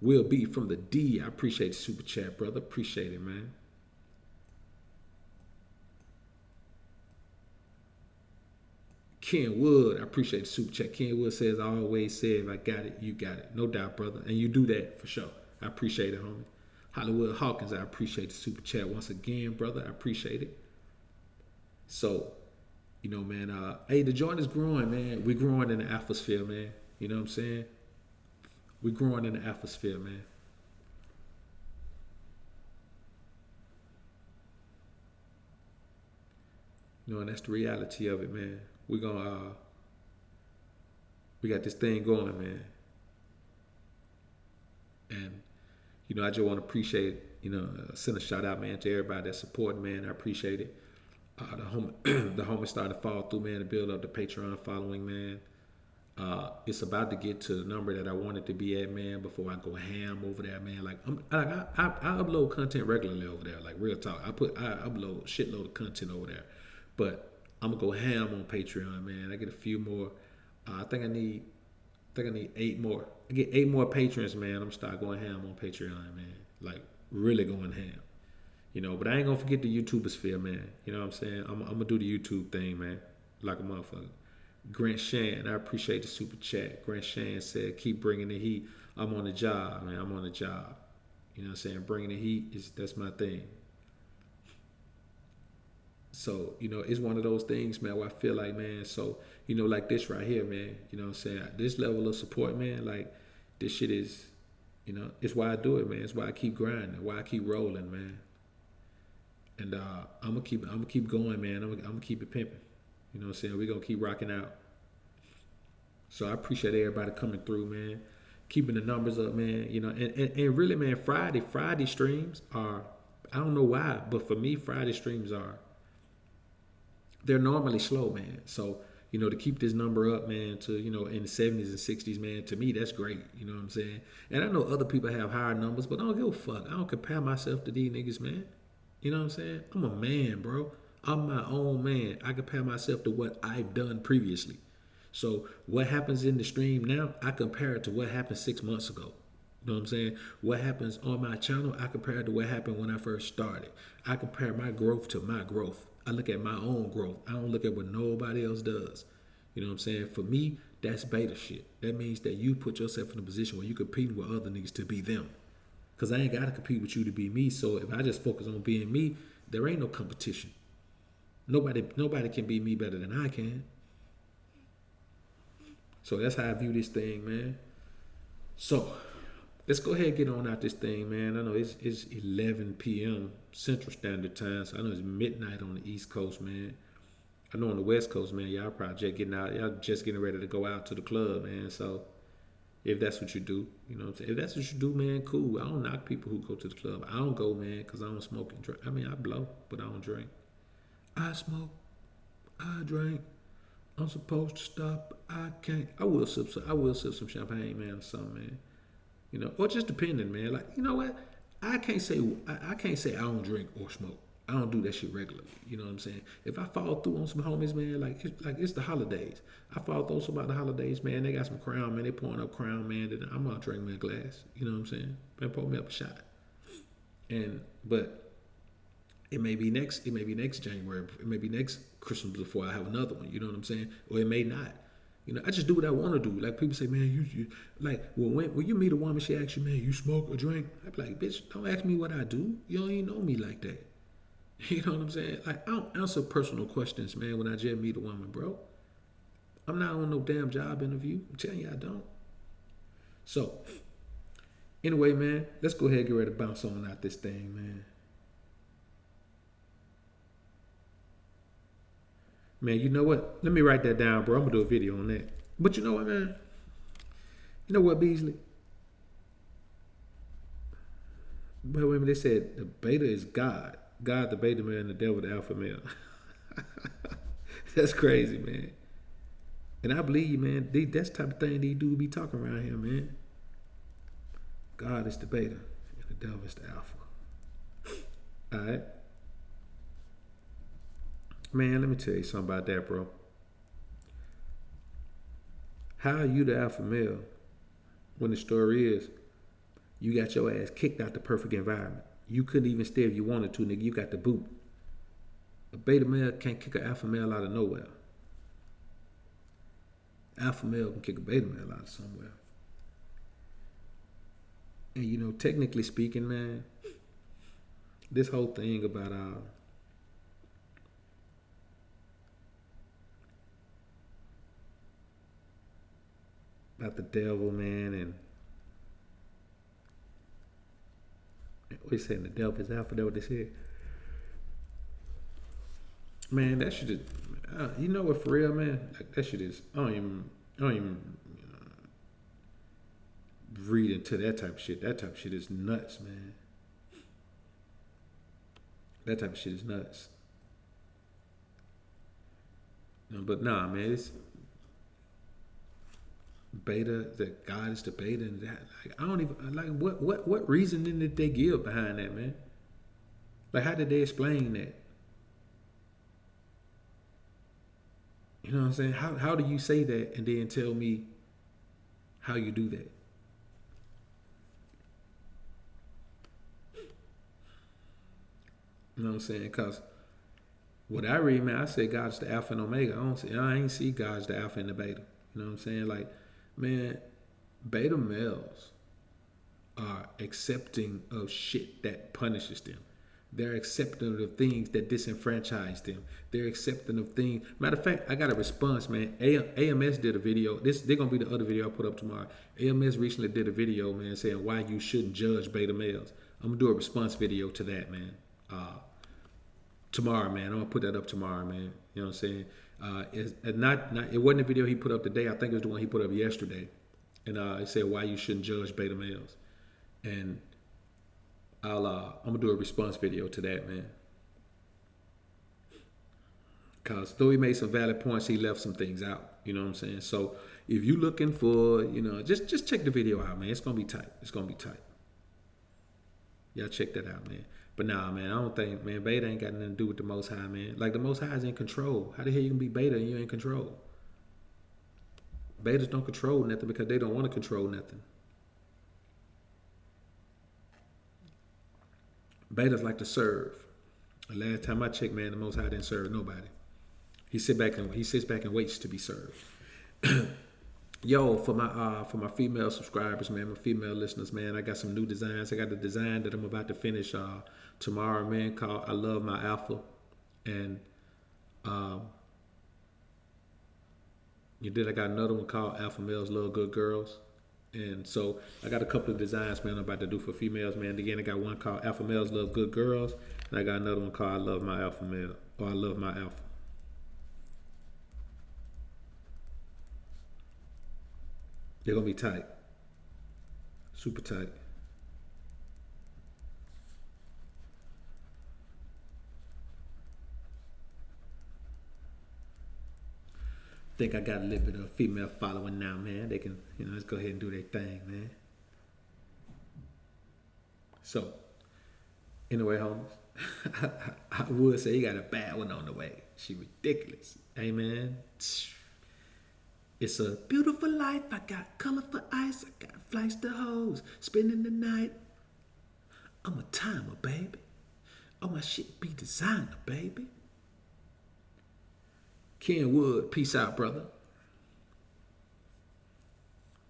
Will B from the D. I appreciate the super chat, brother. Appreciate it, man. Ken Wood, I appreciate the super chat. Ken Wood says, I always say, if I got it, you got it. No doubt, brother. And you do that for sure. I appreciate it, homie. Hollywood Hawkins, I appreciate the super chat once again, brother. I appreciate it. So, you know, man, hey, the joint is growing, man. We're growing in the atmosphere, man. You know what I'm saying? We're growing in the atmosphere, man. You know, and that's the reality of it, man. We're gonna we got this thing going, man. And you know, I just want to appreciate, you know, send a shout out, man, to everybody that's supporting, man. I appreciate it. The home, the homie started to fall through, man, to build up the Patreon following, man. It's about to get to the number that I wanted to be at, man, before I go ham over there, man. Like, I upload content regularly over there, like real talk. I upload shitload of content over there, but I'm gonna go ham on Patreon, man. I get a few more. I think I need 8 more. I get 8 more patrons, man. I'm gonna start going ham on Patreon, man. Like really going ham. You know, but I ain't gonna forget the YouTuber sphere, man. You know what I'm saying? I'm gonna do the YouTube thing, man, like a motherfucker. Grant Shan, I appreciate the super chat. Grant Shan said, keep bringing the heat. I'm on the job, man. I'm on the job. You know what I'm saying? Bringing the heat, that's my thing. So, you know, it's one of those things, man, where I feel like, man, so, you know, like this right here, man, you know what I'm saying? This level of support, man, like, this shit is, you know, it's why I do it, man. It's why I keep grinding, why I keep rolling, man. And I'm gonna keep going, man. I'm gonna keep it pimping. You know what I'm saying? We're gonna keep rocking out. So I appreciate everybody coming through, man. Keeping the numbers up, man. You know, and really, man, Friday streams are, I don't know why, but for me, Friday streams they're normally slow, man. So, you know, to keep this number up, man, to, you know, in the 70s and 60s, man, to me, that's great. You know what I'm saying? And I know other people have higher numbers, but I don't give a fuck. I don't compare myself to these niggas, man. You know what I'm saying? I'm a man, bro. I'm my own man. I compare myself to what I've done previously. So what happens in the stream now, I compare it to what happened 6 months ago. You know what I'm saying? What happens on my channel, I compare it to what happened when I first started. I compare my growth to my growth. I look at my own growth. I don't look at what nobody else does. You know what I'm saying? For me, that's beta shit. That means that you put yourself in a position where you competing with other niggas to be them. Because I ain't got to compete with you to be me. So if I just focus on being me, there ain't no competition. Nobody can be me better than I can. So that's how I view this thing, man. So let's go ahead and get on out this thing, man. I know it's 11 p.m. Central Standard Time, so I know it's midnight on the East Coast, man. I know on the West Coast, man, y'all probably just getting out. Y'all just getting ready to go out to the club, man. So if that's what you do, you know what I'm saying? If that's what you do, man, cool. I don't knock people who go to the club. I don't go, man, because I don't smoke and drink. I mean, I blow, but I don't drink. I smoke. I drink. I'm supposed to stop. I can't. I will sip some champagne, man, or something, man. You know, or just depending, man. Like, you know what? I can't say I don't drink or smoke. I don't do that shit regularly. You know what I'm saying? If I fall through on some homies, man, like it's the holidays. I fall through about the holidays, man. They got some Crown, man. They pouring up Crown, man. Then I'm gonna drink me a glass. You know what I'm saying? Man, pour me up a shot. But it may be next January. It may be next Christmas before I have another one. You know what I'm saying? Or it may not. You know, I just do what I want to do. Like people say, man, you like when you meet a woman, she asks you, man, you smoke or drink? I be like, bitch, don't ask me what I do. You don't even know me like that. You know what I'm saying? Like I don't answer personal questions, man, when I just meet a woman, bro. I'm not on no damn job interview. I'm telling you, I don't. So, anyway, man, let's go ahead and get ready to bounce on out this thing, man. Man, you know what? Let me write that down, bro. I'm gonna do a video on that. But you know what, man? You know what, Beasley? But when they said the beta is God. God the beta man, the devil the alpha male. That's crazy, man. And I believe, man, that's the type of thing these dudes be talking around here, man. God is the beta and the devil is the alpha. Alright? Man, let me tell you something about that, bro. How are you the alpha male when the story is you got your ass kicked out the perfect environment? You couldn't even stay if you wanted to, nigga. You got the boot. A beta male can't kick an alpha male out of nowhere. alpha male can kick a beta male out of somewhere. And you know, technically speaking, man, this whole thing about the devil, man, and what you saying, the devil is alpha, that what they said. Man, that shit is, you know what, for real, man, like, that shit is, I don't even read into that type of shit. That type of shit is nuts, man. That type of shit is nuts. No, but nah, man, it's beta, that God is the beta, and that, like, I don't even like what reasoning did they give behind that, man? Like, how did they explain that? You know what I'm saying? How do you say that and then tell me how you do that? You know what I'm saying? Because what I read, man, I say God's the Alpha and Omega. I ain't see God's the Alpha and the Beta. You know what I'm saying? Like, man, beta males are accepting of shit that punishes them. They're accepting of things that disenfranchise them. They're accepting of things. Matter of fact, I got a response, man. AMS did a video. They're gonna be the other video I put up tomorrow. AMS recently did a video, man, saying why you shouldn't judge beta males. I'm gonna do a response video to that, man. Tomorrow, man. I'm gonna put that up tomorrow, man. You know what I'm saying? It wasn't a video he put up today. I think it was the one he put up yesterday, and it said why you shouldn't judge beta males. And I'm gonna do a response video to that, man. Cause though he made some valid points, he left some things out. You know what I'm saying? So if you looking for, you know, just check the video out, man. It's gonna be tight. It's gonna be tight. Y'all check that out, man. But nah, man, I don't think, man, beta ain't got nothing to do with the Most High, man. Like, the Most High is in control. How the hell you can be beta and you ain't in control? Betas don't control nothing because they don't want to control nothing. Betas like to serve. The last time I checked, man, the Most High didn't serve nobody. He sits back and waits to be served. Yo, for my female subscribers, man, my female listeners, man, I got some new designs. I got the design that I'm about to finish tomorrow, man, called I Love My Alpha. And I got another one called Alpha Males Love Good Girls. And so I got a couple of designs, man, I'm about to do for females, man. Again, I got one called Alpha Males Love Good Girls. And I got another one called I Love My Alpha Male, or I Love My Alpha. They're gonna be tight. Super tight. Think I got a little bit of female following now, man. They can, let's go ahead and do their thing, man. So, anyway, homies, I would say you got a bad one on the way. She ridiculous. Hey, man. It's a beautiful life. I got color for ice. I got flights to hoes. Spending the night. I'm a timer, baby. Oh, my shit be designer, baby. Ken Wood, peace out, brother.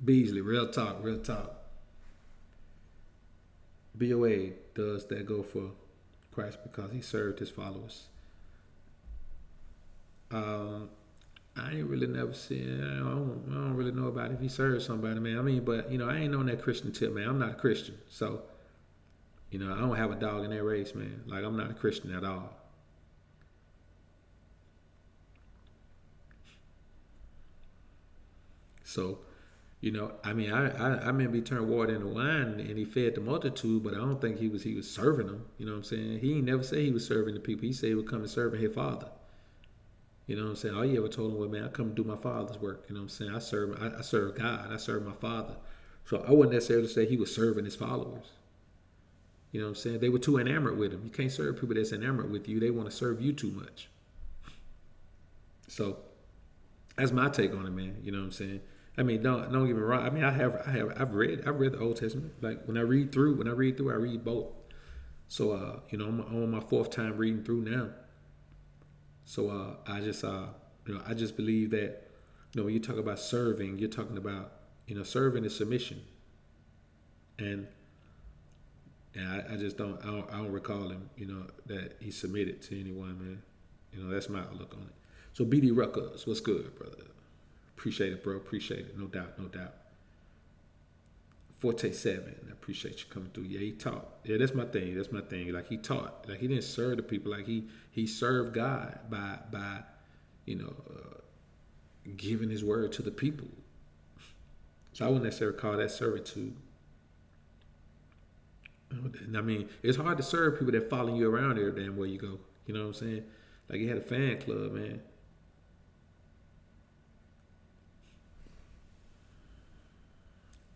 Beasley, real talk, real talk. BoA does that go for Christ because he served his followers. I ain't really never seen, I don't really know about if he served somebody, man. I mean, but, I ain't on that Christian tip, man. I'm not a Christian. So, I don't have a dog in that race, man. Like, I'm not a Christian at all. So, I remember he turned water into wine and he fed the multitude, but I don't think he was serving them. You know what I'm saying? He ain't never say he was serving the people. He said he would come and serve his father. You know what I'm saying? All he ever told him was, man, I come to do my father's work. You know what I'm saying? I serve God. I serve my father. So I wouldn't necessarily say he was serving his followers. You know what I'm saying? They were too enamored with him. You can't serve people that's enamored with you. They want to serve you too much. So that's my take on it, man. You know what I'm saying? I mean, don't get me wrong. I mean, I've read the Old Testament. Like when I read through, I read both. So I'm on my fourth time reading through now. So I just believe that You know, when you talk about serving, you're talking about, serving is submission. And I just don't recall him, that he submitted to anyone, man. That's my outlook on it. So BD Ruckers, what's good, brother? Appreciate it, bro. Appreciate it. No doubt, no doubt. Forte 7, I appreciate you coming through. Yeah, he taught. Yeah, that's my thing. That's my thing. Like he taught. Like he didn't serve the people. Like he served God by giving his word to the people. So I wouldn't necessarily call that servitude. I mean, it's hard to serve people that follow you around every damn where you go. You know what I'm saying? Like he had a fan club, man.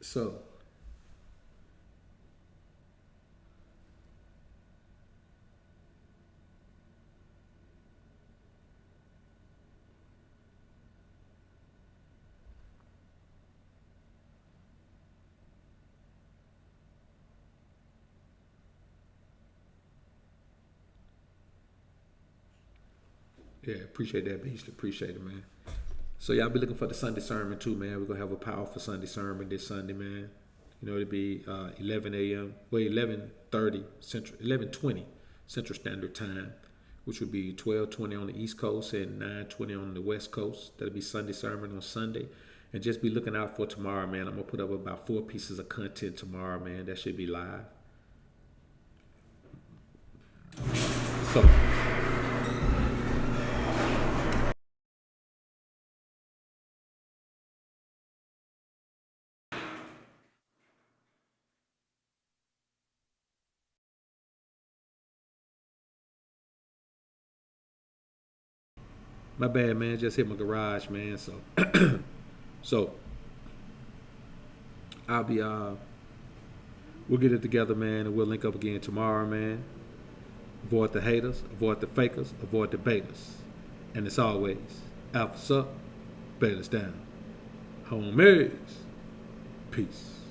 So yeah, appreciate that, Beast. Appreciate it, man. So y'all be looking for the Sunday sermon too, man. We're gonna have a powerful Sunday sermon this Sunday, man. It'll be 11 a.m. Well, 11:30 Central, 11:20 Central Standard Time, which would be 12:20 on the East Coast and 9:20 on the West Coast. That'll be Sunday sermon on Sunday. And just be looking out for tomorrow, man. I'm gonna put up about 4 pieces of content tomorrow, man. That should be live. So my bad, man. Just hit my garage, man. So so I'll be we'll get it together, man, and we'll link up again tomorrow, man. Avoid the haters, avoid the fakers, avoid the baiters. And as always, alphas up, betas down. Homies, peace.